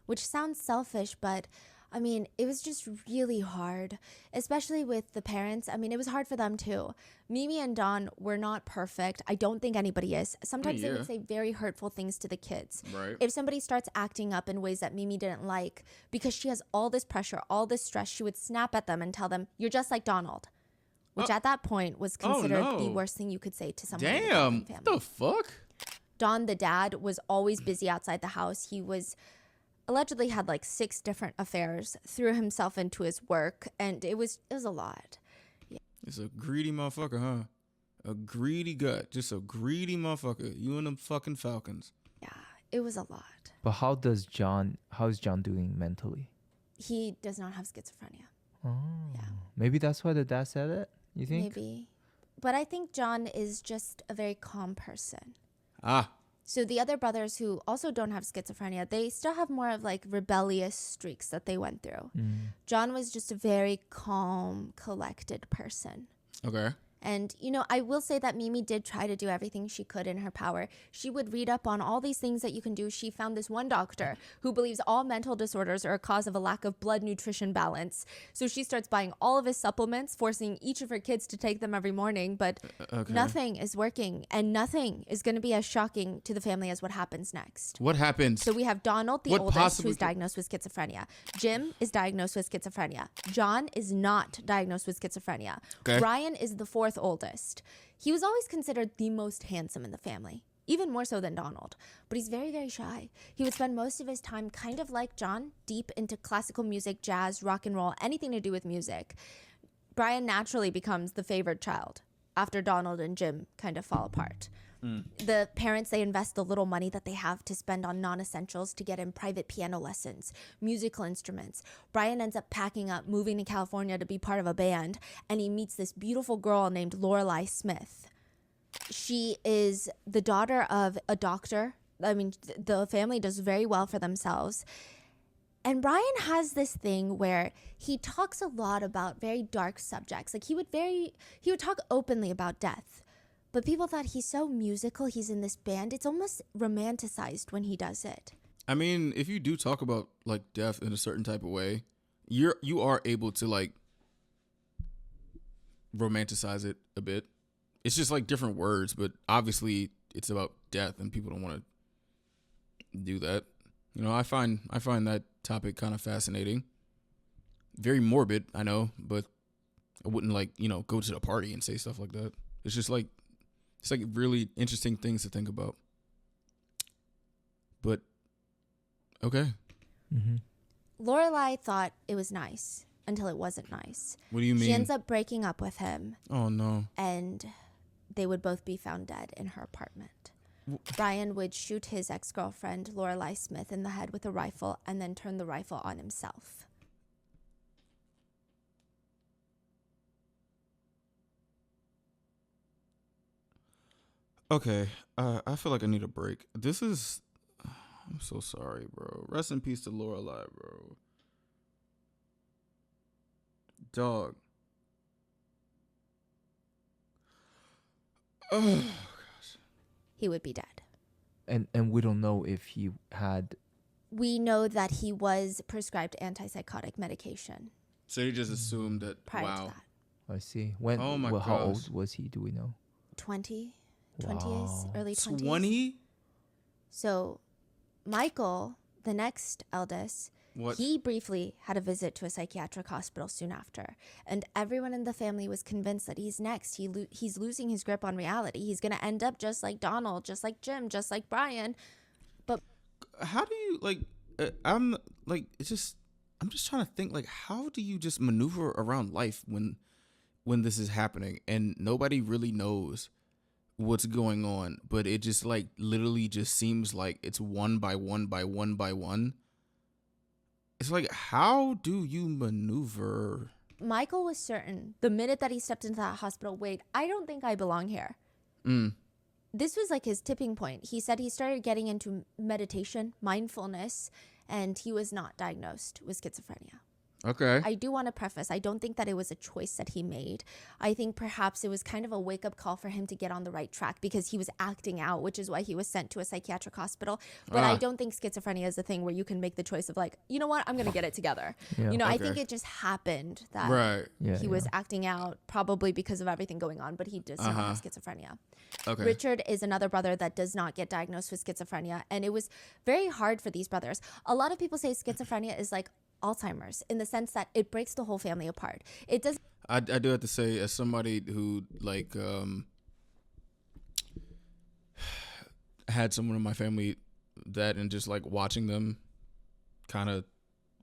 Which sounds selfish, but I mean, it was just really hard, especially with the parents. I mean, it was hard for them too. Mimi and Don were not perfect. I don't think anybody is. Sometimes they Yeah. would say very hurtful things to the kids. Right. If somebody starts acting up in ways that Mimi didn't like, because she has all this pressure, all this stress, she would snap at them and tell them, "You're just like Donald," which at that point was considered the no. worst thing you could say to someone in the Damn. Dalton What family. the fuck? Don, the dad, was always busy outside the house. He was allegedly had like 6 different affairs, threw himself into his work, and it was a lot. It's a greedy motherfucker, huh? A greedy gut. Just a greedy motherfucker. You and them fucking Falcons. Yeah, it was a lot. But how's John doing mentally? He does not have schizophrenia. Oh. Yeah. Maybe that's why the dad said it, you think? Maybe. But I think John is just a very calm person. Ah. So the other brothers who also don't have schizophrenia, they still have more of like rebellious streaks that they went through. John was just a very calm, collected person. Okay. And, you know, I will say that Mimi did try to do everything she could in her power. She would read up on all these things that you can do. She found this one doctor who believes all mental disorders are a cause of a lack of blood nutrition balance. So she starts buying all of his supplements, forcing each of her kids to take them every morning. But nothing is working, and nothing is going to be as shocking to the family as what happens next. What happens? So we have Donald, the oldest, who's diagnosed with schizophrenia. Jim is diagnosed with schizophrenia. John is not diagnosed with schizophrenia. Okay. Brian is the fourth oldest. He was always considered the most handsome in the family, even more so than Donald. But he's very, very shy. He would spend most of his time, kind of like John, deep into classical music, jazz, rock and roll, anything to do with music. Brian naturally becomes the favored child after Donald and Jim kind of fall apart. The parents, they invest the little money that they have to spend on non-essentials to get him private piano lessons, musical instruments. Brian ends up packing up, moving to California to be part of a band, and he meets this beautiful girl named Lorelei Smith. She is the daughter of a doctor. I mean, the family does very well for themselves. And Brian has this thing where he talks a lot about very dark subjects. Like he would talk openly about death. But people thought he's so musical, he's in this band. It's almost romanticized when he does it. I mean, if you do talk about like death in a certain type of way, you are able to like romanticize it a bit. It's just like different words, but obviously it's about death and people don't want to do that. You know, I find that topic kind of fascinating. Very morbid, I know, but I wouldn't like, you know, go to the party and say stuff like that. It's just like it's like really interesting things to think about. But okay. Mm-hmm. Lorelai thought it was nice until it wasn't nice. What do you mean? She ends up breaking up with him. Oh no. And they would both be found dead in her apartment. Brian would shoot his ex-girlfriend, Lorelei Smith, in the head with a rifle and then turn the rifle on himself. Okay, I feel like I need a break. I'm so sorry, bro. Rest in peace to Lorelei, bro. Dog. Oh, He would be dead. And we don't know if he had. We know that he was prescribed antipsychotic medication so you just assumed that, prior to wow. that. I see. When? Oh my how gosh. old was he? Do we know? 20s, Wow. early 20s. 20? So Michael, the next eldest, What? he briefly had a visit to a psychiatric hospital soon after. And everyone in the family was convinced that he's next. He's losing his grip on reality. He's going to end up just like Donald, just like Jim, just like Brian. But How do you, like, I'm just trying to think, like, how do you just maneuver around life when this is happening and nobody really knows what's going on, but it just like literally just seems like it's one by one by one by one. It's like, how do you maneuver? Michael was certain the minute that he stepped into that hospital, wait, I don't think I belong here. This was like his tipping point. He said he started getting into meditation, mindfulness, and he was not diagnosed with schizophrenia. Okay. I do want to preface, I don't think that it was a choice that he made. I think perhaps it was kind of a wake-up call for him to get on the right track because he was acting out, which is why he was sent to a psychiatric hospital. But I don't think schizophrenia is a thing where you can make the choice of like, you know what, I'm going to get it together. Yeah. You know, I Okay. think it just happened that Right. Yeah, he was acting out probably because of everything going on, but he does not have schizophrenia. Okay. Richard is another brother that does not get diagnosed with schizophrenia. And it was very hard for these brothers. A lot of people say schizophrenia is like Alzheimer's in the sense that it breaks the whole family apart. It does. I do have to say, as somebody who like had someone in my family that, and just like watching them kind of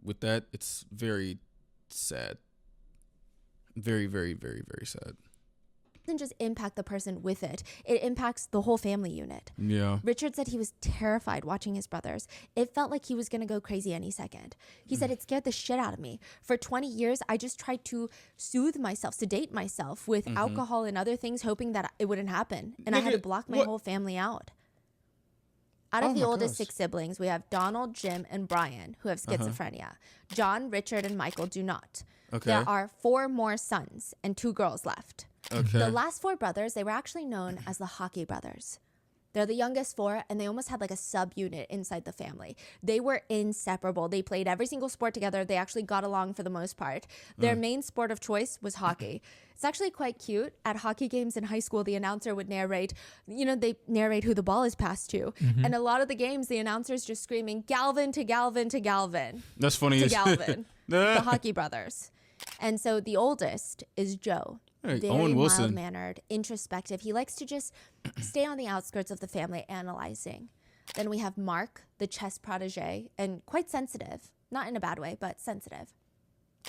with that, it's very sad. Very, very, very, very sad. Doesn't just impact the person with it. It impacts the whole family unit. Yeah. Richard said he was terrified watching his brothers. It felt like he was going to go crazy any second. He said it scared the shit out of me. For 20 years, I just tried to soothe myself, sedate myself with alcohol and other things, hoping that it wouldn't happen. And I had to block my whole family out. Out of Oh the my oldest gosh. 6 siblings, we have Donald, Jim, and Brian, who have schizophrenia. John, Richard, and Michael do not. Okay. There are 4 more sons and 2 girls left. Okay. The last 4 brothers, they were actually known as the Hockey Brothers. They're the youngest 4, and they almost had like a subunit inside the family. They were inseparable. They played every single sport together. They actually got along for the most part. Their main sport of choice was hockey. It's actually quite cute. At hockey games in high school, the announcer would narrate, they narrate who the ball is passed to. And a lot of the games, the announcer's just screaming, Galvin to Galvin to Galvin. That's funny. To as- Galvin. The Hockey Brothers. And so the oldest is Joe. Hey, Very Owen Wilson. mild-mannered, introspective. He likes to just stay on the outskirts of the family, analyzing. Then we have Mark, the chess protege, and quite sensitive. Not in a bad way, but sensitive.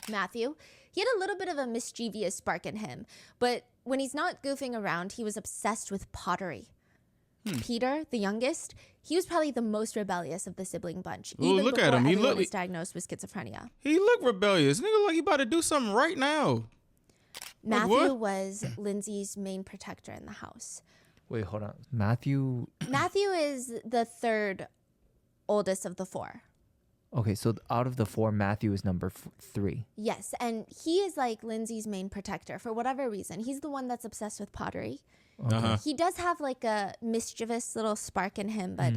Matthew, he had a little bit of a mischievous spark in him, but when he's not goofing around, he was obsessed with pottery. Peter, the youngest, he was probably the most rebellious of the sibling bunch. Ooh, Even look before at him. He everyone look- was diagnosed with schizophrenia. He look rebellious. Nigga, like he about to do something right now. Like Matthew what? was Lindsay's main protector in the house. Wait, hold on. Matthew. Matthew is the 3rd oldest of the 4. Okay, so out of the 4, Matthew is number 3. Yes, and he is like Lindsay's main protector for whatever reason. He's the one that's obsessed with pottery. Uh-huh. He does have like a mischievous little spark in him, but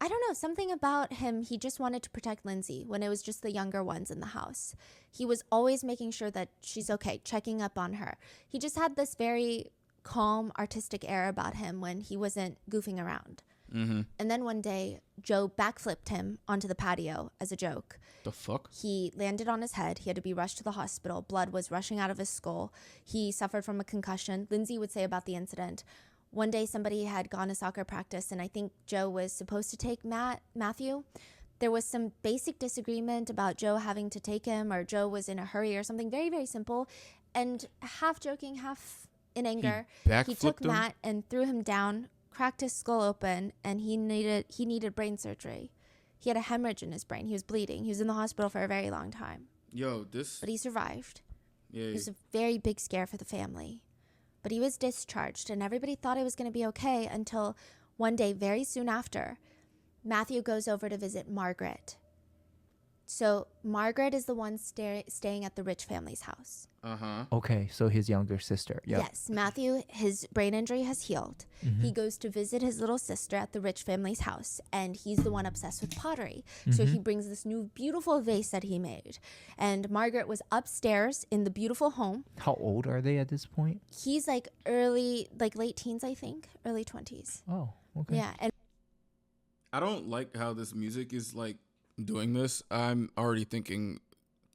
I don't know, something about him, he just wanted to protect Lindsay when it was just the younger ones in the house. He was always making sure that she's okay, checking up on her. He just had this very calm, artistic air about him when he wasn't goofing around. And then one day, Joe backflipped him onto the patio as a joke. The fuck? He landed on his head. He had to be rushed to the hospital. Blood was rushing out of his skull. He suffered from a concussion. Lindsay would say about the incident, one day somebody had gone to soccer practice, and I think Joe was supposed to take Matthew. There was some basic disagreement about Joe having to take him, or Joe was in a hurry or something very, very simple. And half joking, half in anger, he took backflipped him? Matt and threw him down, cracked his skull open, and he needed brain surgery. He had a hemorrhage in his brain. He was bleeding. He was in the hospital for a very long time, Yo, this. but he survived. Yeah. It was a very big scare for the family. But he was discharged, and everybody thought it was going to be okay until one day, very soon after, Matthew goes over to visit Margaret. So Margaret is the one staying at the rich family's house. Uh-huh. Okay, so his younger sister. Yep. Yes, Matthew, his brain injury has healed. He goes to visit his little sister at the rich family's house, and he's the one obsessed with pottery. So he brings this new beautiful vase that he made. And Margaret was upstairs in the beautiful home. How old are they at this point? He's like late teens, I think, early 20s. Oh, okay. Yeah, and I don't like how this music is like doing this. I'm already thinking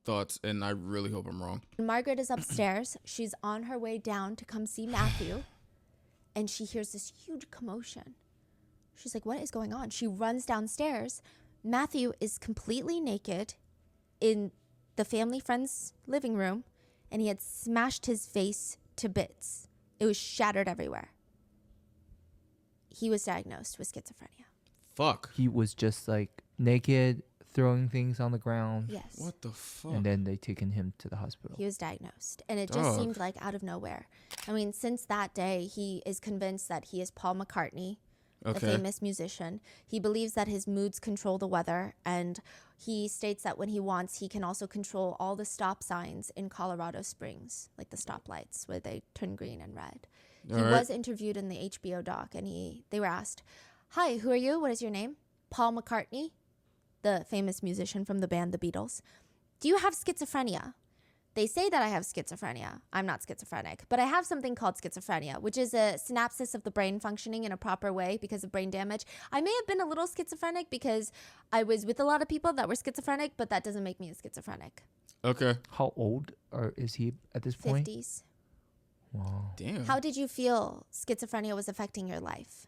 thoughts, and I really hope I'm wrong. Margaret is upstairs. She's on her way down to come see Matthew, and she hears this huge commotion. She's like, what is going on? She runs downstairs. Matthew is completely naked in the family friend's living room, and he had smashed his face to bits. It was shattered everywhere. He was diagnosed with schizophrenia. Fuck. He was just like naked, throwing things on the ground. Yes. What the fuck? And then they taken him to the hospital. He was diagnosed, and it just Dog. seemed like out of nowhere. I mean, since that day, he is convinced that he is Paul McCartney, the Okay. famous musician. He believes that his moods control the weather, and he states that when he wants, he can also control all the stop signs in Colorado Springs, like the stoplights where they turn green and red. He All right. was interviewed in the HBO doc, and they were asked, "Hi, who are you? What is your name?" "Paul McCartney," the famous musician from the band The Beatles. "Do you have schizophrenia?" "They say that I have schizophrenia. I'm not schizophrenic, but I have something called schizophrenia, which is a synapses of the brain functioning in a proper way because of brain damage. I may have been a little schizophrenic because I was with a lot of people that were schizophrenic, but that doesn't make me a schizophrenic." Okay. How old is he at this point? 50s. Wow. Damn. How did you feel schizophrenia was affecting your life?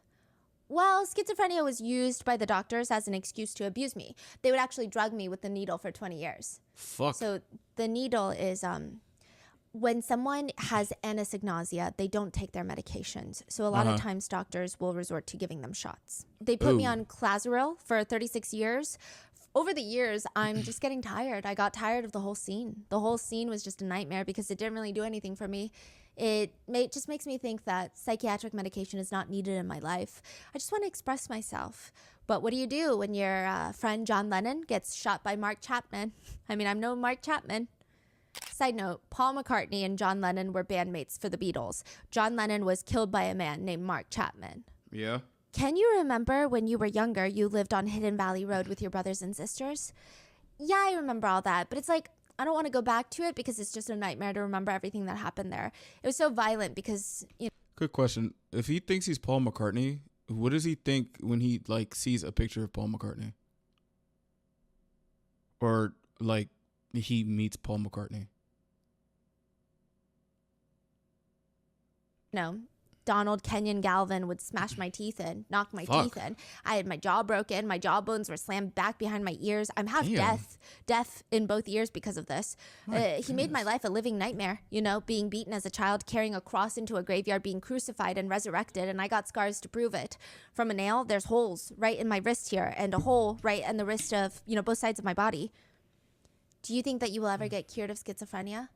Well, schizophrenia was used by the doctors as an excuse to abuse me. They would actually drug me with the needle for 20 years. Fuck. So the needle is when someone has anosognosia, they don't take their medications. So a lot of times doctors will resort to giving them shots. They put me Ooh. on Clasaril for 36 years. Over the years, I'm just getting tired. I got tired of the whole scene. The whole scene was just a nightmare because it didn't really do anything for me. Just makes me think that psychiatric medication is not needed in my life. I just want to express myself. But what do you do when your friend John Lennon gets shot by Mark Chapman? I mean, I'm no Mark Chapman. Side note, Paul McCartney and John Lennon were bandmates for the Beatles. John Lennon was killed by a man named Mark Chapman. Yeah. Can you remember when you were younger, you lived on Hidden Valley Road with your brothers and sisters? Yeah, I remember all that. But it's like, I don't want to go back to it because it's just a nightmare to remember everything that happened there. It was so violent because, Good question. If he thinks he's Paul McCartney, what does he think when he like sees a picture of Paul McCartney? Or like he meets Paul McCartney? Donald Kenyon Galvin would smash my teeth in, knock my teeth in. I had my jaw broken. My jawbones were slammed back behind my ears. I'm half deaf in both ears because of this. He made my life a living nightmare, being beaten as a child, carrying a cross into a graveyard, being crucified and resurrected. And I got scars to prove it. From a nail, there's holes right in my wrist here and a hole right in the wrist of, both sides of my body. Do you think that you will ever get cured of schizophrenia?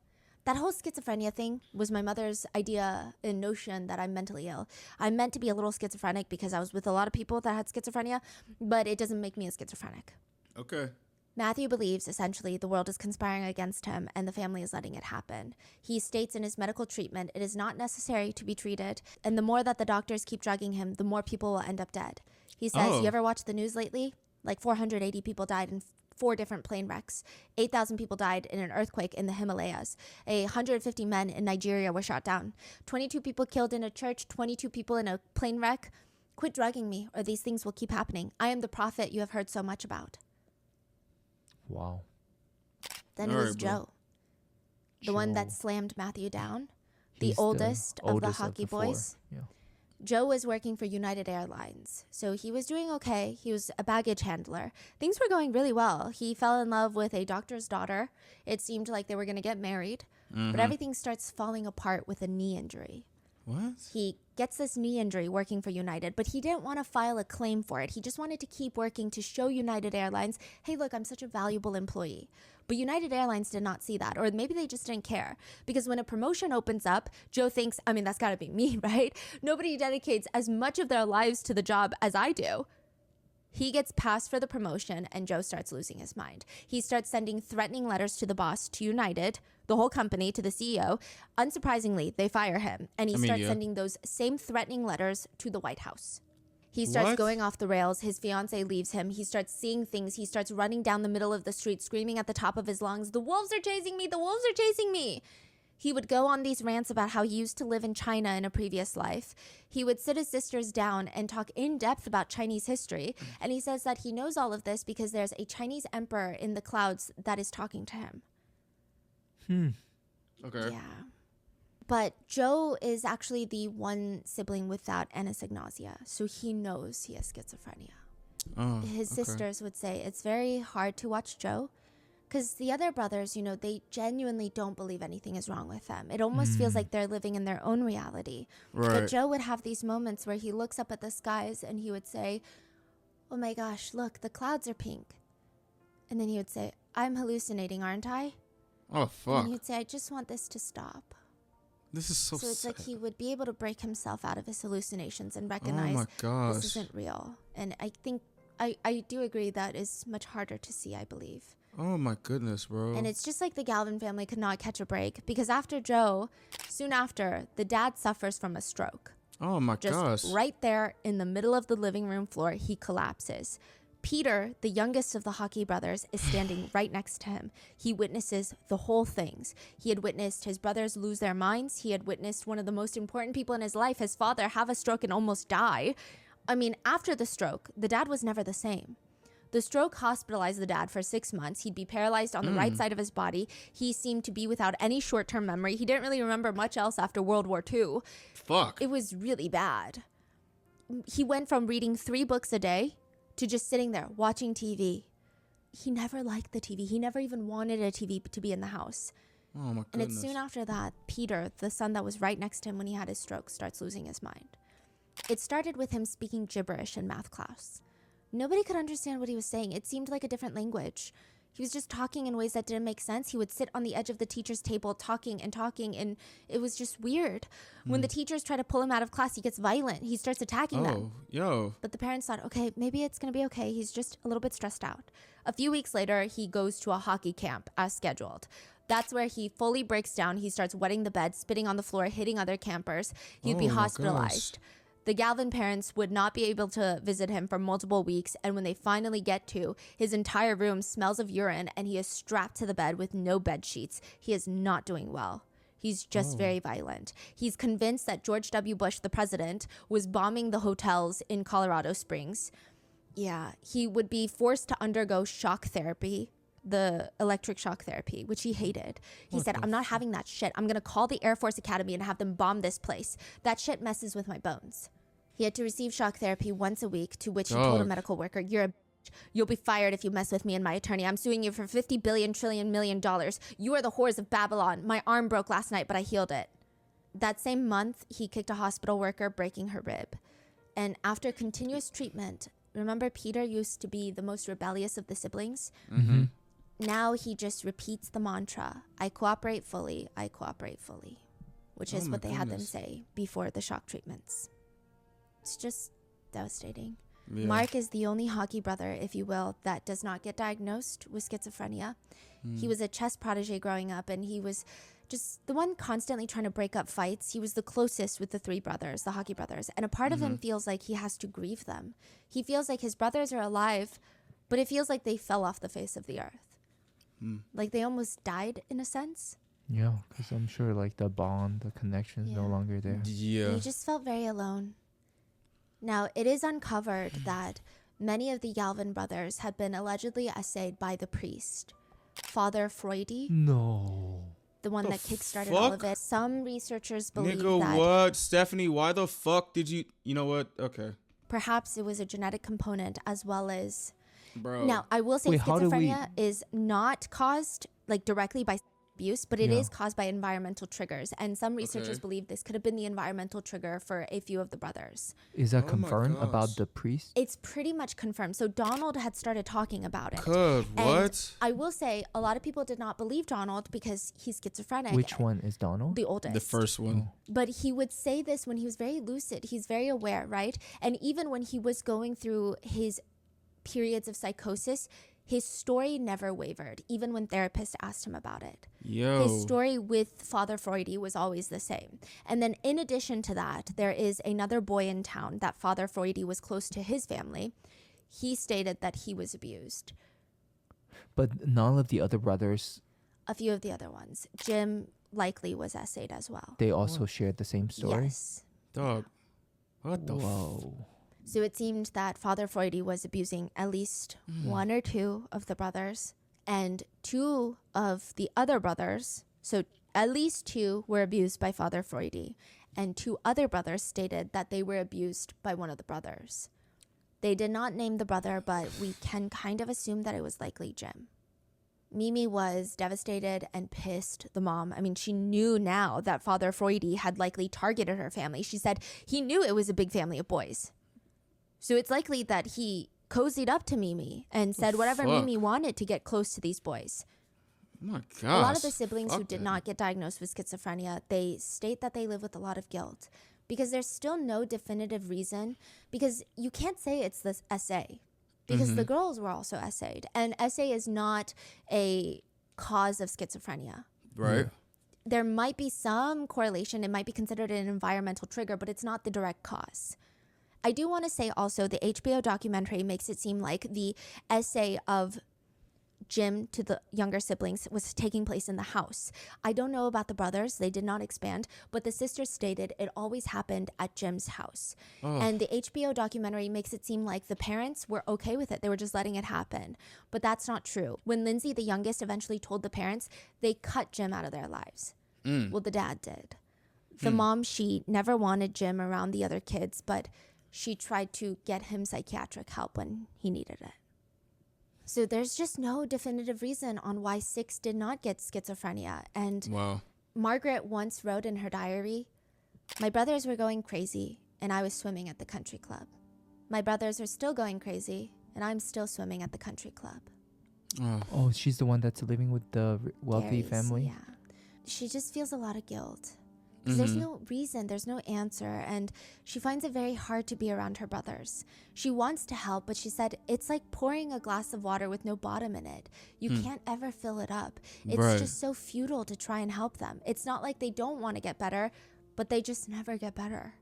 That whole schizophrenia thing was my mother's idea and notion that I'm mentally ill. I'm meant to be a little schizophrenic because I was with a lot of people that had schizophrenia, but it doesn't make me a schizophrenic. Okay. Matthew believes, essentially, the world is conspiring against him and the family is letting it happen. He states in his medical treatment, it is not necessary to be treated, and the more that the doctors keep drugging him, the more people will end up dead. He says, You ever watched the news lately? Like 480 people died in 4 different plane wrecks. 8,000 people died in an earthquake in the Himalayas. 150 men in Nigeria were shot down. 22 people killed in a church, 22 people in a plane wreck. Quit drugging me, or these things will keep happening. I am the prophet you have heard so much about. Wow. Then it was Joe. The one that slammed Matthew down. The oldest of the hockey boys. Yeah. Joe was working for United Airlines, so he was doing okay. He was a baggage handler. Things were going really well. He fell in love with a doctor's daughter. It seemed like they were going to get married, but everything starts falling apart with a knee injury. What? He gets this knee injury working for United, but he didn't want to file a claim for it. He just wanted to keep working to show United Airlines, hey, look, I'm such a valuable employee. But United Airlines did not see that, or maybe they just didn't care. Because when a promotion opens up, Joe thinks, that's got to be me, right? Nobody dedicates as much of their lives to the job as I do. He gets passed for the promotion, and Joe starts losing his mind. He starts sending threatening letters to the boss, to United, the whole company, to the CEO. Unsurprisingly, they fire him, and he starts sending those same threatening letters to the White House. He starts going off the rails. His fiance leaves him. He starts seeing things. He starts running down the middle of the street, screaming at the top of his lungs, the wolves are chasing me, the wolves are chasing me. He would go on these rants about how he used to live in China in a previous life. He would sit his sisters down and talk in depth about Chinese history. And he says that he knows all of this because there's a Chinese emperor in the clouds that is talking to him. Okay. Yeah. But Joe is actually the one sibling without anosognosia, so he knows he has schizophrenia. His sisters would say it's very hard to watch Joe because the other brothers, they genuinely don't believe anything is wrong with them. It almost feels like they're living in their own reality. Right. But Joe would have these moments where he looks up at the skies and he would say, oh my gosh, look, the clouds are pink. And then he would say, I'm hallucinating, aren't I? Oh, fuck. And he would say, I just want this to stop. This is so So it's sad. like he would be able to break himself out of his hallucinations and recognize my gosh. this isn't real. And I think I do agree that is much harder to see, I believe. Oh my goodness, bro. And it's just like the Galvin family could not catch a break because after Joe, soon after, the dad suffers from a stroke. Oh my gosh. Just right there in the middle of the living room floor, he collapses. Peter, the youngest of the hockey brothers, is standing right next to him. He witnesses the whole things. He had witnessed his brothers lose their minds. He had witnessed one of the most important people in his life, his father, have a stroke and almost die. After the stroke, the dad was never the same. The stroke hospitalized the dad for 6 months. He'd be paralyzed on the right side of his body. He seemed to be without any short-term memory. He didn't really remember much else after World War II. Fuck. It was really bad. He went from reading 3 books a day to just sitting there watching TV. He never liked the TV. He never even wanted a TV to be in the house. Oh my goodness. And it's soon after that, Peter, the son that was right next to him when he had his stroke, starts losing his mind. It started with him speaking gibberish in math class. Nobody could understand what he was saying. It seemed like a different language. He was just talking in ways that didn't make sense. He would sit on the edge of the teacher's table talking and talking, and it was just weird. When the teachers try to pull him out of class, he gets violent. He starts attacking them. Yo. But the parents thought, okay, maybe it's going to be okay. He's just a little bit stressed out. A few weeks later, he goes to a hockey camp as scheduled. That's where he fully breaks down. He starts wetting the bed, spitting on the floor, hitting other campers. He'd be Oh my hospitalized. The Galvin parents would not be able to visit him for multiple weeks, and when they finally get to, his entire room smells of urine, and he is strapped to the bed with no bed sheets. He is not doing well. He's just very violent. He's convinced that George W. Bush, the president, was bombing the hotels in Colorado Springs. Yeah, he would be forced to undergo shock therapy, the electric shock therapy, which he hated. He said, I'm not having that shit. I'm going to call the Air Force Academy and have them bomb this place. That shit messes with my bones. He had to receive shock therapy once a week, to which he told a medical worker, you're a bitch. You'll be fired if you mess with me and my attorney. I'm suing you for $50 billion trillion million. You are the whores of Babylon. My arm broke last night, but I healed it. That same month, he kicked a hospital worker, breaking her rib. And after continuous treatment, remember Peter used to be the most rebellious of the siblings? Mm-hmm. Now he just repeats the mantra, I cooperate fully, which is what they had them say before the shock treatments. It's just devastating. Yeah. Mark is the only hockey brother, if you will, that does not get diagnosed with schizophrenia. He was a chess protege growing up, and he was just the one constantly trying to break up fights. He was the closest with the three brothers, the hockey brothers. And a part of him feels like he has to grieve them. He feels like his brothers are alive, but it feels like they fell off the face of the earth. Like they almost died in a sense. Yeah, because I'm sure like the bond, the connection is no longer there. Yeah. He just felt very alone. Now, it is uncovered that many of the Galvin brothers had been allegedly essayed by the priest, Father Freudy. No. The one that kickstarted all of it. Some researchers believe Nigga, that what? Stephanie, why the fuck did you... You know what? Okay. perhaps it was a genetic component as well as... Bro. Now, I will say Wait, how do we- schizophrenia is not caused like directly by abuse, but it is caused by environmental triggers. And some researchers believe this could have been the environmental trigger for a few of the brothers. Is that Oh my confirmed gosh. about the priest? It's pretty much confirmed. So Donald had started talking about it. Good, And what? I will say a lot of people did not believe Donald because he's schizophrenic. Which one is Donald? The oldest. The first one. But he would say this when he was very lucid. He's very aware, right? And even when he was going through his periods of psychosis, his story never wavered, even when therapists asked him about it. Yo. His story with Father Freudy was always the same. And then in addition to that, there is another boy in town that Father Freudy was close to his family. He stated that he was abused. But none of the other brothers, A few of the other ones. Jim likely was essayed as well. they also shared the same story? Yes. Dog. What the Whoa. So it seemed that Father Freudy was abusing at least one or two of the brothers, and two of the other brothers, so at least two were abused by Father Freudy, and two other brothers stated that they were abused by one of the brothers. They did not name the brother, but we can kind of assume that it was likely Jim. Mimi was devastated and pissed, the mom. I mean, she knew now that Father Freudy had likely targeted her family. She said he knew it was a big family of boys. So it's likely that he cozied up to Mimi and said whatever fuck? Mimi wanted to get close to these boys. Oh my gosh. A lot of the siblings who Fuck did that. not get diagnosed with schizophrenia, they state that they live with a lot of guilt because there's still no definitive reason, because you can't say it's this SA because the girls were also SA'd, and SA is not a cause of schizophrenia. Right. There might be some correlation. It might be considered an environmental trigger, but it's not the direct cause. I do want to say also the HBO documentary makes it seem like the essay of Jim to the younger siblings was taking place in the house. I don't know about the brothers. They did not expand, but the sisters stated it always happened at Jim's house. And the HBO documentary makes it seem like the parents were okay with it. They were just letting it happen. But that's not true. When Lindsay, the youngest, eventually told the parents, they cut Jim out of their lives. Well, the dad did. The mom, she never wanted Jim around the other kids, but she tried to get him psychiatric help when he needed it. So there's just no definitive reason on why Six did not get schizophrenia. And Wow. Margaret once wrote in her diary, "My brothers were going crazy and I was swimming at the country club. My brothers are still going crazy and I'm still swimming at the country club." Oh. Oh, she's the one that's living with the wealthy Gary's, family. Yeah. She just feels a lot of guilt. Because there's no reason, there's no answer, and she finds it very hard to be around her brothers. She wants to help, but she said it's like pouring a glass of water with no bottom in it. You can't ever fill it up. It's Right. just so futile to try and help them. It's not like they don't want to get better, but they just never get better.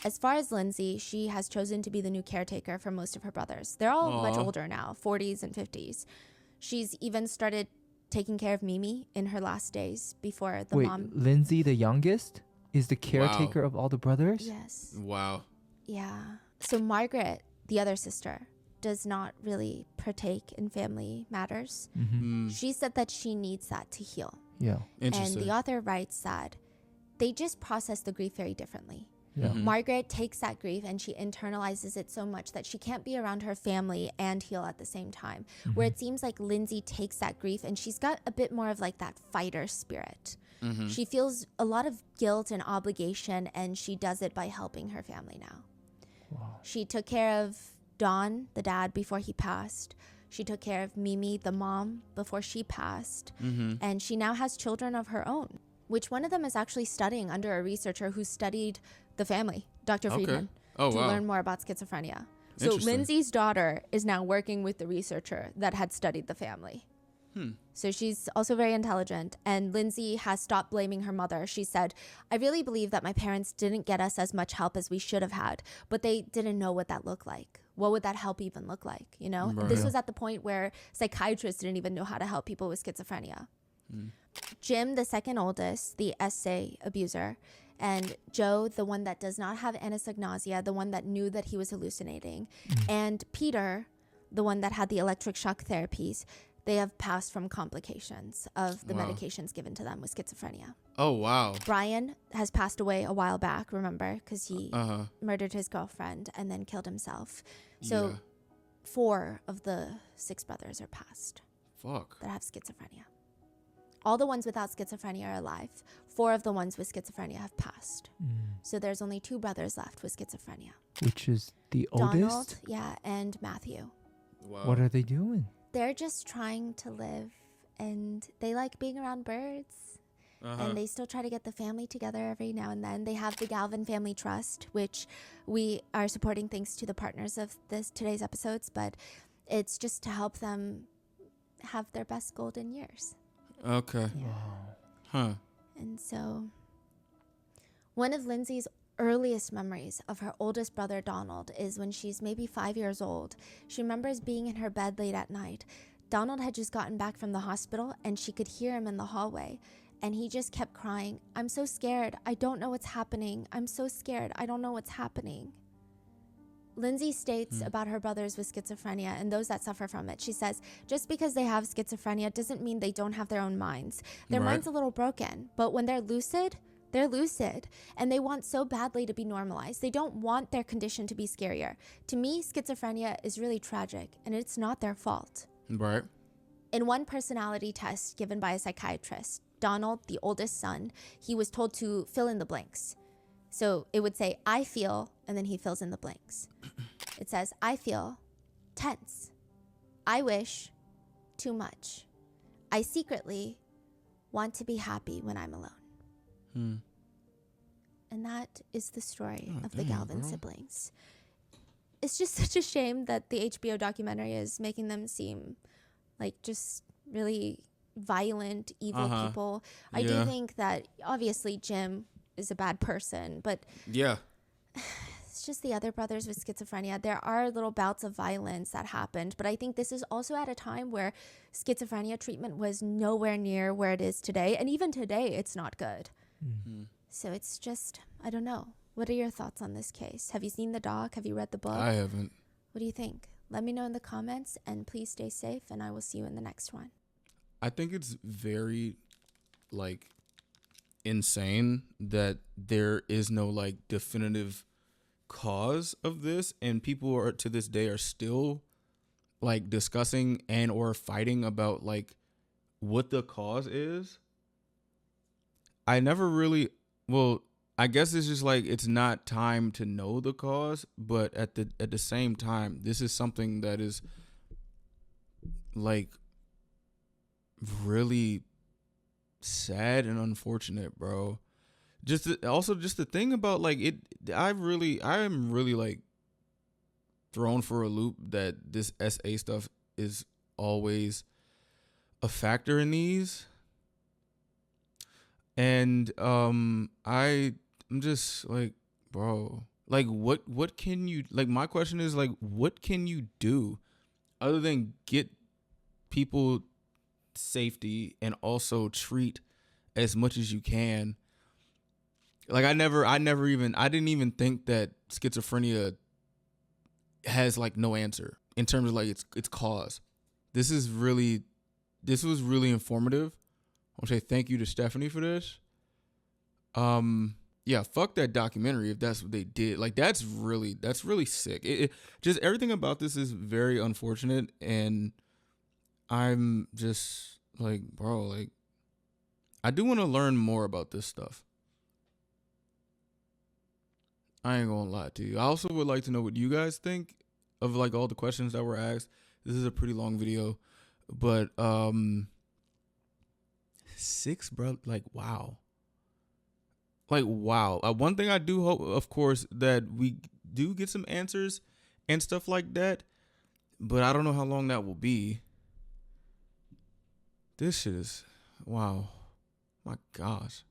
As far as Lindsay, she has chosen to be the new caretaker for most of her brothers. They're all much Aw. older now, 40s and 50s. She's even started taking care of Mimi in her last days before the Wait, mom. Lindsay, the youngest, is the caretaker of all the brothers? Yes. Wow. Yeah. So Margaret, the other sister, does not really partake in family matters. Mm-hmm. She said that she needs that to heal. Yeah. And Interesting. the author writes that they just process the grief very differently. Yeah. Margaret takes that grief and she internalizes it so much that she can't be around her family and heal at the same time. Where it seems like Lindsay takes that grief and she's got a bit more of like that fighter spirit. She feels a lot of guilt and obligation, and she does it by helping her family now. Wow. She took care of Don, the dad, before he passed. She took care of Mimi, the mom, before she passed. And she now has children of her own, which one of them is actually studying under a researcher who studied the family, Dr. Okay. Friedman, Oh, to wow. learn more about schizophrenia. So Interesting. Lindsay's daughter is now working with the researcher that had studied the family. So she's also very intelligent, and Lindsay has stopped blaming her mother. She said, I really believe that my parents didn't get us as much help as we should have had, but they didn't know what that looked like. What would that help even look like, you know? Right. This was at the point where psychiatrists didn't even know how to help people with schizophrenia. Jim, the second oldest, the essay abuser, and Joe, the one that does not have anosognosia, the one that knew that he was hallucinating, and Peter, the one that had the electric shock therapies, they have passed from complications of the Wow. medications given to them with schizophrenia. Oh, wow. Brian has passed away a while back, remember, because he Uh-huh. murdered his girlfriend and then killed himself. So Yeah. 4 of the 6 brothers are passed Fuck. that have schizophrenia. All the ones without schizophrenia are alive. 4 of the ones with schizophrenia have passed. So there's only 2 brothers left with schizophrenia. Which is the Donald, oldest? yeah, and Matthew. Wow. What are they doing? They're just trying to live, and they like being around birds. And they still try to get the family together every now and then. They have the Galvin Family Trust, which we are supporting thanks to the partners of today's episodes, but it's just to help them have their best golden years. Okay. Wow. Huh. And so one of Lindsay's earliest memories of her oldest brother Donald is when she's maybe 5 years old. She remembers being in her bed late at night. Donald had just gotten back from the hospital and she could hear him in the hallway, and he just kept crying, I'm so scared. I don't know what's happening. I'm so scared. I don't know what's happening. Lindsay states about her brothers with schizophrenia and those that suffer from it. She says, just because they have schizophrenia doesn't mean they don't have their own minds. Their Right. mind's a little broken, but when they're lucid, and they want so badly to be normalized. They don't want their condition to be scarier. To me, schizophrenia is really tragic, and it's not their fault. Right. In one personality test given by a psychiatrist, Donald, the oldest son, he was told to fill in the blanks. So it would say, I feel, and then he fills in the blanks. It says, I feel tense. I wish too much. I secretly want to be happy when I'm alone. And that is the story of the damn, Galvin girl. siblings. It's just such a shame that the HBO documentary is making them seem like just really violent, evil people. I do Yeah. think that obviously Jim is a bad person, but Yeah. it's just the other brothers with schizophrenia. There are little bouts of violence that happened, but I think this is also at a time where schizophrenia treatment was nowhere near where it is today. And even today, it's not good. So it's just, I don't know. What are your thoughts on this case? Have you seen the doc? Have you read the book? I haven't. What do you think? Let me know in the comments, and please stay safe, and I will see you in the next one. I think it's very, like, insane that there is no, like, definitive cause of this, and people are to this day are still, like, discussing and or fighting about, like, what the cause is. I never really, well, I guess it's just like it's not time to know the cause, but at the same time, this is something that is like really sad and unfortunate, bro. Also just the thing about like it, I am really like thrown for a loop that this SA stuff is always a factor in these. And I'm just like, bro, like what can you, like, my question is like, what can you do other than get people safety and also treat as much as you can? Like I didn't even think that schizophrenia has like no answer in terms of like its cause. This was really informative. I want to say thank you to Stephanie for this. Yeah, fuck that documentary if that's what they did. Like that's really sick. It just, everything about this is very unfortunate, and I'm just like, bro, like I do want to learn more about this stuff. I ain't gonna lie to you. I also would like to know what you guys think of like all the questions that were asked. This is a pretty long video, but 6, bro, like wow. Like wow. One thing I do hope, of course, that we do get some answers and stuff like that, but I don't know how long that will be. This shit is wow. My gosh.